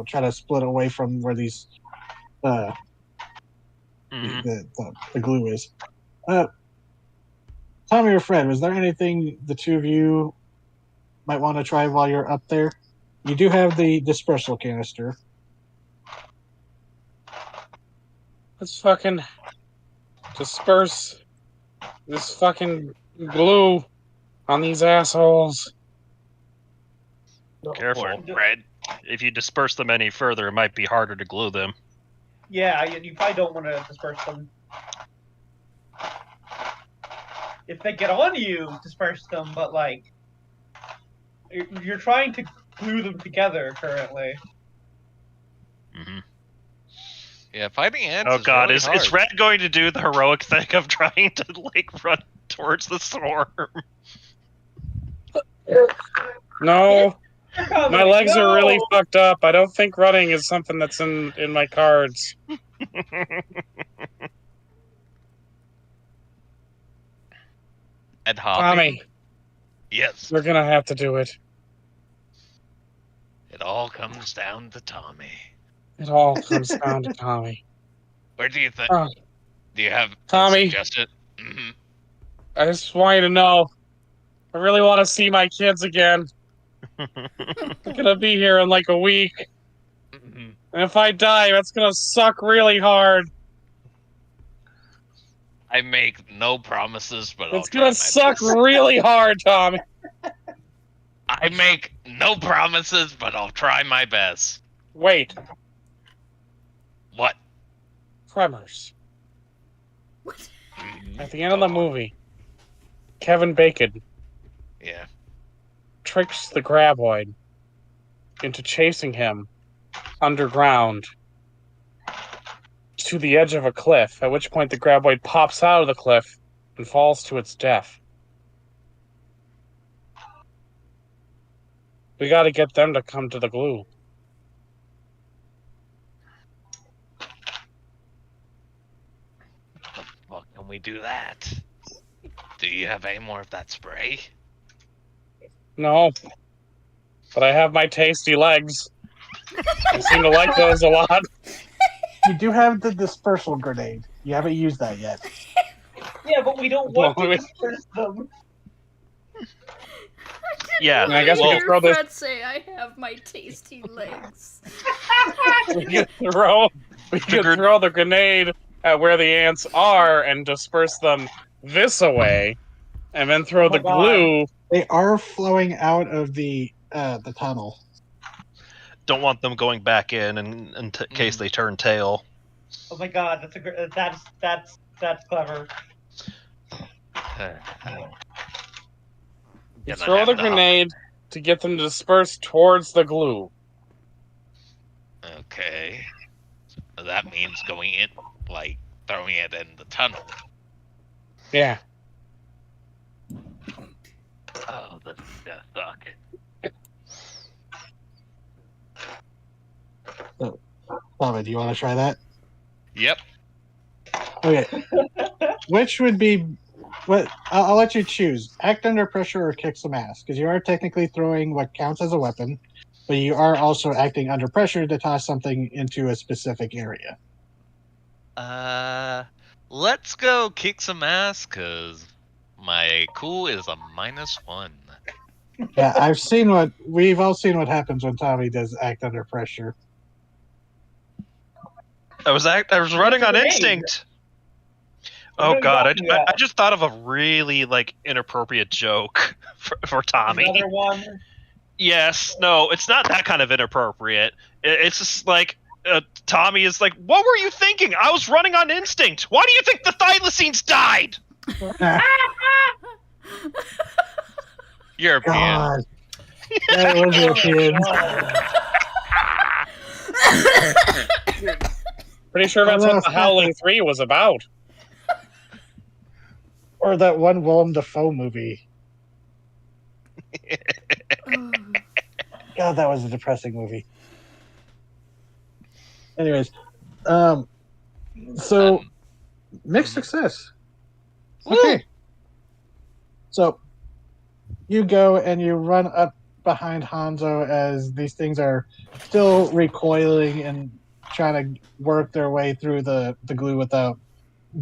B: try to split away from where these the glue is. Tommy or Fred, was there anything the two of you might want to try while you're up there? You do have the dispersal canister.
E: Let's fucking disperse this fucking glue on these assholes.
D: Careful, Fred. If you disperse them any further, it might be harder to glue them.
A: Yeah, you probably don't want to disperse them. If they get on you, disperse them, but like you're trying to glue them together currently.
D: Mm-hmm.
G: Yeah, fighting ants.
D: Oh god,
G: really
D: is Red going to do the heroic thing of trying to run towards the storm?
E: No, my legs are really
A: No!
E: fucked up. I don't think running is something that's in my cards.
G: And hopping.
E: Tommy,
G: Yes.
E: we're gonna have to do it.
G: It all comes down to Tommy.
E: It all comes down to Tommy.
G: Where do you think?
E: Oh.
G: Do you have
E: Tommy.
G: a suggestion? Mm-hmm.
E: I just want you to know, I really want to see my kids again. They're gonna be here in like a week,
G: Mm-hmm.
E: and if I die, that's gonna suck really hard.
G: I make no promises, but I'll
E: It's
G: try
E: gonna
G: my
E: suck
G: best.
E: really hard, Tommy.
G: I make no promises, but I'll try my best.
E: Wait,
G: What?
E: Tremors.
G: Mhm.
E: At the end of the movie, Kevin Bacon
G: Yeah.
E: tricks the graboid into chasing him underground to the edge of a cliff, at which point the graboid pops out of the cliff and falls to its death. We gotta get them to come to the glue.
G: Well, can we do that? Do you have any more of that spray?
E: No. But I have my tasty legs. I seem to like those a lot.
B: You do have the dispersal grenade. You haven't used that yet.
A: Yeah, but we don't want
E: Well,
A: to disperse them.
D: Yeah,
E: I guess we
C: Hear
E: can throw this.
C: Fred say, "I have my tasty legs."
E: We can throw the grenade at where the ants are and disperse them this way, and then throw
A: Oh my
E: the
A: God.
E: glue.
B: They are flowing out of the tunnel.
D: Don't want them going back in case they turn tail.
A: Oh my God, that's clever.
E: You
G: Gonna
E: throw
G: have
E: the
G: to
E: grenade to get them to disperse towards the glue.
G: Okay. That means going in, like, throwing it in the tunnel.
E: Yeah.
G: Oh, this is gonna suck.
B: Tommy, do you want to try that?
G: Yep.
B: Okay. Which would be what? I'll let you choose: act under pressure or kick some ass, because you are technically throwing what counts as a weapon, but you are also acting under pressure to toss something into a specific area.
G: Let's go kick some ass, cause my cool is a -1.
B: Yeah, we've all seen what happens when Tommy does act under pressure.
D: I was running on
A: Grenade.
D: instinct.
A: What
D: Oh
A: are you
D: God,
A: talking
D: I
A: about?
D: just thought of a really inappropriate joke for Tommy.
A: Another one.
D: Yes, no, it's not that kind of inappropriate. It's just like Tommy is like, "What were you thinking? I was running on instinct. Why do you think the thylacines died?"
G: European.
B: God, that was European.
E: Pretty sure that's
B: Oh, no.
E: what the Howling 3 was about.
B: Or that one Willem Dafoe movie. God, that was a depressing movie. Anyways, so mixed success. Okay. So you go and you run up behind Hanzo as these things are still recoiling and trying to work their way through the glue without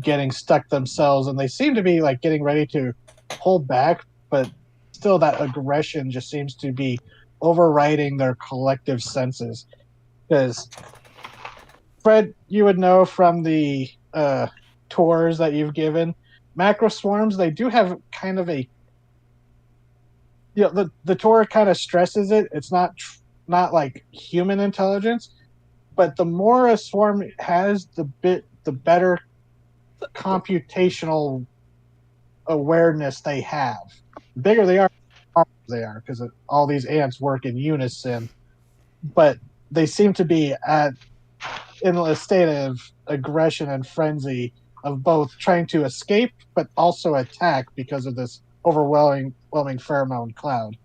B: getting stuck themselves, and they seem to be like getting ready to pull back, but still that aggression just seems to be overriding their collective senses. Because Fred, you would know from the tours that you've given, macro swarms, they do have kind of a, the tour kind of stresses it. It's not like human intelligence, but the more a swarm has, the better computational awareness they have. The bigger they are because all these ants work in unison, but they seem to be in a state of aggression and frenzy of both trying to escape but also attack because of this overwhelming pheromone cloud.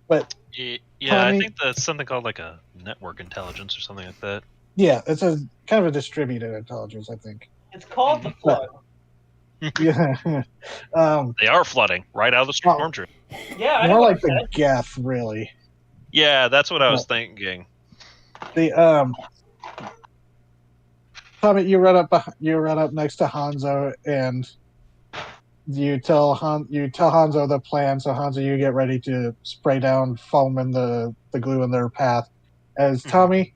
B: But
D: Yeah,
B: Tommy,
D: I think that's something called like a network intelligence or something like that.
B: yeah, it's a kind of a distributed intelligence, I think.
A: It's called the flood.
B: Yeah.
D: They are flooding right out of the storm drain.
A: Yeah, I know
B: More
A: what
B: like
A: you
B: the
A: said.
B: Geth, really.
D: Yeah, that's what I was thinking.
B: The Tommy, you run up next to Hanzo, and you tell Hanzo the plan. So Hanzo, you get ready to spray down foam and the glue in their path. As Tommy,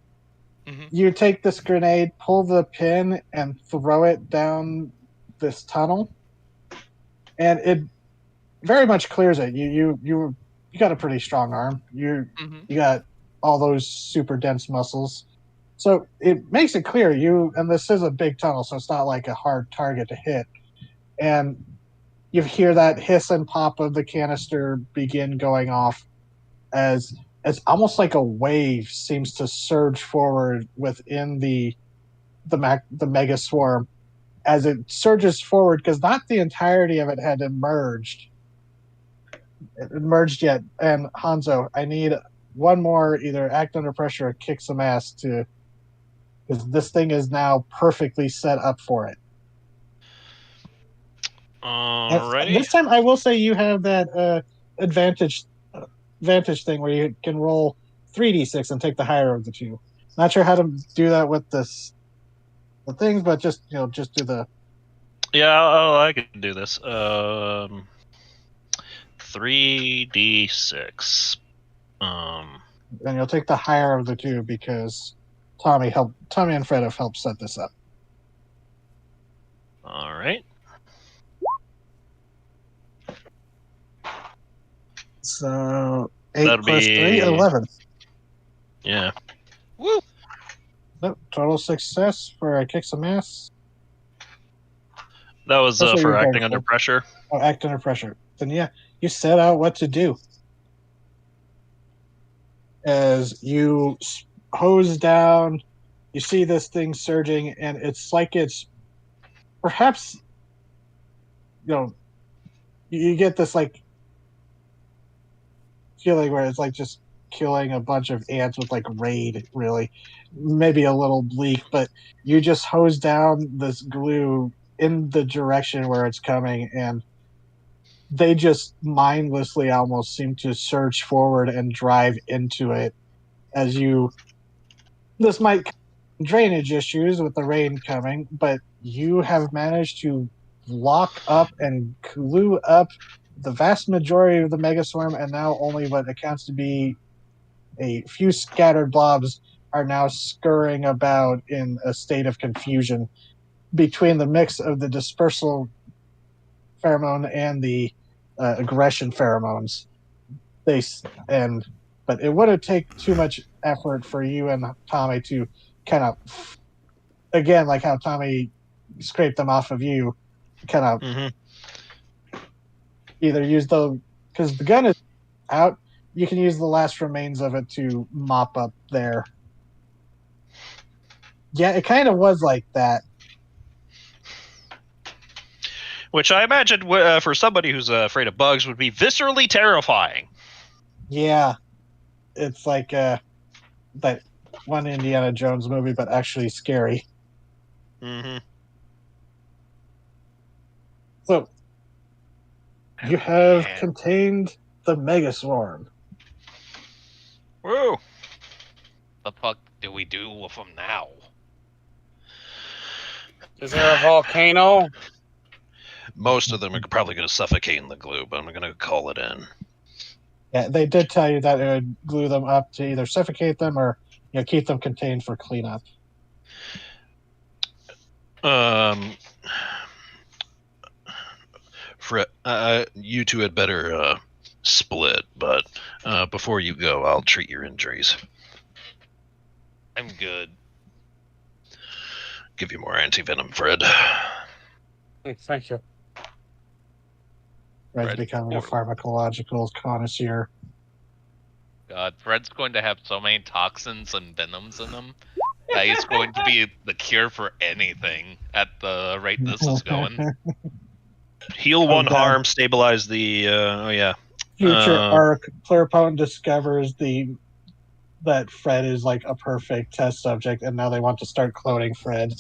B: you take this grenade, pull the pin, and throw it down this tunnel, and it very much clears it. You got a pretty strong arm. You got all those super dense muscles. So it makes it clear and this is a big tunnel, so it's not like a hard target to hit. And you hear that hiss and pop of the canister begin going off as almost like a wave seems to surge forward within the mega swarm as it surges forward, because not the entirety of it had emerged yet. And Hanzo, I need one more, either act under pressure or kick some ass, because this thing is now perfectly set up for it.
D: Alrighty.
B: This time, I will say you have that advantage thing where you can roll 3d6 and take the higher of the two. Not sure how to do that with the things, but just do the.
D: Yeah, I can do this. 3d6.
B: And you'll take the higher of the two because Tommy and Fred have helped set this up.
D: All right.
B: So 8
D: That'll
B: plus 3,
D: be
B: 11.
D: Yeah.
G: Woo!
B: Nope, total success for a kick some ass.
D: That was
B: That's what
D: for
B: you're going
D: acting under
B: for.
D: pressure.
B: Oh, act under pressure. Then yeah, you set out what to do. As you hose down, you see this thing surging, and it's like it's perhaps, you get this like feeling where it's like just killing a bunch of ants with like raid, really. Maybe a little bleak, but you just hose down this glue in the direction where it's coming, and they just mindlessly almost seem to surge forward and drive into it as you. This might drainage issues with the rain coming, but you have managed to lock up and glue up the vast majority of the megaswarm, and now only what accounts to be a few scattered blobs are now scurrying about in a state of confusion between the mix of the dispersal pheromone and the aggression pheromones. But it wouldn't take too much effort for you and Tommy to kind of, again, like how Tommy scraped them off of you, kind of either use because the gun is out, you can use the last remains of it to mop up there. Yeah, it kind of was like that.
D: Which I imagine for somebody who's afraid of bugs would be viscerally terrifying.
B: Yeah, it's like that one Indiana Jones movie, but actually scary. So you have contained the Megaswarm.
G: Woo! The fuck do we do with them now?
E: Is there a volcano?
D: Most of them are probably going to suffocate in the glue, but I'm going to call it in.
B: Yeah, they did tell you that it would glue them up to either suffocate them or keep them contained for cleanup.
D: You two had better split, but before you go, I'll treat your injuries.
G: I'm good.
D: Give you more anti-venom, Fred.
E: Thank you.
B: Fred's becoming a pharmacological connoisseur.
G: God, Fred's going to have so many toxins and venoms in him that he's going to be the cure for anything at the rate this is going.
D: Heal one harm, stabilize the.
B: Future arc, Pluripotent discovers that Fred is like a perfect test subject, and now they want to start cloning Fred.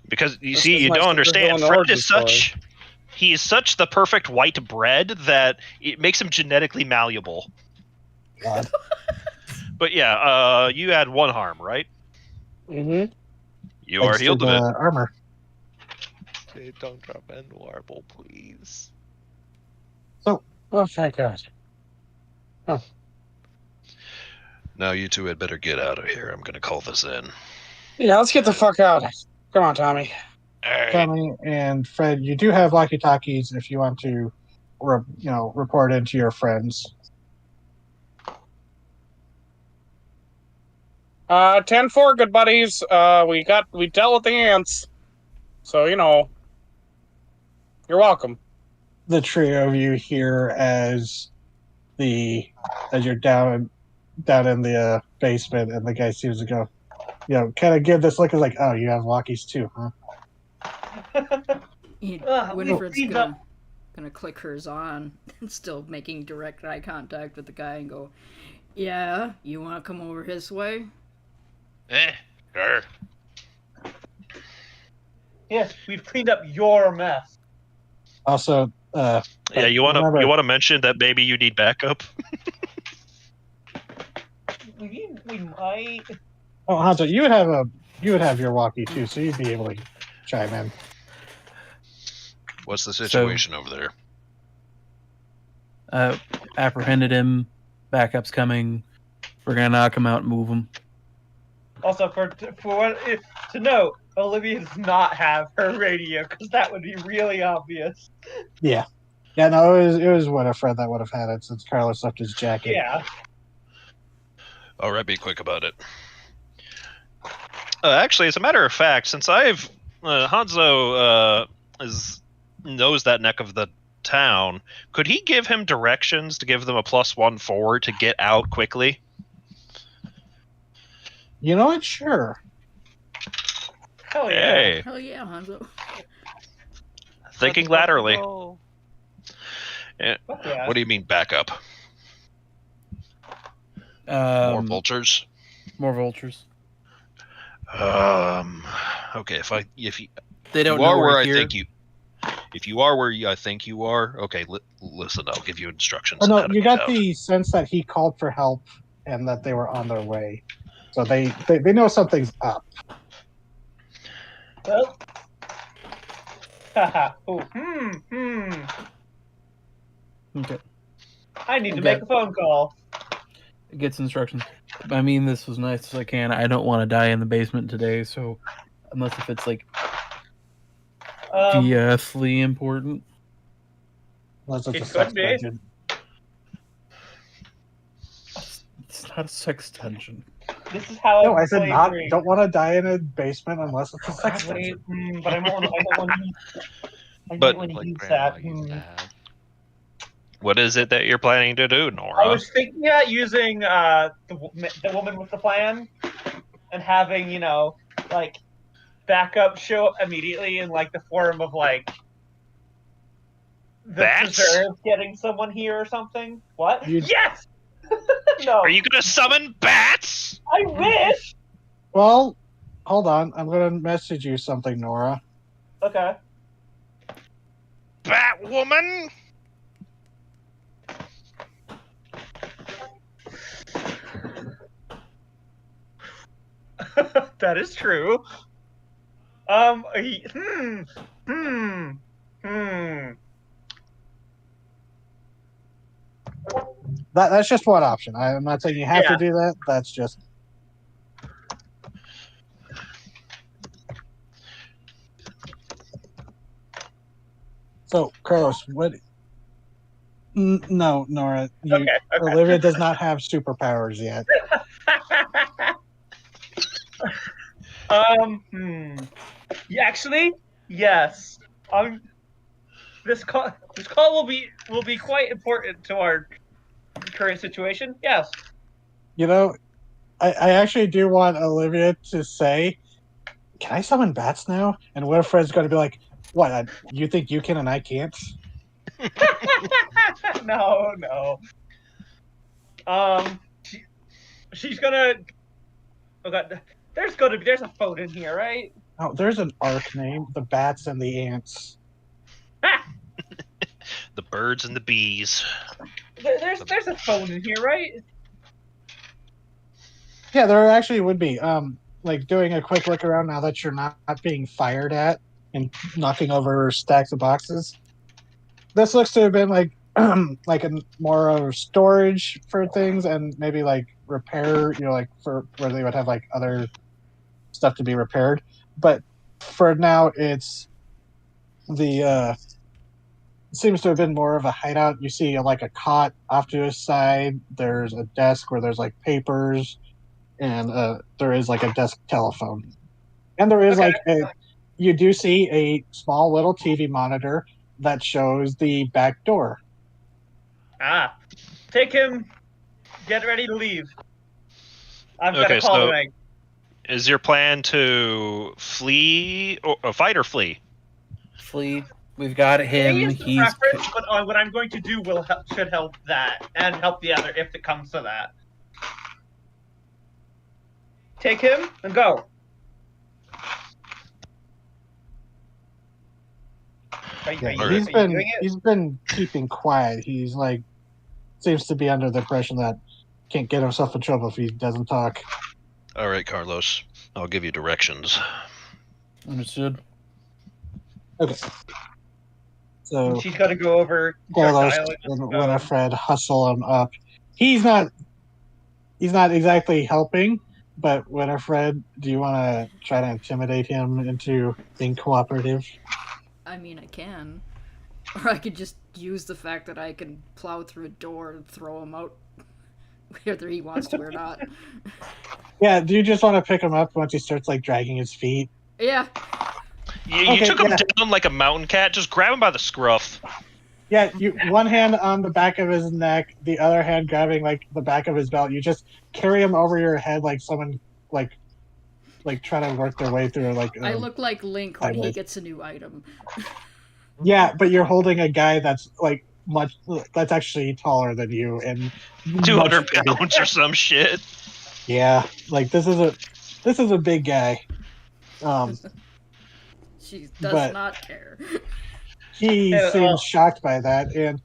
D: Because you don't understand. Fred is such. He is such the perfect white bread that it makes him genetically malleable.
B: God.
D: But yeah, you had one harm, right?
E: Mm-hmm.
D: You are healed of it.
B: Armor.
G: Hey, don't drop into Warble, please.
B: So,
E: oh, thank God.
B: Oh.
D: Now you two had better get out of here. I'm going to call this in.
E: Yeah, let's get the fuck out. Come on, Tommy.
G: Right.
B: Tommy and Fred, you do have walkie-talkies if you want to, report into your friends.
E: 10-4, good buddies. We dealt with the ants. So, you're welcome.
B: The trio of you here as you're down in the basement, and the guy seems to go, kind of give this look as like, oh, you have walkies too, huh?
C: Winifred's gonna click hers on, still making direct eye contact with the guy, and go, yeah, you want to come over his way?
G: Sure.
A: Yes, we've cleaned up your mess.
B: Also,
D: you want to mention that maybe you need backup?
A: We might.
B: Oh, Hanzo, you would have your walkie too, so you'd be able to chime in.
D: What's the situation over there?
F: Apprehended him. Backup's coming. We're gonna knock him out and move him.
A: Also, to note, Olivia does not have her radio because that would be really obvious.
B: Yeah. Yeah, no, it was Winifred that would have had it since Carlos left his jacket.
A: Yeah.
D: All right, be quick about it. Actually, as a matter of fact, since I've Hanzo knows that neck of the town, could he give him directions to give them a +1 forward to get out quickly?
B: You know what? Sure.
A: Hell yeah.
D: Hey,
C: Hell yeah, Hanzo.
D: thinking
G: Let's
D: laterally.
G: go.
A: Fuck yeah.
D: What do you mean backup? More
F: Um,
D: vultures?
F: more vultures.
D: Okay, if you
F: They don't
D: you
F: know
D: are where
F: we're
D: I
F: here.
D: think you, if you are where I think you are, okay. Listen, I'll give you instructions.
B: Oh,
D: on
B: no,
D: how to
B: you
D: get
B: got
D: out.
B: the sense that he called for help and that they were on their way. So they know something's up.
A: Well. Haha. Oh,
F: Okay.
A: I need to
F: Okay.
A: make a phone call.
F: It gets instructions. I mean, this was nice as I can. I don't want to die in the basement today, so unless if it's like deathly important.
B: Unless it's
A: It
B: a sex
A: could be.
B: dungeon.
F: It's not a sex dungeon.
A: This is how
B: No, I said not.
A: slavery.
B: Don't want to die in a basement unless it's a
A: Oh,
B: sex
A: God, wait,
B: dungeon.
A: but I don't want to.
D: But-
A: when
G: Like
A: he used
G: grandma
A: that.
G: used to have.
D: What is it that you're planning to do, Nora?
A: I was thinking at using the woman with the plan and having like backup show up immediately in like the form of like the
D: Bats?
A: preserve getting someone here or something. What? Yes. No.
D: Are you gonna summon bats?
A: I wish.
B: Well, hold on. I'm going to message you something, Nora.
A: Okay.
D: Batwoman?
A: That is true. Hmm.
B: That's just one option. I'm not saying you have
A: Yeah.
B: to do that. That's just. So, Carlos, what? No, Nora.
A: Okay.
B: Olivia does not have superpowers yet.
A: Yeah, actually, yes. This call will be quite important to our current situation. Yes.
B: You know, I actually do want Olivia to say, "Can I summon bats now?" And Winifred's going to be like, "What? You think you can and I can't?"
A: No. She's gonna. Oh God, there's a phone in here, right?
B: Oh, there's an arc name: the bats and the ants.
D: The birds and the bees.
A: There's a phone in here, right?
B: Yeah, there actually would be. Like doing a quick look around now that you're not being fired at and knocking over stacks of boxes. This looks to have been like like a more of storage for things and maybe like repair, like for where they would have like other stuff to be repaired. But for now, it's the it seems to have been more of a hideout. You see like a cot off to his side. There's a desk where there's like papers, and there is like a desk telephone, and there is
A: Okay.
B: you do see a small little TV monitor that shows the back door.
A: Take him. Get ready to leave. I've got
D: Okay,
A: a call
D: so-
A: to make.
D: Is your plan to flee or fight or flee?
F: Flee. We've got
A: He
F: him.
A: is the
F: He's
A: preference, but what I'm going to do should help that and help the other if it comes to that. Take him and go. Are you doing it?
B: He's been keeping quiet. He's like seems to be under the impression that can't get himself in trouble if he doesn't talk.
D: All right, Carlos. I'll give you directions.
F: understood.
B: Okay. So
A: She's got to go over.
B: Carlos
A: dialing
B: and
A: his phone.
B: Winifred hustle him up. He's not exactly helping, but Winifred, do you want to try to intimidate him into being cooperative?
C: I mean, I can. Or I could just use the fact that I can plow through a door and throw him out, whether he wants to or not.
B: Yeah, do you just want to pick him up once he starts like dragging his feet?
C: Yeah.
D: You
B: Okay,
D: took him
B: yeah.
D: down like a mountain cat. Just grab him by the scruff.
B: Yeah, you one hand on the back of his neck, the other hand grabbing like the back of his belt. You just carry him over your head like someone like trying to work their way through like.
C: I look like Link when he
B: sideways.
C: gets a new item.
B: Yeah, but you're holding a guy that's like that's actually taller than you and
D: 200
B: much bigger.
D: pounds or some shit.
B: Yeah, like this is a big guy.
C: She does
B: But-
C: not care.
B: He
A: Yeah,
B: seems shocked by that, and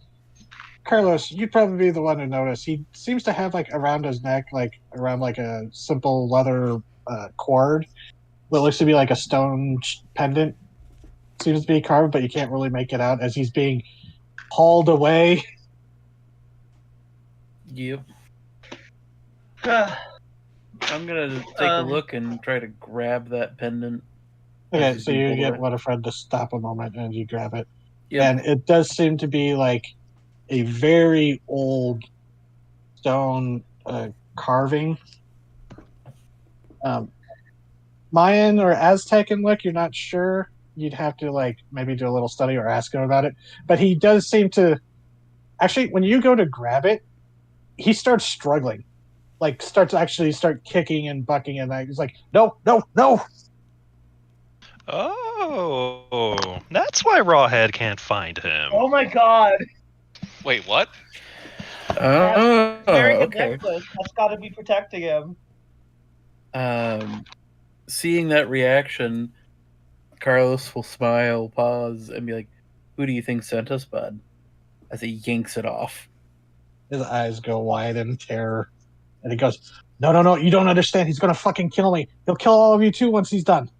B: Carlos, you'd probably be the one to notice. He seems to have like around his neck, like around like a simple leather cord, what looks to be like a stone pendant. Seems to be carved, but you can't really make it out as he's being hauled away.
F: Yep. I'm gonna take a look and try to grab that pendant.
B: Okay,
F: As
B: so
F: you
B: you
F: pull
B: get
F: away.
B: Winifred to stop a moment and you grab it.
F: Yep.
B: And it does seem to be like a very old stone carving. Mayan or Aztec look, you're not sure. You'd have to like maybe do a little study or ask him about it. But he does seem to actually when you go to grab it, he starts struggling. Like start kicking and bucking and he's like, no, no, no.
D: Oh, that's why Rawhead can't find him.
A: Oh my god.
G: Wait, what?
F: Oh,
A: Wearing a
F: okay.
A: necklace. That's got to be protecting him.
F: Seeing that reaction, Carlos will smile, pause, and be like, "Who do you think sent us, bud?" As he yanks it off.
B: His eyes go wide in terror. And he goes, no, no, no, you don't understand. He's going to fucking kill me. He'll kill all of you too once he's done.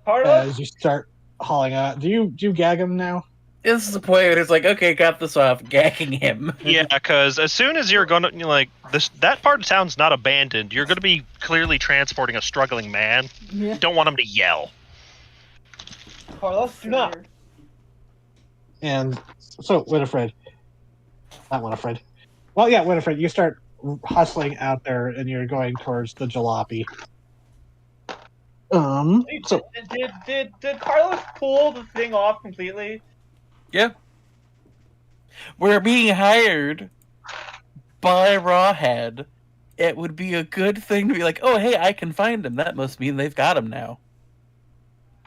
A: Carlos?
B: As you start hauling out. Do you gag him now?
F: This is the point where it's like, okay, got this off, gagging him.
D: Yeah, because as soon as you're gonna that part of town's not abandoned. You're gonna be clearly transporting a struggling man.
C: Yeah.
D: You don't want him to yell.
A: Carlos, do not.
B: And so, Winifred. Not Winifred. Well, yeah, Winifred, you start hustling out there and you're going towards the jalopy. So
A: Did Carlos pull the thing off completely?
F: Yeah. We're being hired by Rawhead. It would be a good thing to be like, oh, hey, I can find him. That must mean they've got him now.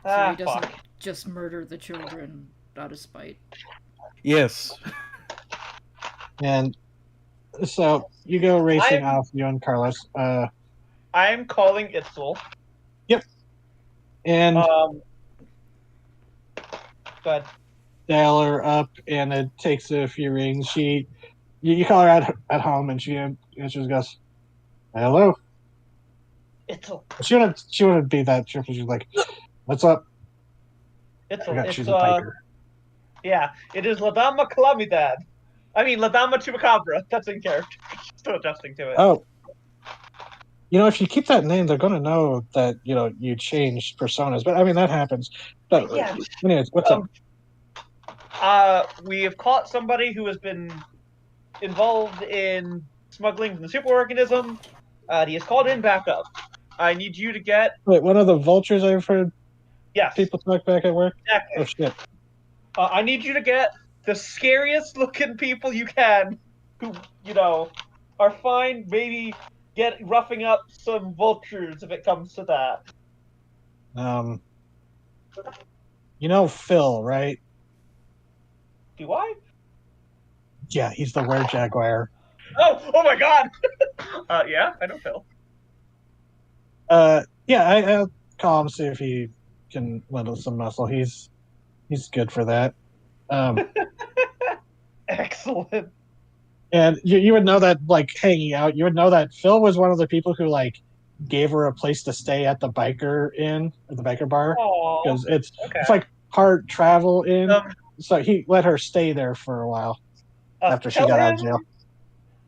C: So he doesn't
A: Fuck.
C: just murder the children out of spite.
F: Yes.
B: and so you go racing off, you and Carlos.
A: I'm calling Itzel.
B: And
A: But
B: dial her up, and it takes a few rings. You call her at home, and she answers, goes, "Hello."
A: Itzel.
B: She wouldn't be that triple. She's like, "What's up?" I
A: Itzel.
B: forgot
A: It's
B: she's a piker.
A: yeah. It is La Dama Calamidad. I mean La Dama Chupacabra. That's in character. Still adjusting to it.
B: Oh, if you keep that name, they're going to know that you changed personas. But I mean that happens. But
A: Yeah.
B: anyways, what's up?
A: We have caught somebody who has been involved in smuggling from the superorganism. He has called in backup. I need you to get.
B: Wait, one of the vultures I've heard
A: Yes.
B: people talk back at work.
A: Exactly.
B: Oh shit!
A: I need you to get the scariest looking people you can, who are fine. Maybe get roughing up some vultures if it comes to that.
B: Phil, right?
A: Do I?
B: Yeah, he's the were-jaguar.
A: Oh my God! Yeah, I know Phil.
B: Yeah, I'll call him, see if he can lend us some muscle. He's good for that.
A: Excellent.
B: And you would know that, like, hanging out, you would know that Phil was one of the people who, like, gave her a place to stay at the biker inn, or the biker bar.
A: Aww.
B: Because it's
A: Okay.
B: like hard travel in.
A: Um,
B: So he let her stay there for a while after she
A: tell
B: got out
A: him-
B: of jail.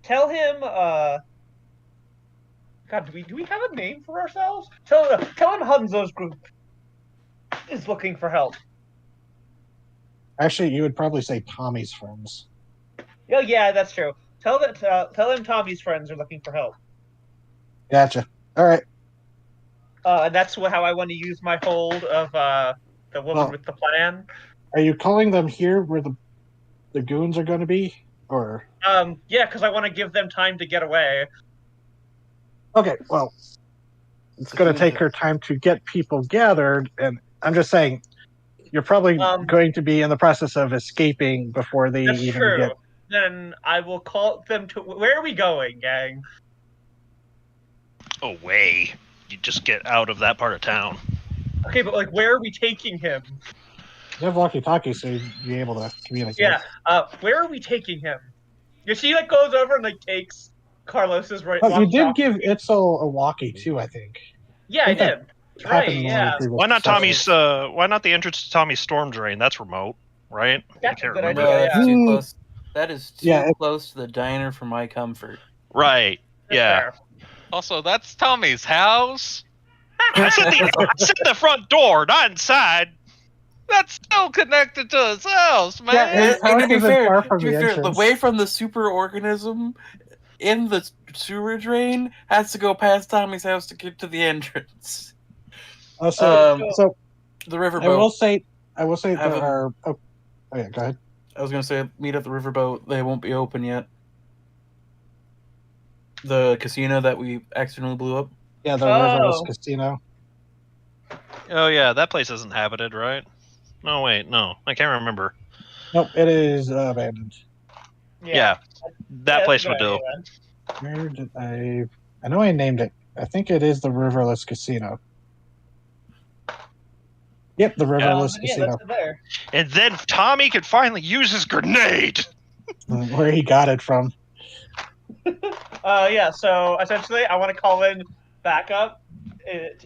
A: Tell him, God, do we have a name for ourselves? Tell him Hanzo's group is looking for help.
B: Actually, you would probably say Tommy's friends.
A: Oh, yeah, that's true. Tell him Tommy's friends are looking for help.
B: Gotcha. All right.
A: And that's how I want to use my hold of the woman with the plan.
B: Are you calling them here where the goons are going to be, or?
A: Yeah, because I want to give them time to get away.
B: Okay, well, it's going to take her time to get people gathered, and I'm just saying, you're probably going to be in the process of escaping before they
A: That's
B: even
A: true.
B: get.
A: Then I will call them to. Where are we going, gang?
D: Away. You just get out of that part of town.
A: Okay, but like, where are we taking him?
B: You have walkie-talkie, so you'd be able to communicate.
A: Yeah. Where are we taking him? Yeah, she like goes over and like takes Carlos's right.
B: Oh, you did give Itzel a walkie too, I think.
A: Yeah, I did.
B: Happened in one of the previous
D: Why not
B: sessions.
D: Tommy's? Why not the entrance to Tommy's storm drain? That's remote, right?
A: That's
D: I can't
A: a good
D: remember.
A: idea.
F: No, that's too close. That is too close to the diner for my comfort.
D: Right.
A: That's
D: yeah.
A: fair.
G: Also, that's Tommy's house.
D: I said the front door, not inside.
G: That's still connected to his house, man.
B: Yeah,
F: And to be fair,
B: the entrance.
F: way from the superorganism in the sewer drain has to go past Tommy's house to get to the entrance.
B: So
F: the riverboat.
B: I will say there are. Oh, yeah, go ahead.
F: I was gonna say meet at the riverboat. They won't be open yet. The casino that we accidentally blew up.
B: Yeah, the Riverless Casino.
D: Oh yeah, that place is inhabited, right? No, wait, no, I can't remember.
B: Nope, it is abandoned.
D: Yeah, that place would do.
B: Where did I know I named it. I think it is the Riverless Casino. Yep, the Riverless Casino.
A: There.
D: And then Tommy could finally use his grenade.
B: Where he got it from.
A: Yeah, so essentially I want to call in backup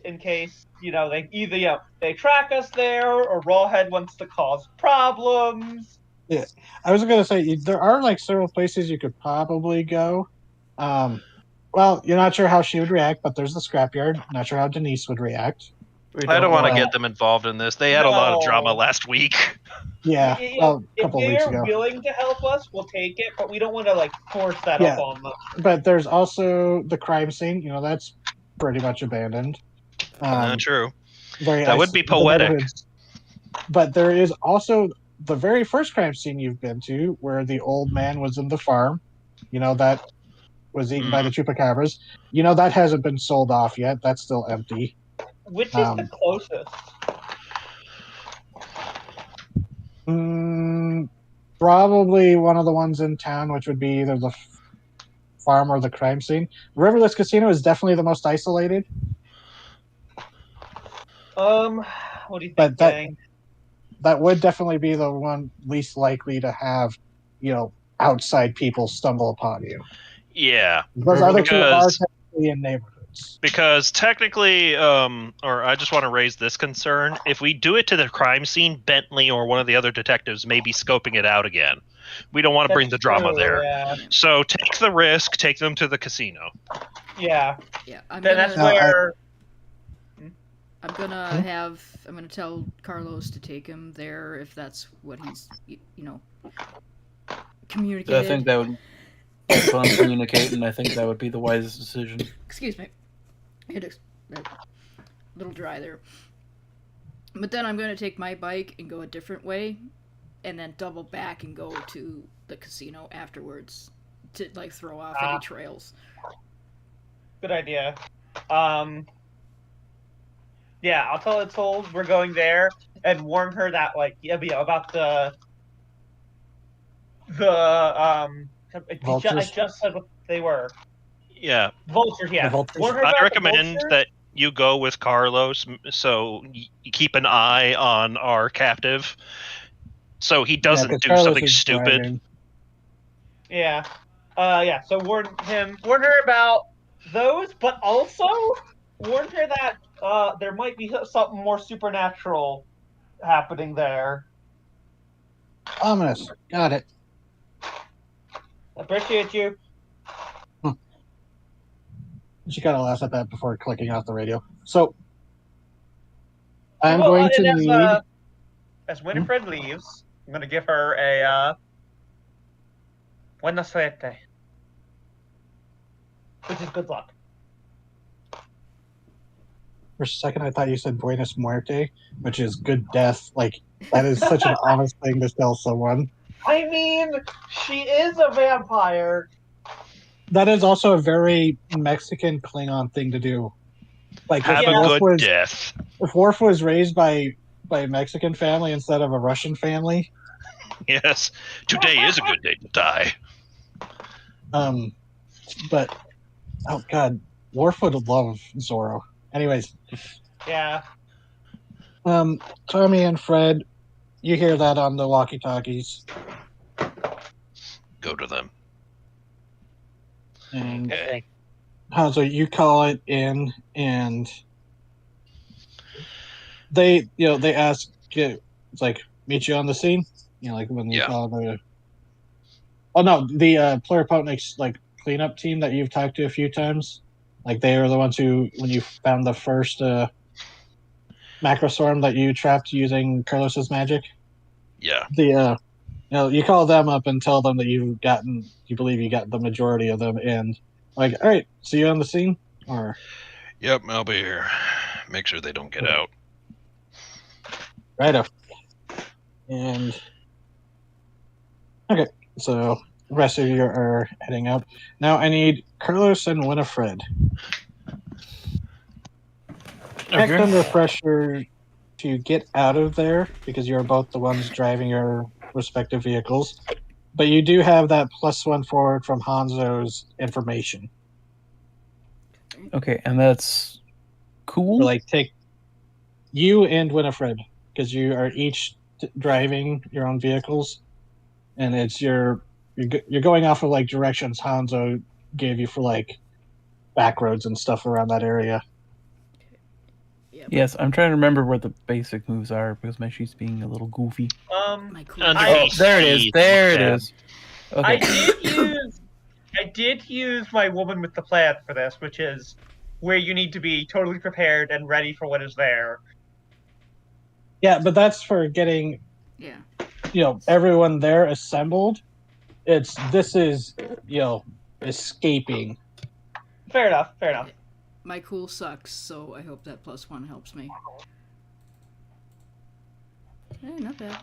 A: in case, they either, they track us there or Rawhead wants to cause problems.
B: Yeah, I was going to say, there are like several places you could probably go. Well, you're not sure how she would react, but there's the scrapyard. Not sure how Denise would react.
D: I don't want to get them involved in this. They had a lot of drama last week.
B: Yeah, a couple weeks ago.
A: If they're willing to help us, we'll take it, but we don't want to like force that up on them.
B: But there's also the crime scene. That's pretty much abandoned.
D: True. That would be poetic.
B: But there is also the very first crime scene you've been to, where the old man was in the farm. That was eaten by the chupacabras. That hasn't been sold off yet. That's still empty.
A: Which is the closest?
B: Probably one of the ones in town, which would be either the farm or the crime scene. Riverless Casino is definitely the most isolated.
A: What do you think, gang?
B: That would definitely be the one least likely to have, outside people stumble upon you.
D: Yeah.
B: Those other two are technically in neighborhoods.
D: Because technically, or I just want to raise this concern. If we do it to the crime scene, Bentley or one of the other detectives may be scoping it out again. We don't want to bring the drama there.
A: Yeah.
D: So take the risk, take them to the casino.
A: Yeah.
C: Yeah.
A: I'm
C: gonna tell Carlos to take him there if that's what he's, communicated.
F: I think that would keep on communicating. I think that would be the wisest decision.
C: Excuse me. A little dry there. But then I'm going to take my bike and go a different way, and then double back and go to the casino afterwards to throw off any trails.
A: Good idea. Yeah, I'll tell Itzel we're going there and warn her that about the I just said what they were.
D: Yeah.
A: Vultures, yeah.
D: I recommend that you go with Carlos, so you keep an eye on our captive, so he doesn't do
B: Carlos
D: something stupid.
B: Driving.
A: Yeah. Yeah. So warn her about those, but also warn her that there might be something more supernatural happening there.
B: Ominous. Got it.
A: Appreciate you.
B: She kind of laughs at that before clicking off the radio. So I'm
A: Well,
B: going to
A: and
B: need.
A: as Winifred leaves, I'm gonna give her a buena suerte, which is good luck.
B: For a second, I thought you said Buenos Muerte, which is good death. Like, that is such an honest thing to tell someone.
A: I mean, she is a vampire.
B: That is also a very Mexican Klingon thing to do. Like,
D: Have
A: Yeah.
D: a good death.
B: if Worf was raised by a Mexican family instead of a Russian family,
D: Yes. Today is a good day to die.
B: but oh god, Worf would love Zorro. Anyways,
A: Yeah.
B: Tommy and Fred, you hear that on the walkie-talkies,
D: Go to them.
B: and
G: Okay.
B: Hanzo, you call it in, and they ask, it's like, meet you on the scene, like when you
D: Yeah.
B: call the. Oh no, the Pluripotnik's like cleanup team that you've talked to a few times, like they were the ones who, when you found the first macroswarm that you trapped using Carlos's magic.
D: Yeah.
B: You call them up and tell them that you believe you got the majority of them, and like, all right, see you on the scene, or
D: Yep, I'll be here. Make sure they don't get out.
B: righto. And okay, so the rest of you are heading up. Now I need Carlos and Winifred. Act under pressure to get out of there because you're both the ones driving your respective vehicles. But you do have that +1 forward from Hanzo's information.
F: Okay, and that's cool.
B: Or like take you and Winifred, because you are each driving your own vehicles, and it's you're going off of like directions Hanzo gave you for like back roads and stuff around that area.
F: Yes, I'm trying to remember where the basic moves are because my sheet's being a little goofy.
C: My cool.
D: Underneath.
F: There it is. There it is. Okay.
A: I did use my woman with the plan for this, which is where you need to be totally prepared and ready for what is there.
B: Yeah, but that's for getting
C: Yeah.
B: Everyone there assembled. This is escaping.
A: Fair enough. Fair enough.
C: My cool sucks, so I hope that +1 helps me. Not bad.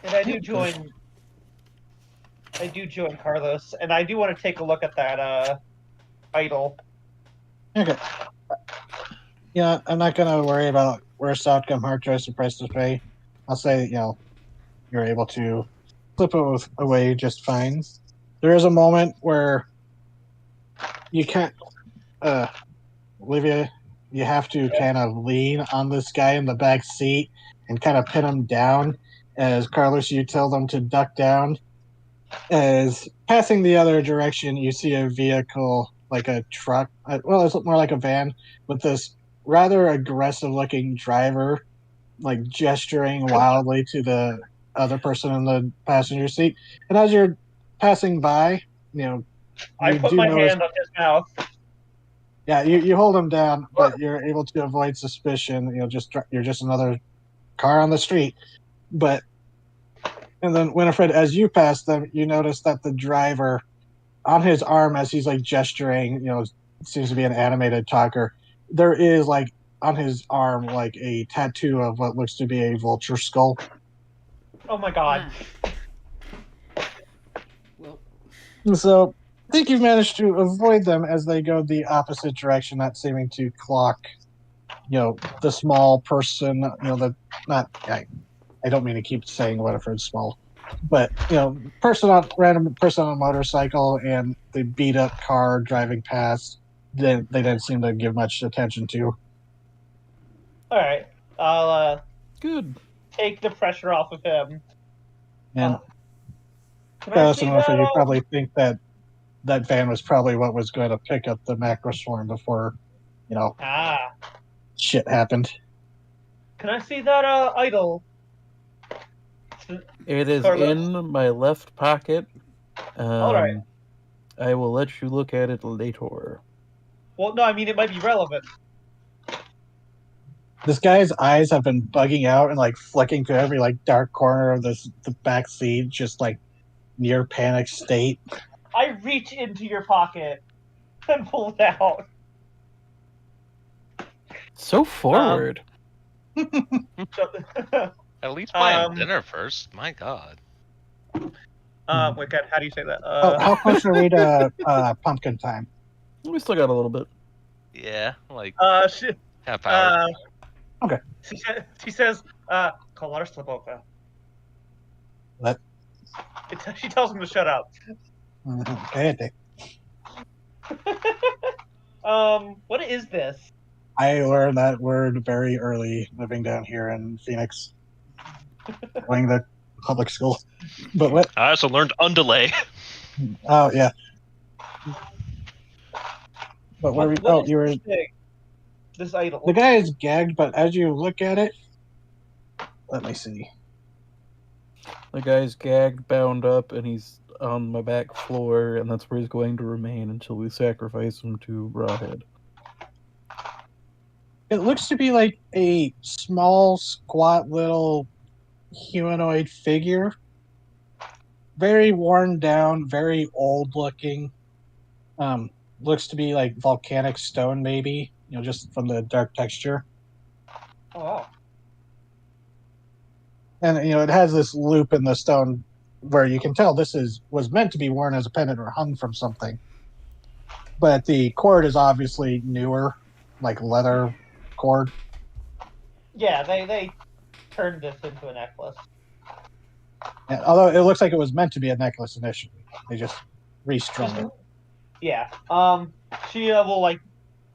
A: And I do join Carlos, and I do want to take a look at that idol.
B: Okay. Yeah, I'm not gonna worry about worst outcome, hard choice, or price to pay. I'll say, you're able to flip it away just fine. There is a moment where you can't, Olivia, you have to kind of lean on this guy in the back seat and kind of pin him down. As Carlos, you tell them to duck down. As passing the other direction, you see a vehicle, like a truck. Well, it's more like a van with this rather aggressive-looking driver, like gesturing wildly to the other person in the passenger seat. And as you're passing by,
A: I put my hand on his mouth.
B: Yeah, you hold him down, but you're able to avoid suspicion. You're just another car on the street. And then Winifred, as you pass them, you notice that the driver, on his arm, as he's like gesturing, seems to be an animated talker. There is like on his arm like a tattoo of what looks to be a vulture skull.
A: Oh my god.
C: Well,
B: So I think you've managed to avoid them as they go the opposite direction, not seeming to clock, the small person, I don't mean to keep saying Winifred's small, but, random person on a motorcycle and the beat up car driving past, they didn't seem to give much attention to.
A: Alright. I'll
F: Good.
A: take the pressure off of him.
B: And
A: Can I see
B: Winifred, you
A: that?
B: probably think that van was probably what was going to pick up the macroswarm before, shit happened.
A: Can I see that idol?
F: It is
A: Carlos?
F: in my left pocket.
A: All right.
F: I will let you look at it later.
A: Well, no, I mean it might be relevant.
B: This guy's eyes have been bugging out and like flicking to every like dark corner of the back seat, just like near panic state.
A: I reach into your pocket and pull it out.
F: So forward.
G: At least buy him
A: Um,
G: dinner first. My God.
A: wait, God, how do you say that?
B: How close are we to pumpkin time?
F: We still got a little bit.
G: Yeah, like
A: She,
G: half hour.
B: Okay.
A: She says, Kolar Slaboka.
B: What?
A: She tells him to shut up.
B: Okay.
A: What is this?
B: I learned that word very early living down here in Phoenix, going to public school. But what?
D: I also learned undelay.
B: Oh, yeah. But where we?
A: What
B: Oh,
A: is
B: you were.
A: this thing? This idol.
B: The guy is gagged, but as you look at it, let me see.
F: The guy's gagged, bound up, and he's on my back floor, and that's where he's going to remain until we sacrifice him to Rawhead.
B: It looks to be like a small, squat little humanoid figure. Very worn down, very old looking. Looks to be like volcanic stone, maybe, just from the dark texture.
A: Oh, wow.
B: And it has this loop in the stone where you can tell this was meant to be worn as a pendant or hung from something. But the cord is obviously newer, like leather cord.
A: Yeah, they turned this into a necklace.
B: And although it looks like it was meant to be a necklace initially, they just restrung it.
A: Yeah. She will like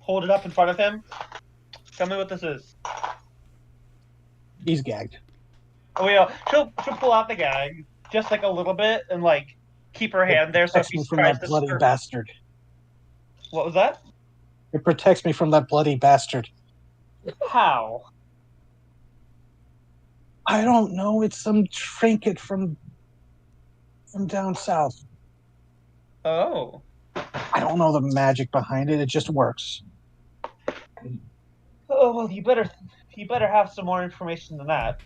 A: hold it up in front of him. Tell me what this is.
B: He's gagged.
A: Oh yeah, she'll pull out the gag just like a little bit and like keep her hand there so if
B: Protects
A: he
B: me from
A: tries
B: that
A: to
B: bloody
A: stir-
B: bastard.
A: What was that?
B: It protects me from that bloody bastard.
A: How?
B: I don't know. It's some trinket from down south.
A: Oh.
B: I don't know the magic behind it. It just works.
A: Oh well, you better have some more information than that.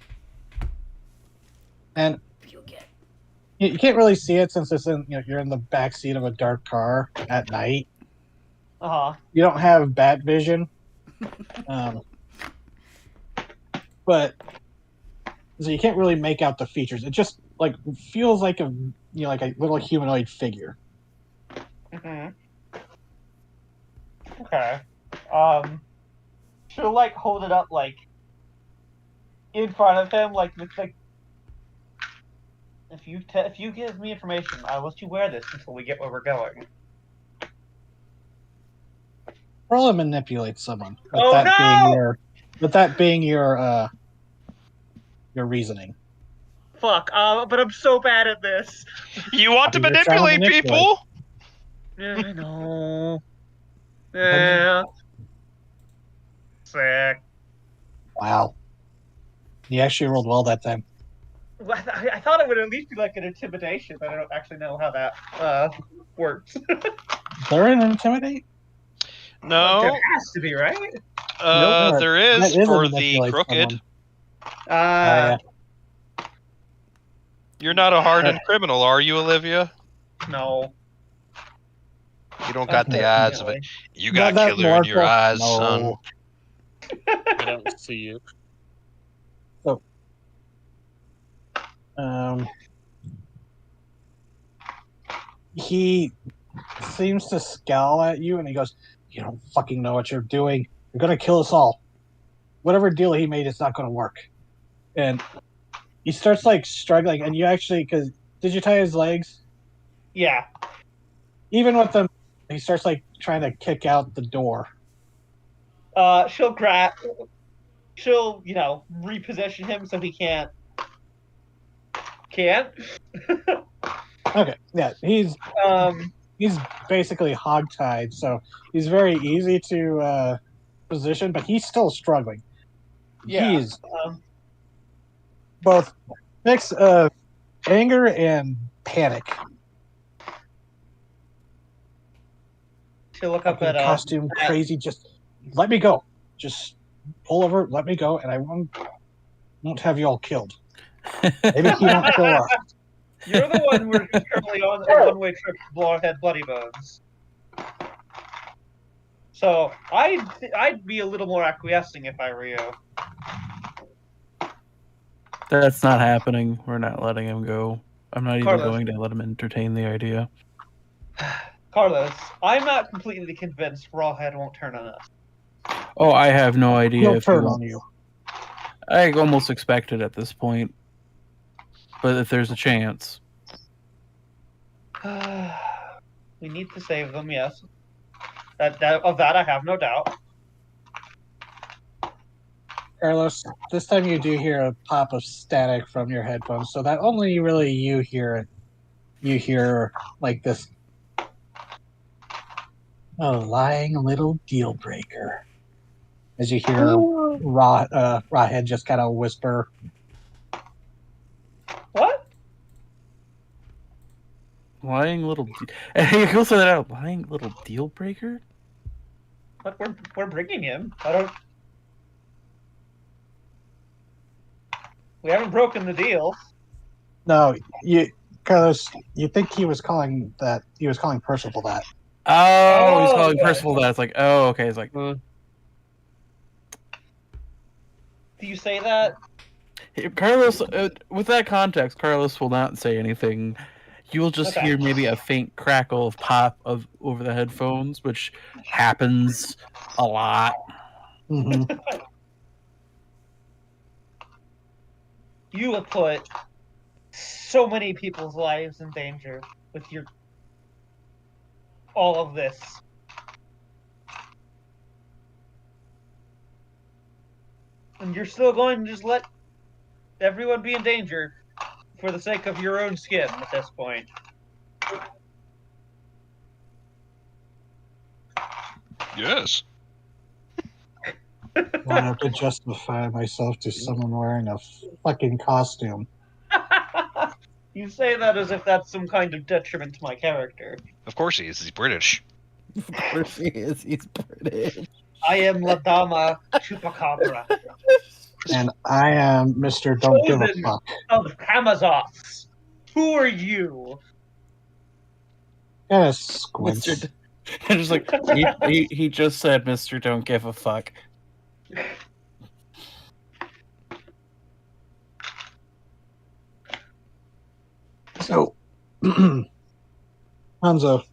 B: And you can't really see it since it's you're in the back seat of a dark car at night. You don't have bat vision, but so you can't really make out the features. It just like feels like a like a little humanoid figure.
A: Mm-hmm. Okay. She'll like hold it up like in front of him, like it's like. If you give me information, I'll let you wear this until we get where we're going.
B: Roll and manipulate someone. With that being your reasoning.
A: Fuck. But I'm so bad at this.
D: You want to
B: You're trying to
D: manipulate people?
A: I know. Yeah. Sick.
B: Wow. You actually rolled well that time.
A: I thought it would at least be like an intimidation, but I don't actually know how that works.
B: There an intimidate?
D: No.
A: There has to be, right?
B: Nope.
D: There is
B: That is
D: for
B: a
D: the
B: manipulate
D: crooked.
B: someone.
D: You're not a hardened criminal, are you, Olivia?
A: No.
D: You don't got the eyes of it. You got
B: That
D: killer in your
B: mortal-
D: eyes,
B: no.
D: son.
E: I don't see you.
B: He seems to scowl at you, and he goes, "You don't fucking know what you're doing. You're gonna kill us all. Whatever deal he made, it's not gonna work." And he starts like struggling, and you actually, because did you tie his legs?
A: Yeah.
B: Even with them, he starts like trying to kick out the door.
A: She'll reposition him so he can't.
B: Okay, yeah, he's basically hogtied, so he's very easy to position, but he's still struggling.
A: Yeah.
B: He's both mix of anger and panic.
A: to look up
B: fucking
A: at
B: costume crazy. Just let me go. Just pull over, let me go, and I won't have you all killed. Maybe he won't show up.
A: You're the one who's currently on a one-way trip to Bloodhead Bloody Bones. So I'd be a little more acquiescing if I were you.
F: That's not happening. We're not letting him go. I'm not even
A: Carlos.
F: going to let him entertain the idea.
A: Carlos, I'm not completely convinced Rawhead won't turn on us.
F: Oh, I have no idea
B: He'll
F: if he
B: turn
F: will.
B: on you.
F: I almost expect it at this point. But if there's a chance.
A: We need to save them, yes. Of that I have no doubt.
B: Carlos, this time you do hear a pop of static from your headphones, so that only really you hear it. You hear like this lying little deal breaker. As you hear Rawhead just kind of whisper,
A: What?
F: Lying little... He'll say that out. Lying little deal breaker?
A: But we're bringing him. I don't... We haven't broken the deal.
B: no, Carlos, you think he was calling Percival that.
F: Oh, he's calling
A: okay.
F: Percival that. It's like, oh, okay. It's like,
A: Do you say that?
F: Carlos, with that context, Carlos will not say anything. You will just
A: Okay.
F: hear maybe a faint crackle of pop over the headphones, which happens a lot.
B: Mm-hmm.
A: You have put so many people's lives in danger with all of this. And you're still going to just let everyone be in danger for the sake of your own skin at this point.
D: Yes.
B: I have to justify myself to someone wearing a fucking costume.
A: You say that as if that's some kind of detriment to my character.
D: Of course he is. He's British.
F: Of course he is. He's British.
A: I am La Dama Chupacabra
B: And I am Mr. Don't Give a
A: Chosen.
B: Fuck.
A: of Hamazos. Who are you?
B: Kind of squints.
F: Mr. Just like he just said, Mr. Don't Give a Fuck.
B: So, Hanzo,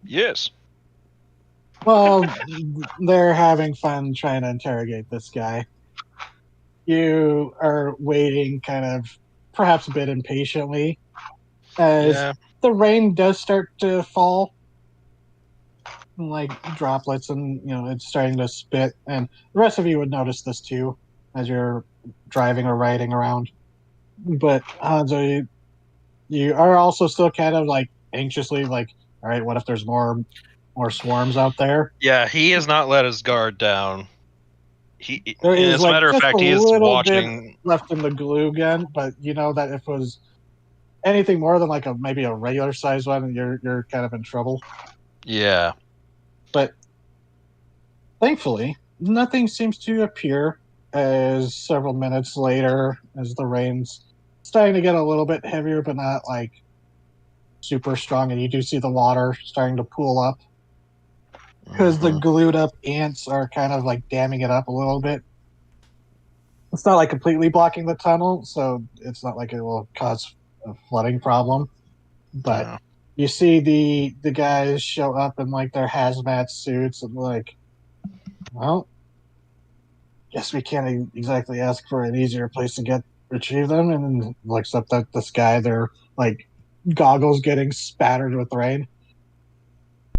D: Yes.
B: well, they're having fun trying to interrogate this guy. You are waiting kind of perhaps a bit impatiently as
D: Yeah.
B: the rain does start to fall, like droplets, and it's starting to spit. And the rest of you would notice this too as you're driving or riding around. But Hanzo, you are also still kind of like anxiously like, all right, what if there's more swarms out there?
D: Yeah, he has not let his guard down.
B: There is
D: As a
B: like
D: matter of
B: just
D: fact,
B: a
D: he is
B: little
D: watching.
B: bit left in the glue gun, but you know that if it was anything more than like maybe a regular size one, you're kind of in trouble.
D: Yeah.
B: But thankfully, nothing seems to appear. As several minutes later, as the rain's starting to get a little bit heavier, but not like super strong, and you do see the water starting to pool up because the glued up ants are kind of like damming it up a little bit. It's not like completely blocking the tunnel, so it's not like it will cause a flooding problem. But
D: Yeah.
B: you see the guys show up in like their hazmat suits and like, well, guess we can't exactly ask for an easier place to retrieve them. And then looks up at the sky, they're like goggles getting spattered with rain.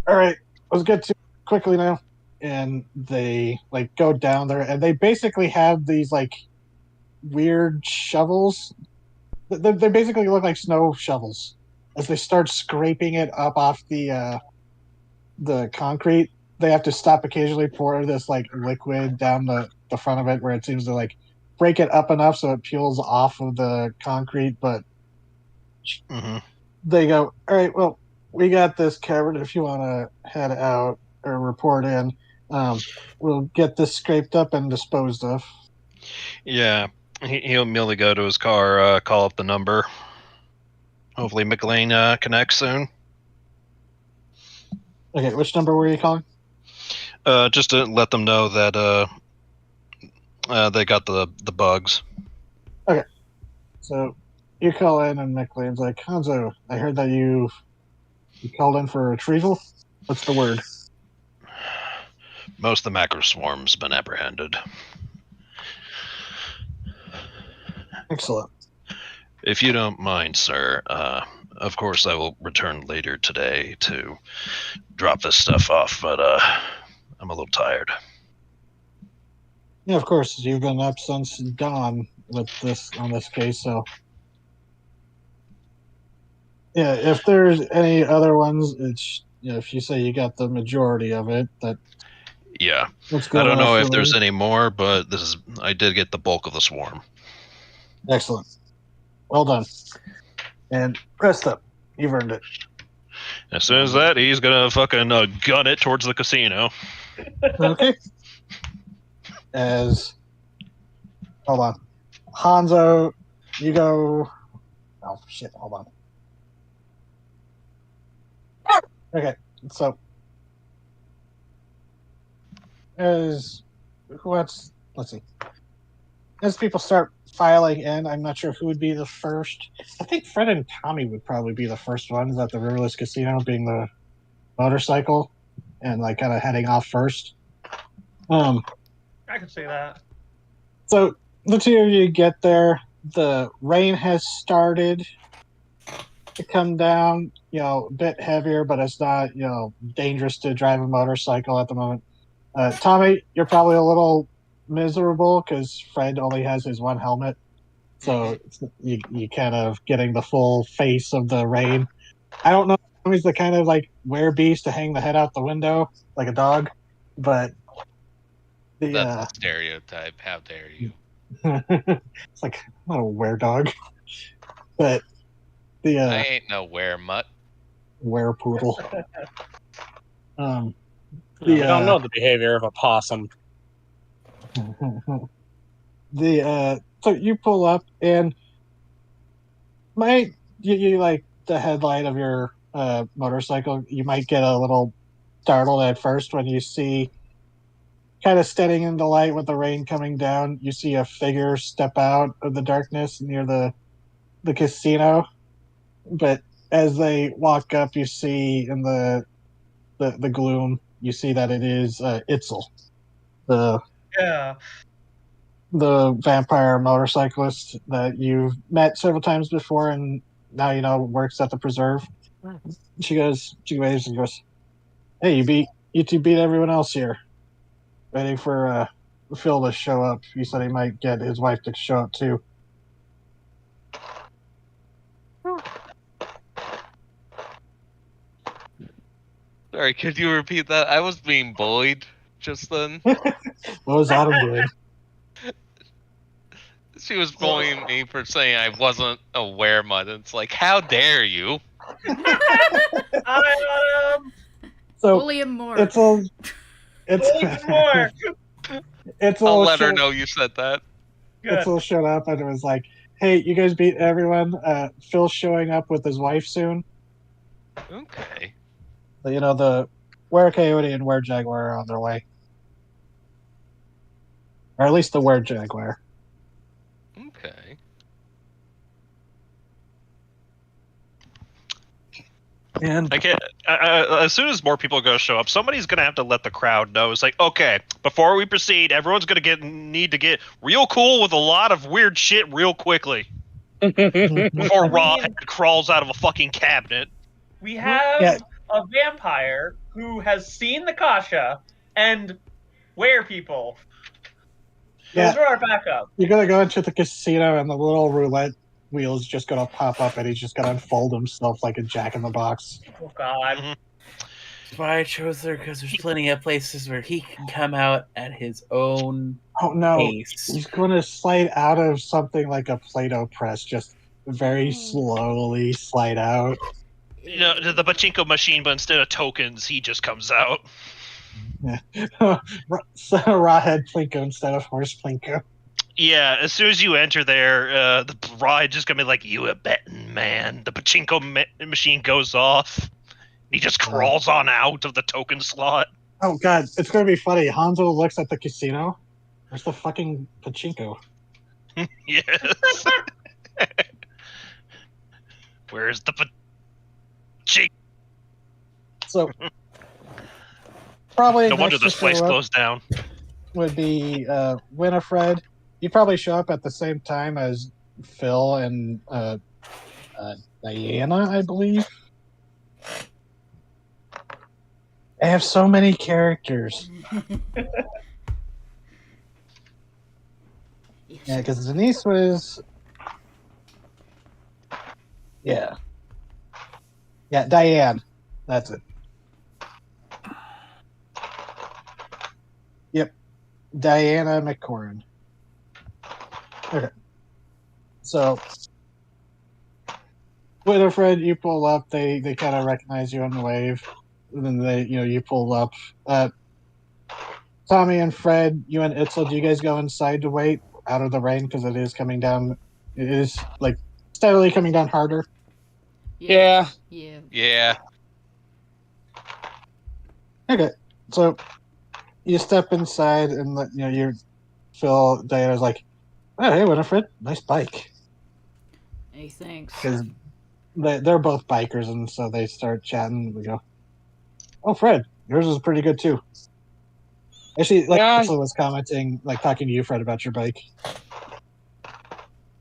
B: All right, let's get to it quickly now. And they like go down there, and they basically have these like weird shovels. They basically look like snow shovels. As they start scraping it up off the concrete, they have to stop occasionally, pour this like liquid down the front of it, where it seems to like break it up enough so it peels off of the concrete. But
D: Mm-hmm.
B: they go, all right, well, we got this covered. If you want to head out or report in, we'll get this scraped up and disposed of.
D: Yeah, he'll immediately go to his car, call up the number. Hopefully McLean connects soon.
B: Okay, which number were you calling?
D: Just to let them know that they got the bugs.
B: So you call in, and McLean's like, Hanzo, I heard that you called in for retrieval. What's the word?
D: Most of the macro swarm's been apprehended.
B: Excellent.
D: If you don't mind, sir, of course I will return later today to drop this stuff off, but I'm a little tired.
B: Yeah, of course. You've been up since dawn with this on this case, so yeah. If there's any other ones, it's if you say you got the majority of it,
D: Yeah,
B: that's good
D: I don't
B: enough
D: know
B: for
D: if there's
B: me.
D: any more, but I did get the bulk of the swarm.
B: Excellent. Well done. And rest up. You've earned it.
D: As soon as that, he's gonna fucking gun it towards the casino.
B: Okay. Hold on. Hanzo, you go. Oh shit! Hold on. Okay, so let's see. As people start filing in, I'm not sure who would be the first. I think Fred and Tommy would probably be the first ones at the Riverless Casino, being the motorcycle and like kind of heading off first.
A: I can see that.
B: So the two of you get there. The rain has started to come down, a bit heavier, but it's not, dangerous to drive a motorcycle at the moment. Tommy, you're probably a little miserable because Fred only has his one helmet. So you kind of getting the full face of the rain. I don't know if Tommy's the kind of like beast to hang the head out the window like a dog, but
G: That's a stereotype. How dare you?
B: it's like I'm not a weredog, but
G: I ain't no weremutt.
B: Werepoodle.
E: We don't know the behavior of a possum.
B: So you pull up and you like the headlight of your motorcycle. You might get a little startled at first when you see, kind of standing in the light with the rain coming down, you see a figure step out of the darkness near the casino. But as they walk up, you see in the gloom, you see that it is Itzel, the vampire motorcyclist that you've met several times before, and now works at the preserve. She waves and goes, "Hey, you two beat everyone else here. Waiting for Phil to show up. He said he might get his wife to show up too."
G: Sorry, could you repeat that? I was being bullied just then.
B: What was Adam doing?
G: She was bullying me for saying I wasn't a weremutt. It's like, how dare you?
B: So
C: Bully him more.
B: it's
A: Bully more.
G: I'll let her know you said that.
B: Itzel showed up and it was like, "Hey, you guys beat everyone. Phil's showing up with his wife soon."
G: Okay.
B: The Were Coyote and Were Jaguar are on their way. Or at least the Were Jaguar.
G: Okay.
B: And
D: I can't. As soon as more people are going to show up, somebody's going to have to let the crowd know. It's like, okay, before we proceed, everyone's going to need to get real cool with a lot of weird shit real quickly before Rawhead crawls out of a fucking cabinet.
A: We have a vampire who has seen the Kasha and were people. Those are our backup.
B: You're gonna go into the casino and the little roulette wheel is just gonna pop up and he's just gonna unfold himself like a Jack-in-the-Box.
A: Oh God.
D: Mm-hmm.
F: That's why I chose her, because there's plenty of places where he can come out at his own pace.
B: He's gonna slide out of something like a Play-Doh press, just very slowly slide out.
D: You know, the pachinko machine, but instead of tokens, he just comes out.
B: So Rawhead Plinko instead of Horse Plinko.
D: Yeah, as soon as you enter there, the bride just gonna be like, "You a betting man." The pachinko machine goes off. He just crawls on out of the token slot.
B: Oh god, it's gonna be funny. Hanzo looks at the casino. Where's the fucking pachinko?
D: Yes. Where's the pachinko?
B: So probably
D: No wonder
B: next
D: this
B: to
D: place
B: show up
D: closed down.
B: would be Winifred. You'd probably show up at the same time as Phil and Diana, I believe. I have so many characters. Yeah, because Denise was. Yeah. Yeah, Diane. That's it. Yep. Diana McCoran. Okay. So, Winifred, you pull up. They kind of recognize you on the wave. And then you pull up. Tommy and Fred, you and Itzel, do you guys go inside to wait out of the rain because it is coming down? It is like steadily coming down harder.
E: Yeah.
G: Yeah.
B: Okay, so you step inside and you Phil. Diana's like, "Oh, hey, Winifred, nice bike."
C: Hey, thanks.
B: Because they're both bikers, and so they start chatting. We go, "Oh, Fred, yours is pretty good too." Actually, Itzel was commenting, talking to you, Fred, about your bike.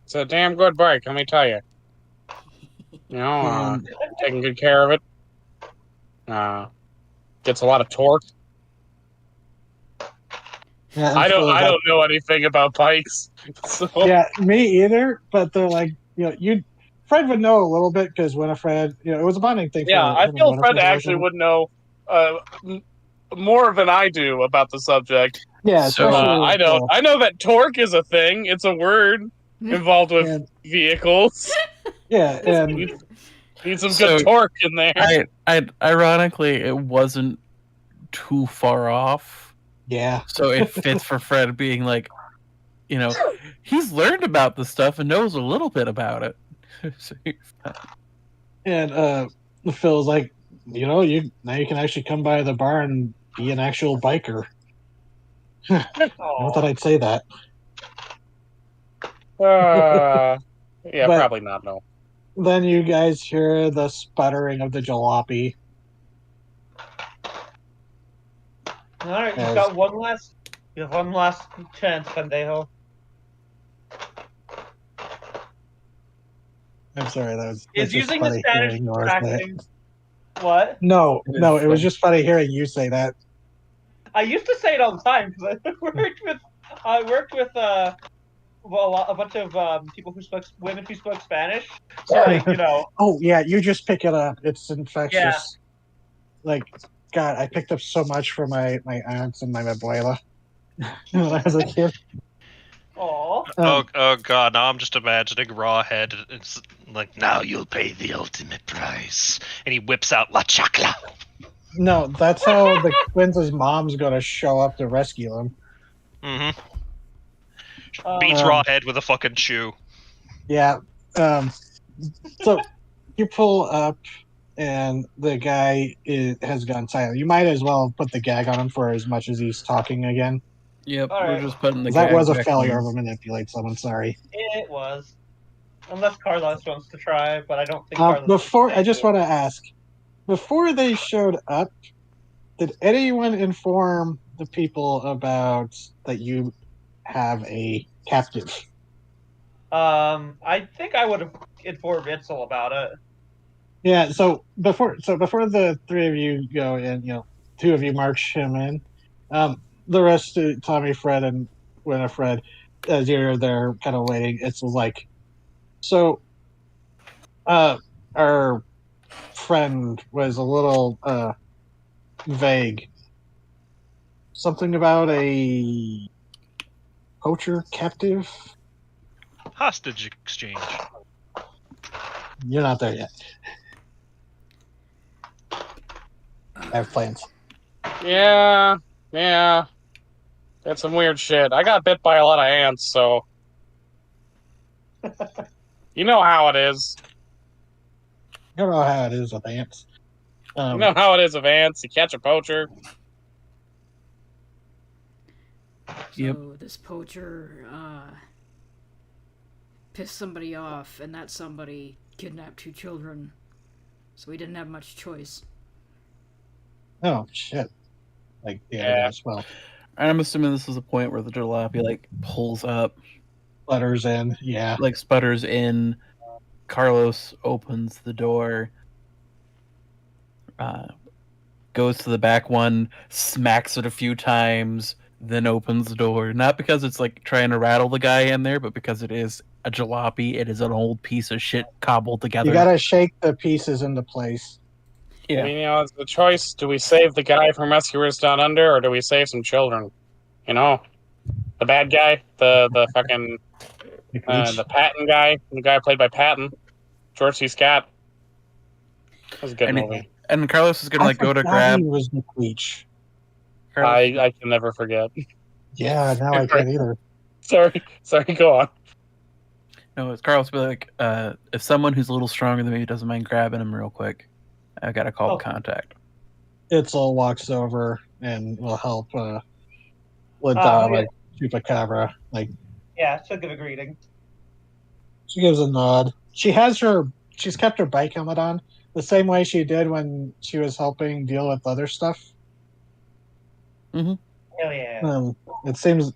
E: It's a damn good bike, let me tell you. Taking good care of it. Gets a lot of torque.
B: Yeah,
E: I don't know anything about bikes. So.
B: Yeah, me either. But they're like, Fred would know a little bit because Winifred, it was a bonding thing.
E: Yeah,
B: for
E: I
B: him
E: feel
B: and
E: Fred
B: Winifred
E: actually would know more than I do about the subject.
B: Yeah,
F: So,
B: especially
E: I know that torque is a thing. It's a word involved with vehicles.
B: Yeah, and
E: need some good torque in there.
F: Ironically, it wasn't too far off.
B: Yeah.
F: So it fits for Fred being like, he's learned about the stuff and knows a little bit about it.
B: And Phil's like, now you can actually come by the bar and be an actual biker. Never thought I'd say that.
E: Yeah,
B: But
E: probably not. No.
B: Then you guys hear the sputtering of the jalopy.
A: All right, you have one last chance, pendejo.
B: I'm sorry,
A: Is using the Spanish distracting? What?
B: No, it was just funny hearing you say that.
A: I used to say it all the time because I worked with a bunch of women who spoke Spanish. So
B: Oh yeah, you just pick it up. It's infectious.
A: Yeah.
B: God, I picked up so much from my aunts and my abuela when I was a kid.
A: Aww.
D: Oh god, now I'm just imagining Rawhead. It's like, now you'll pay the ultimate price. And he whips out La Chacla.
B: No, that's how the twins' mom's gonna show up to rescue them.
D: Mm-hmm. Beats Rawhead with a fucking shoe.
B: Yeah. So you pull up and the guy has gone silent. You might as well put the gag on him for as much as he's talking again.
F: Yep, we're just putting the
B: that
F: gag
B: was a
F: back
B: failure
F: on.
B: of a manipulate someone, sorry.
A: It was. Unless Carlos wants to try, but I don't think Carlos
B: I just want to ask, before they showed up, did anyone inform the people about that you have a captive?
A: I think I would have informed Itzel about it.
B: Yeah, so before the three of you go in, two of you march him in. The rest, Tommy, Fred, and Winifred, as you're there kind of waiting, it's like, so our friend was a little vague. Something about a poacher captive?
D: Hostage exchange.
B: You're not there yet. I have plans.
E: Yeah. That's some weird shit. I got bit by a lot of ants, so you know how it is.
B: I don't know how it is with ants.
E: You know how it is with ants. You catch a poacher.
C: So this poacher pissed somebody off, and that somebody kidnapped 2 children. So we didn't have much choice.
B: Oh shit! Like
E: Yeah.
B: as well.
F: I'm assuming this is a point where the jalopy like pulls up,
B: Butters in, yeah.
F: like sputters in. Carlos opens the door, goes to the back one, smacks it a few times, then opens the door. Not because it's like trying to rattle the guy in there, but because it is a jalopy. It is an old piece of shit cobbled together.
B: You gotta shake the pieces into place.
E: I
F: Yeah.
E: mean, it's the choice. Do we save the guy from Rescuers Down Under, or do we save some children? You know? The bad guy? The fucking... the Patton guy? The guy played by Patton. George C. Scott. That was a good movie.
F: And Carlos is gonna like go to grab.
B: He was McLeach.
E: I can never forget.
B: Yeah, now I can't either.
E: Sorry, go on.
F: No, it's Carlos. Be like, if someone who's a little stronger than me doesn't mind grabbing him real quick, I gotta call contact.
B: Itzel walks over and will help with
A: yeah.
B: Chupacabra. Like,
A: Yeah, she'll give a greeting.
B: she gives a nod. She's kept her bike helmet on the same way she did when she was helping deal with other stuff.
A: Hell yeah.
B: It seems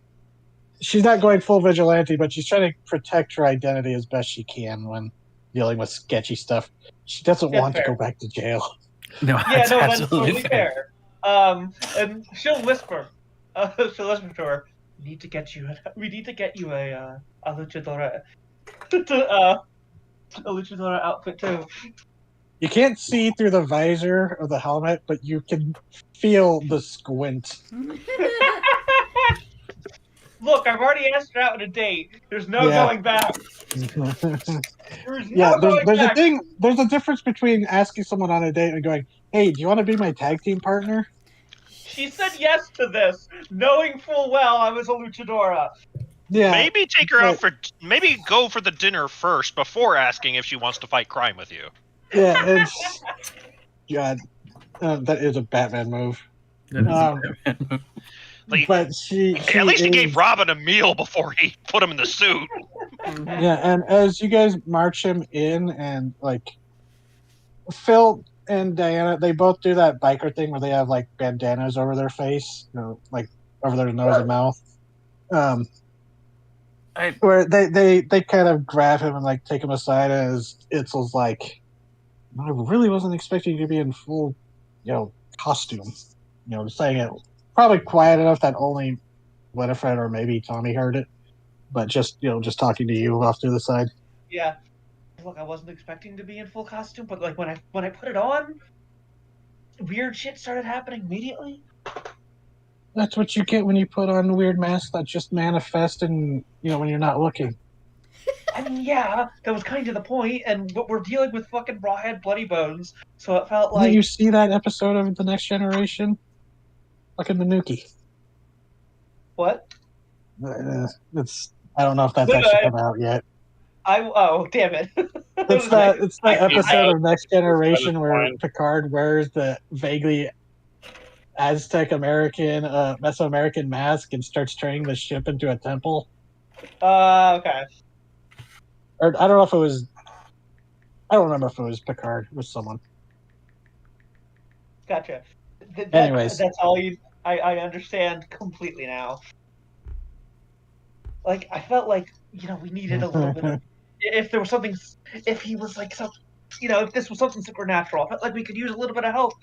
B: she's not going full vigilante, but she's trying to protect her identity as best she can when dealing with sketchy stuff. She doesn't want to go back to jail.
F: No,
A: That's
F: absolutely
A: totally fair. And she'll whisper. She'll whisper to her, We need to get you a luchadora, a luchadora outfit too.
B: You can't see through the visor of the helmet, but you can feel the squint.
A: Look, I've already asked her out on a date. There's no going back.
B: There's a difference between asking someone on a date and going, "Hey, do you want to be my tag team partner?"
A: She said yes to this, knowing full well I was a luchadora.
B: Yeah.
D: Maybe take her out maybe go for the dinner first before asking if she wants to fight crime with you.
B: Yeah, God, that is a Batman move. But she
D: at least he gave Robin a meal before he put him in the suit.
B: Yeah, and as you guys march him in, and like Phil and Diana, they both do that biker thing where they have like bandanas over their face, like over their nose and mouth. Where they kind of grab him and like take him aside, as Itzel's like, I really wasn't expecting you to be in full, costume. Saying it probably quiet enough that only Winifred or maybe Tommy heard it, but just talking to you off to the side.
A: Yeah. Look, I wasn't expecting to be in full costume, but like when I put it on, weird shit started happening immediately.
B: That's what you get when you put on weird masks that just manifest and when you're not looking.
A: I mean, yeah, that was kind of the point, but we're dealing with fucking rawhead bloody bones, so it felt like...
B: Did you see that episode of The Next Generation? Fucking Manuki.
A: What?
B: I don't know if that's actually come out yet.
A: Oh, damn it.
B: It's that episode of Next Generation where Picard wears the vaguely Aztec American, Mesoamerican mask and starts turning the ship into a temple.
A: Okay.
B: Or I don't know if it was. I don't remember if it was Picard. It was someone.
A: Gotcha.
B: Anyways,
A: that's all you. I understand completely now. Like I felt like we needed a little bit of. If there was something, if he was like some, if this was something supernatural, I felt like we could use a little bit of help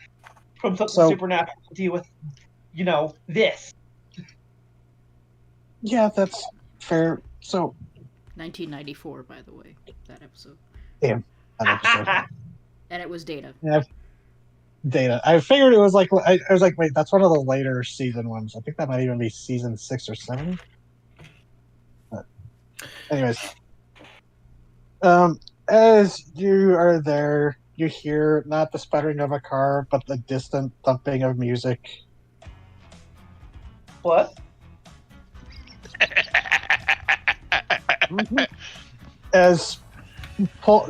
A: from something supernatural to deal with, this.
B: Yeah, that's fair. So.
C: 1994, by the way, that episode.
B: Damn. That episode.
C: And it was Data.
B: Yeah. Data. I figured it was like, I was like, wait, that's one of the later season ones. I think that might even be season 6 or 7. But anyways. As you are there, you hear not the sputtering of a car, but the distant thumping of music.
A: What?
B: As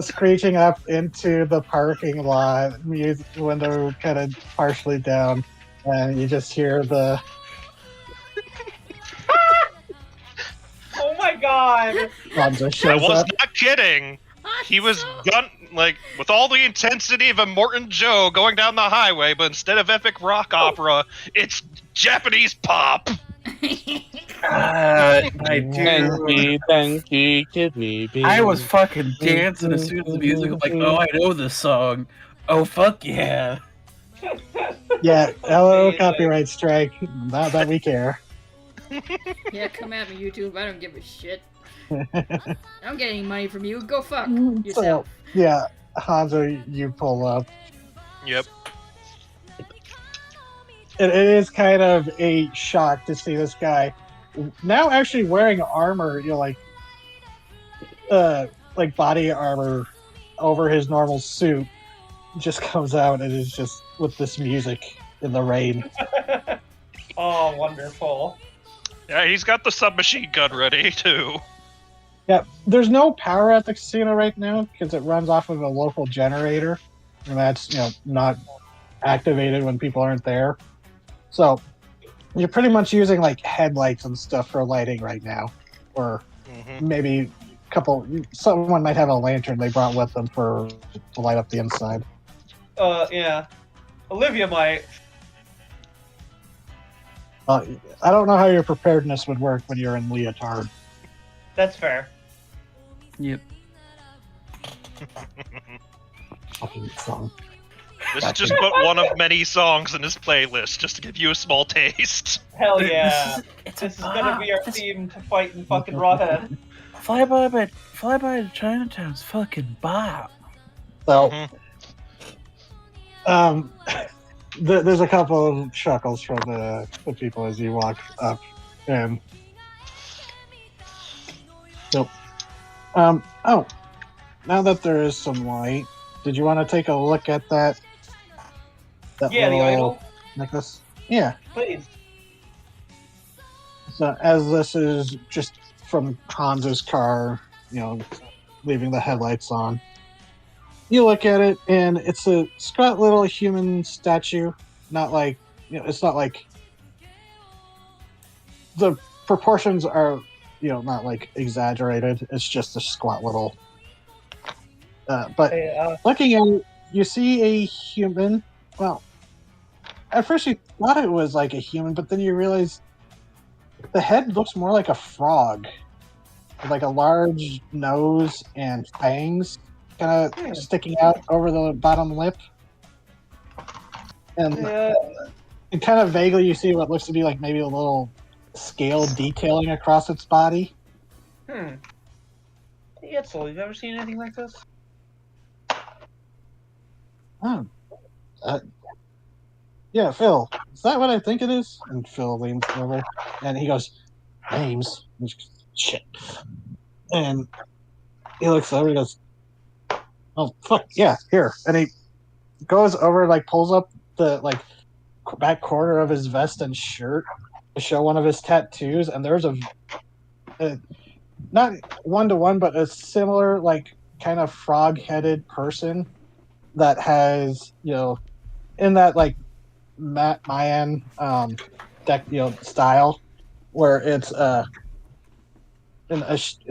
B: screeching up into the parking lot, window kind of partially down, and you just hear the
A: Oh my god!
B: Hanzo
D: I
B: shows
D: was
B: up.
D: not kidding. He was with all the intensity of a Morton Joe going down the highway, but instead of epic rock opera, it's Japanese pop.
F: I do.
E: Denki, kidney beans.
F: I was fucking dancing as soon as the music was like, oh, I know this song. Oh, fuck yeah.
B: Yeah, hello,
A: Amazing.
B: copyright strike. Not that we care.
C: Yeah, come at me, YouTube. I don't give a shit. I don't get any money from you. Go fuck yourself.
B: Yeah, Hanzo, you pull up.
D: Yep.
B: It is kind of a shock to see this guy now actually wearing armor, like body armor over his normal suit. Just comes out and is just with this music in the rain.
A: Oh, wonderful.
D: Yeah, he's got the submachine gun ready too.
B: Yeah, there's no power at the casino right now because it runs off of a local generator, and that's not activated when people aren't there. So you're pretty much using like headlights and stuff for lighting right now, or maybe someone might have a lantern they brought with them to light up the inside.
A: Yeah. Olivia might.
B: I don't know how your preparedness would work when you're in leotard.
A: That's fair.
F: Yep.
B: Fucking song.
D: This is just but one of many songs in his playlist, just to give you a small taste.
A: Hell yeah.
F: This
A: This is gonna be our theme to fight in fucking Rawhead.
F: Flyby to Chinatown's fucking bop.
B: So, there's a couple of chuckles from the people as you walk up, and so, oh, now that there is some light, did you want to take a look at that
A: Yeah, the
B: little
A: idol.
B: necklace? Yeah.
A: Please.
B: So as this is just from Hanzo's car, leaving the headlights on, you look at it and it's a squat little human statue. Not like, it's not like the proportions are, not like exaggerated. It's just a squat little. But
A: Hey,
B: looking at it, you see a human. Well, at first you thought it was like a human, but then you realize the head looks more like a frog, with like a large nose and fangs kind of sticking out over the bottom lip. And kind of vaguely you see what looks to be like maybe a little scale detailing across its body.
A: Hey, Etzel, you've ever seen anything like this?
B: Oh. Yeah, Phil, is that what I think it is? And Phil leans over and he goes, names. Shit. And he looks over and goes, oh, fuck, yeah, here. And he goes over, like, pulls up the, like, back corner of his vest and shirt to show one of his tattoos. And there's a not one-to-one, but a similar, like, kind of frog-headed person that has, in that, like, Mayan deck, style, where it's in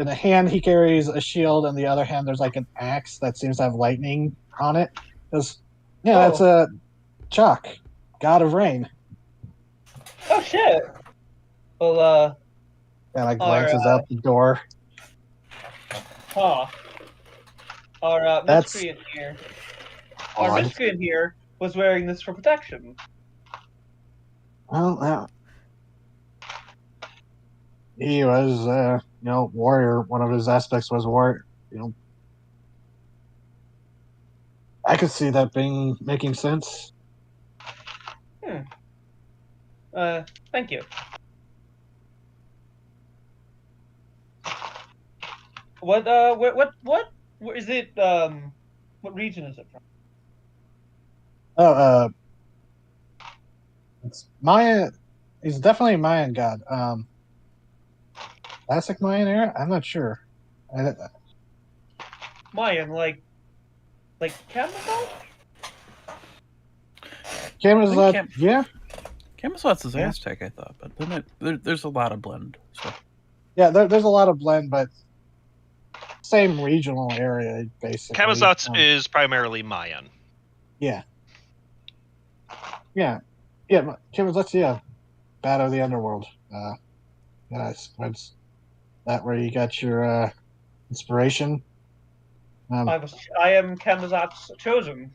B: a hand he carries a shield, and the other hand there's like an axe that seems to have lightning on it. That's a Chalk, god of rain.
A: Oh shit. Well,
B: And like glances out the door.
A: Huh. Our
B: That's
A: miscreant here.
B: odd.
A: Our miscreant here was wearing this for protection.
B: Well, yeah. He was, warrior. One of his aspects was warrior. I could see that making sense.
A: Thank you. What is it, what region is it from?
B: Oh, it's Maya. He's definitely a Mayan god. Classic Mayan era? I'm not sure. I,
A: Mayan, like Camelot?
B: Camelot,
F: Cam-
B: yeah,
F: Camelot's is
B: Yeah.
F: Aztec, I thought, but there's a lot of blend. So
B: yeah. There's a lot of blend, but same regional area basically.
D: Camazotz is primarily Mayan.
B: Yeah, Camelot's Battle of the Underworld. That's that where you got your inspiration.
A: I am Camazot's chosen.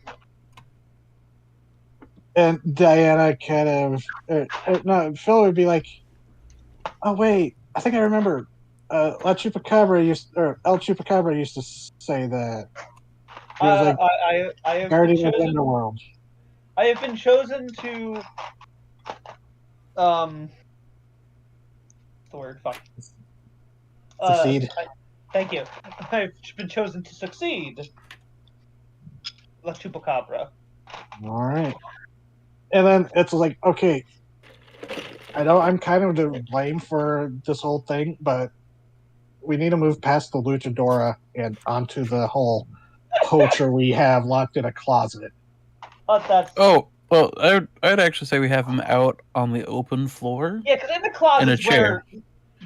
B: And Diana kind of no, Phil would be like, "Oh wait, I think I remember. El Chupacabra used to say that he was like
A: I have been
B: guardian of the
A: chosen.
B: underworld."
A: I have been chosen to what's the word? Fuck.
B: Succeed.
A: Thank you. I've been chosen to succeed. La Chupacabra.
B: All right, and then it's like, okay, I know I'm kind of to blame for this whole thing, but we need to move past the luchadora and onto the whole poacher we have locked in a closet.
A: That's
F: Oh, well, I'd actually say we have him out on the open floor.
A: yeah, because in the closet
F: In a
A: is where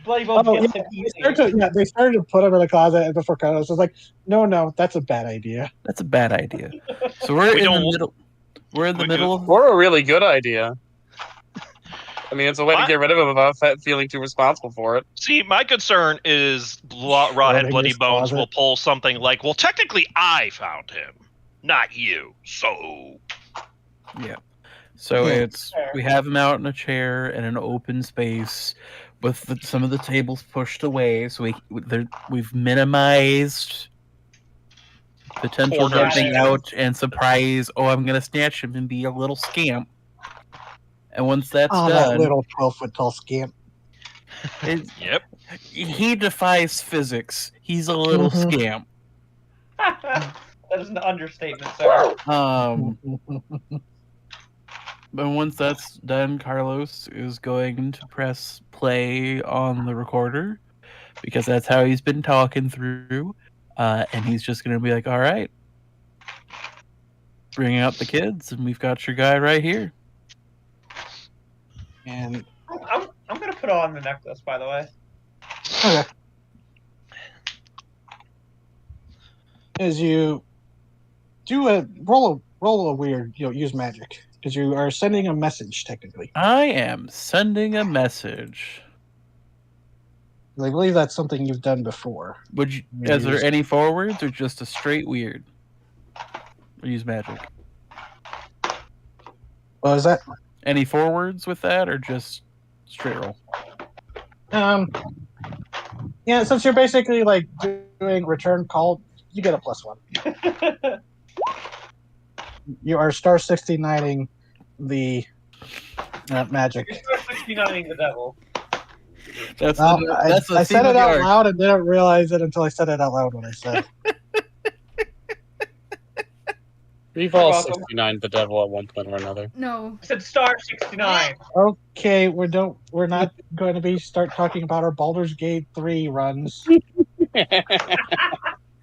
A: Bloody Bones
B: Oh,
A: gets
B: yeah,
A: him easy.
B: they started to put him in the closet, and before Carlos was like, "No, that's a bad idea."
F: That's a bad idea. So we're
D: We
F: in the
D: don't-
F: middle. We're in the
D: we-
F: middle of
E: Or a really good idea. I mean, it's a way to
D: What?
E: get rid of him without feeling too responsible for it.
D: See, my concern is Rawhead
B: Shredding
D: Bloody
B: his
D: Bones
B: closet.
D: will pull something like, well, technically I found him, not you. So
F: Yeah. So
B: Yeah.
F: we have him out in a chair in an open space with some of the tables pushed away, so we've minimized potential
E: Corners.
F: jumping out and surprise. Oh, I'm gonna snatch him and be a little scamp. And once that's
B: Oh, that
F: done,
B: little 12-foot tall scamp.
D: yep.
F: he defies physics. He's a little
B: Mhm.
F: scamp.
A: That is an understatement, sir.
F: But once that's done, Carlos is going to press play on the recorder because that's how he's been talking through. And he's just going to be like, all right, bring out the kids, and we've got your guy right here.
B: And
A: I'm gonna put on the necklace, by the way.
B: okay. As you do roll a weird, use magic because you are sending a message technically.
F: I am sending a message.
B: I believe that's something you've done before.
F: Would you?
B: Yeah,
F: Is there
B: use-
F: any forwards or just a straight weird? Or use magic.
B: What was that?
F: Any forwards with that, or just straight roll?
B: Yeah, since you're basically like doing return call, you get a +1. You are star 69ing the magic.
A: You're 69ing the devil.
F: That's
B: Well,
F: that's the
B: I
F: theme
B: said
F: of
B: it
F: the
B: out
F: arc.
B: loud and didn't realize it until I said it out loud when I said it.
E: We've all
A: welcome.
E: 69 the devil at one point or another.
C: No.
A: I said star 69.
B: Okay, we're not going to start talking about our Baldur's Gate 3 runs.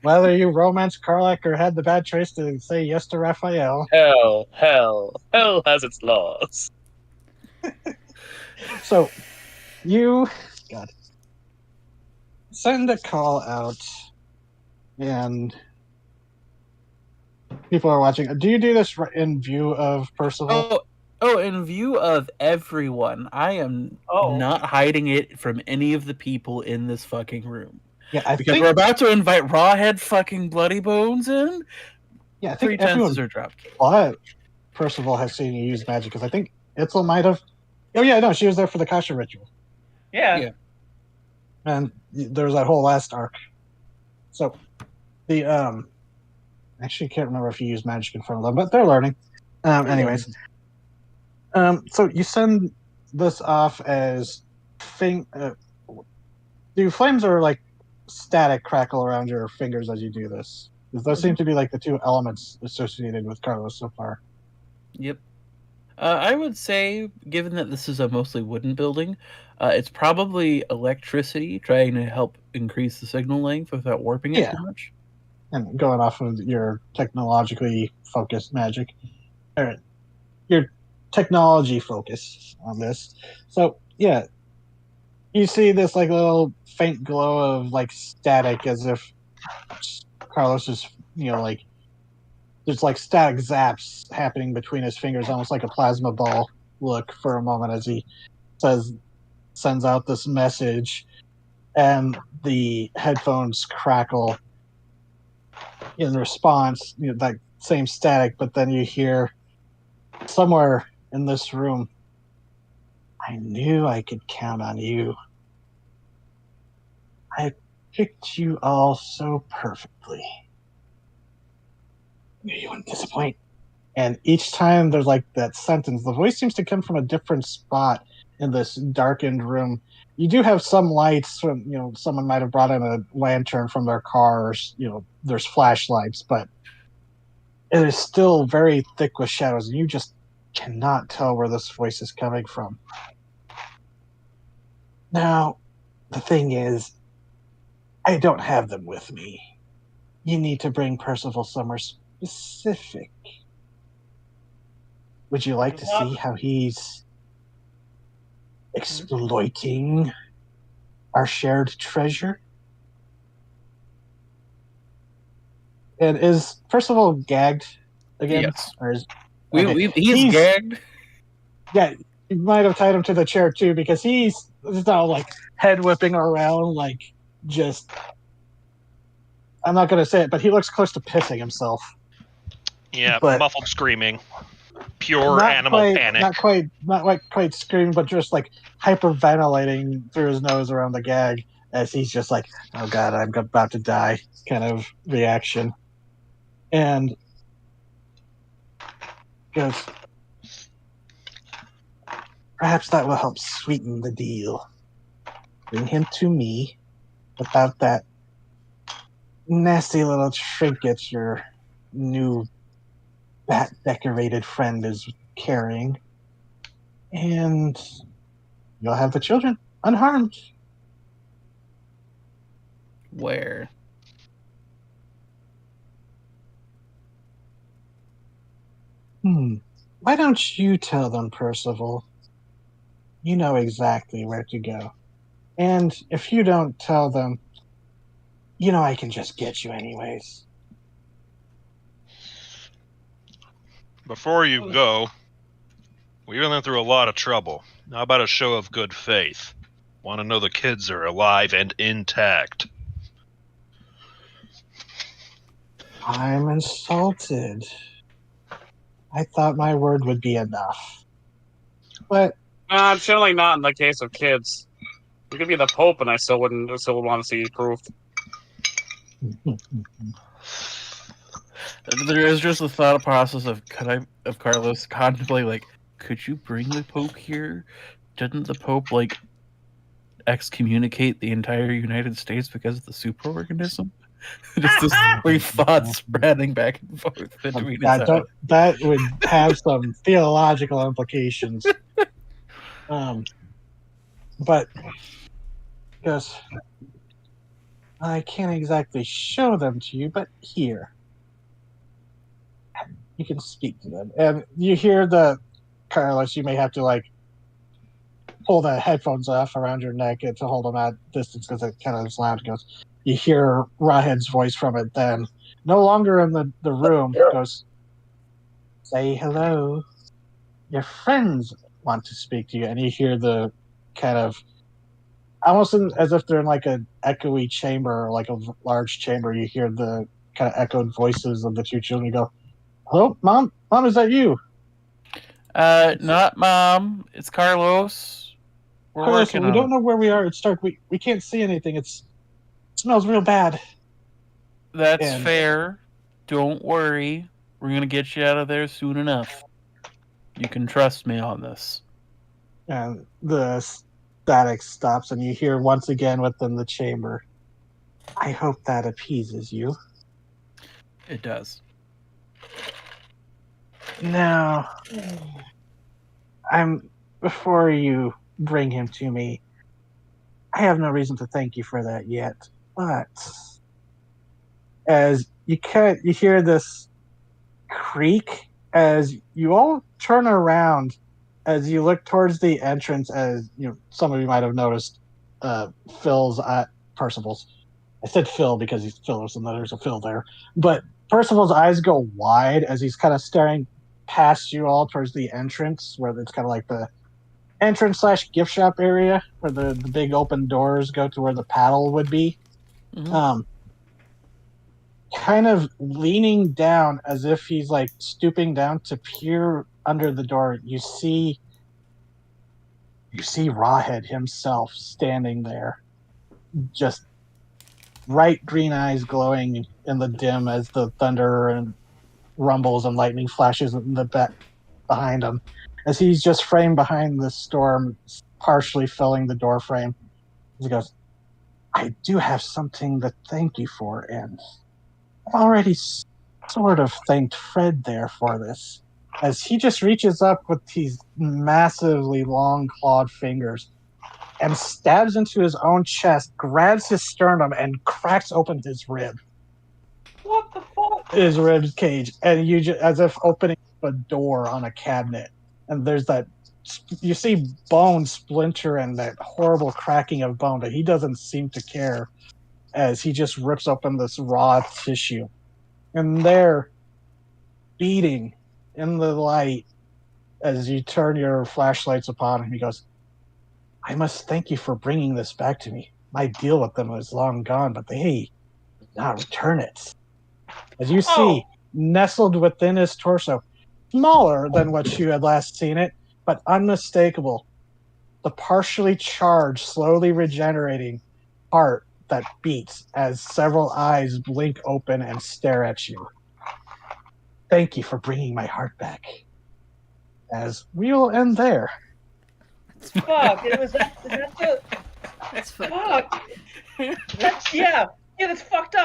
B: Whether you romance Karlach or had the bad choice to say yes to Raphael.
E: Hell has its laws.
B: So, you send a call out, and people are watching. Do you do this in view of Percival?
F: In view of everyone, I am
A: Oh.
F: not hiding it from any of the people in this fucking room.
B: Yeah, I
F: Because
B: think.
F: we're about to invite Rawhead fucking Bloody Bones in.
B: Yeah, I think
F: Pretenses
B: everyone
F: are dropped.
B: but Percival has seen you use magic because I think Itzel might have. Oh yeah, no, she was there for the Kasha ritual,
A: Yeah.
B: and there was that whole last arc. So, the actually can't remember if you used magic in front of them, but they're learning. Anyways, so you send this off as do flames or like static crackle around your fingers as you do this? 'Cause those seem to be like the two elements associated with Carlos so far.
F: Yep. I would say, given that this is a mostly wooden building, it's probably electricity trying to help increase the signal length without warping it
B: Yeah.
F: too much.
B: And going off of your technologically focused magic, or your technology focus on this. So yeah, you see this like little faint glow of like static, as if Carlos is, like there's like static zaps happening between his fingers, almost like a plasma ball look for a moment as he sends out this message, and the headphones crackle in response, that same static, but then you hear somewhere in this room, I knew I could count on you. I picked you all so perfectly. Knew you wouldn't disappoint. And each time there's like that sentence, the voice seems to come from a different spot in this darkened room. You do have some lights from, someone might have brought in a lantern from their cars, there's flashlights, but it is still very thick with shadows, and you just cannot tell where this voice is coming from. Now, the thing is, I don't have them with me. You need to bring Percival somewhere specific. Would you like to see how he's exploiting our shared treasure? And is Percival gagged again?
F: Yes.
B: Or is,
F: He's gagged.
B: Yeah, you might have tied him to the chair too, because he's now like head whipping around, like just. I'm not going to say it, but he looks close to pissing himself.
D: Yeah,
B: but
D: muffled screaming, pure animal panic.
B: Not quite screaming, but just like hyperventilating through his nose around the gag, as he's just like, "Oh God, I'm about to die," kind of reaction, and goes, "Perhaps that will help sweeten the deal. Bring him to me without that nasty little trinket your new bat-decorated friend is carrying, and you'll have the children unharmed."
F: Where?
B: Why don't you tell them, Percival? You know exactly where to go. And if you don't tell them, I can just get you anyways.
D: Before you go, we went through a lot of trouble. How about a show of good faith? Want to know the kids are alive and intact.
B: I'm insulted. I thought my word would be enough. But
E: it's generally not in the case of kids. You could be the Pope, and I still would want to see proof.
F: There is just the thought process of Carlos contemplate, like, could you bring the Pope here? Didn't the Pope excommunicate the entire United States because of the superorganism? Just this three thoughts spreading back and forth between his head.
B: That would have some theological implications. But because I can't exactly show them to you, but here, you can speak to them. And you hear Carlos, you may have to pull the headphones off around your neck to hold them at distance, because it kind of is loud. Goes, you hear Rahed's voice from it then, no longer in the room, goes, "Say hello. Your friends want to speak to you." And you hear the kind of, almost as if they're in like an echoey chamber, or like a large chamber. You hear the kind of echoed voices of the two children. You go, "Hello, Mom? Mom, is that you?"
F: Not Mom. It's Carlos. We're
B: Carlos,
F: working
B: we
F: on
B: don't
F: it.
B: know where we are. It's dark. We can't see anything. It smells real bad.
F: That's fair. Don't worry. We're going to get you out of there soon enough. You can trust me on this.
B: And the static stops, and you hear once again within the chamber, "I hope that appeases you."
F: It does.
B: Now, before you bring him to me, I have no reason to thank you for that yet. But as you hear this creak as you all turn around, as you look towards the entrance. As some of you might have noticed, Percival's. I said Phil because he's Phyllis, and there's a Phil there. But Percival's eyes go wide as he's kind of staring past you all towards the entrance, where it's kind of like the entrance / gift shop area, where the big open doors go to where the paddle would be.
C: Mm-hmm.
B: Kind of leaning down as if he's like stooping down to peer under the door. You see Rawhead himself standing there, just bright green eyes glowing in the dim as the thunder and rumbles and lightning flashes in the back behind him, as he's just framed behind the storm, partially filling the door frame. He goes, "I do have something to thank you for, and I've already sort of thanked Fred there for this," as he just reaches up with these massively long clawed fingers and stabs into his own chest, grabs his sternum, and cracks open his rib.
A: What the fuck?
B: His rib cage, and you just, as if opening a door on a cabinet, and there's that. You see bone splinter and that horrible cracking of bone, but he doesn't seem to care as he just rips open this raw tissue. And there, beating in the light, as you turn your flashlights upon him, he goes, "I must thank you for bringing this back to me. My deal with them was long gone, but they did not return it." As you see, nestled within his torso, smaller than what you had last seen it, but unmistakable, the partially charged, slowly regenerating heart that beats as several eyes blink open and stare at you. "Thank you for bringing my heart back." As we will end there.
A: Fuck, it was that the
C: That's fucked
A: fuck.
C: up.
A: That's fucked up.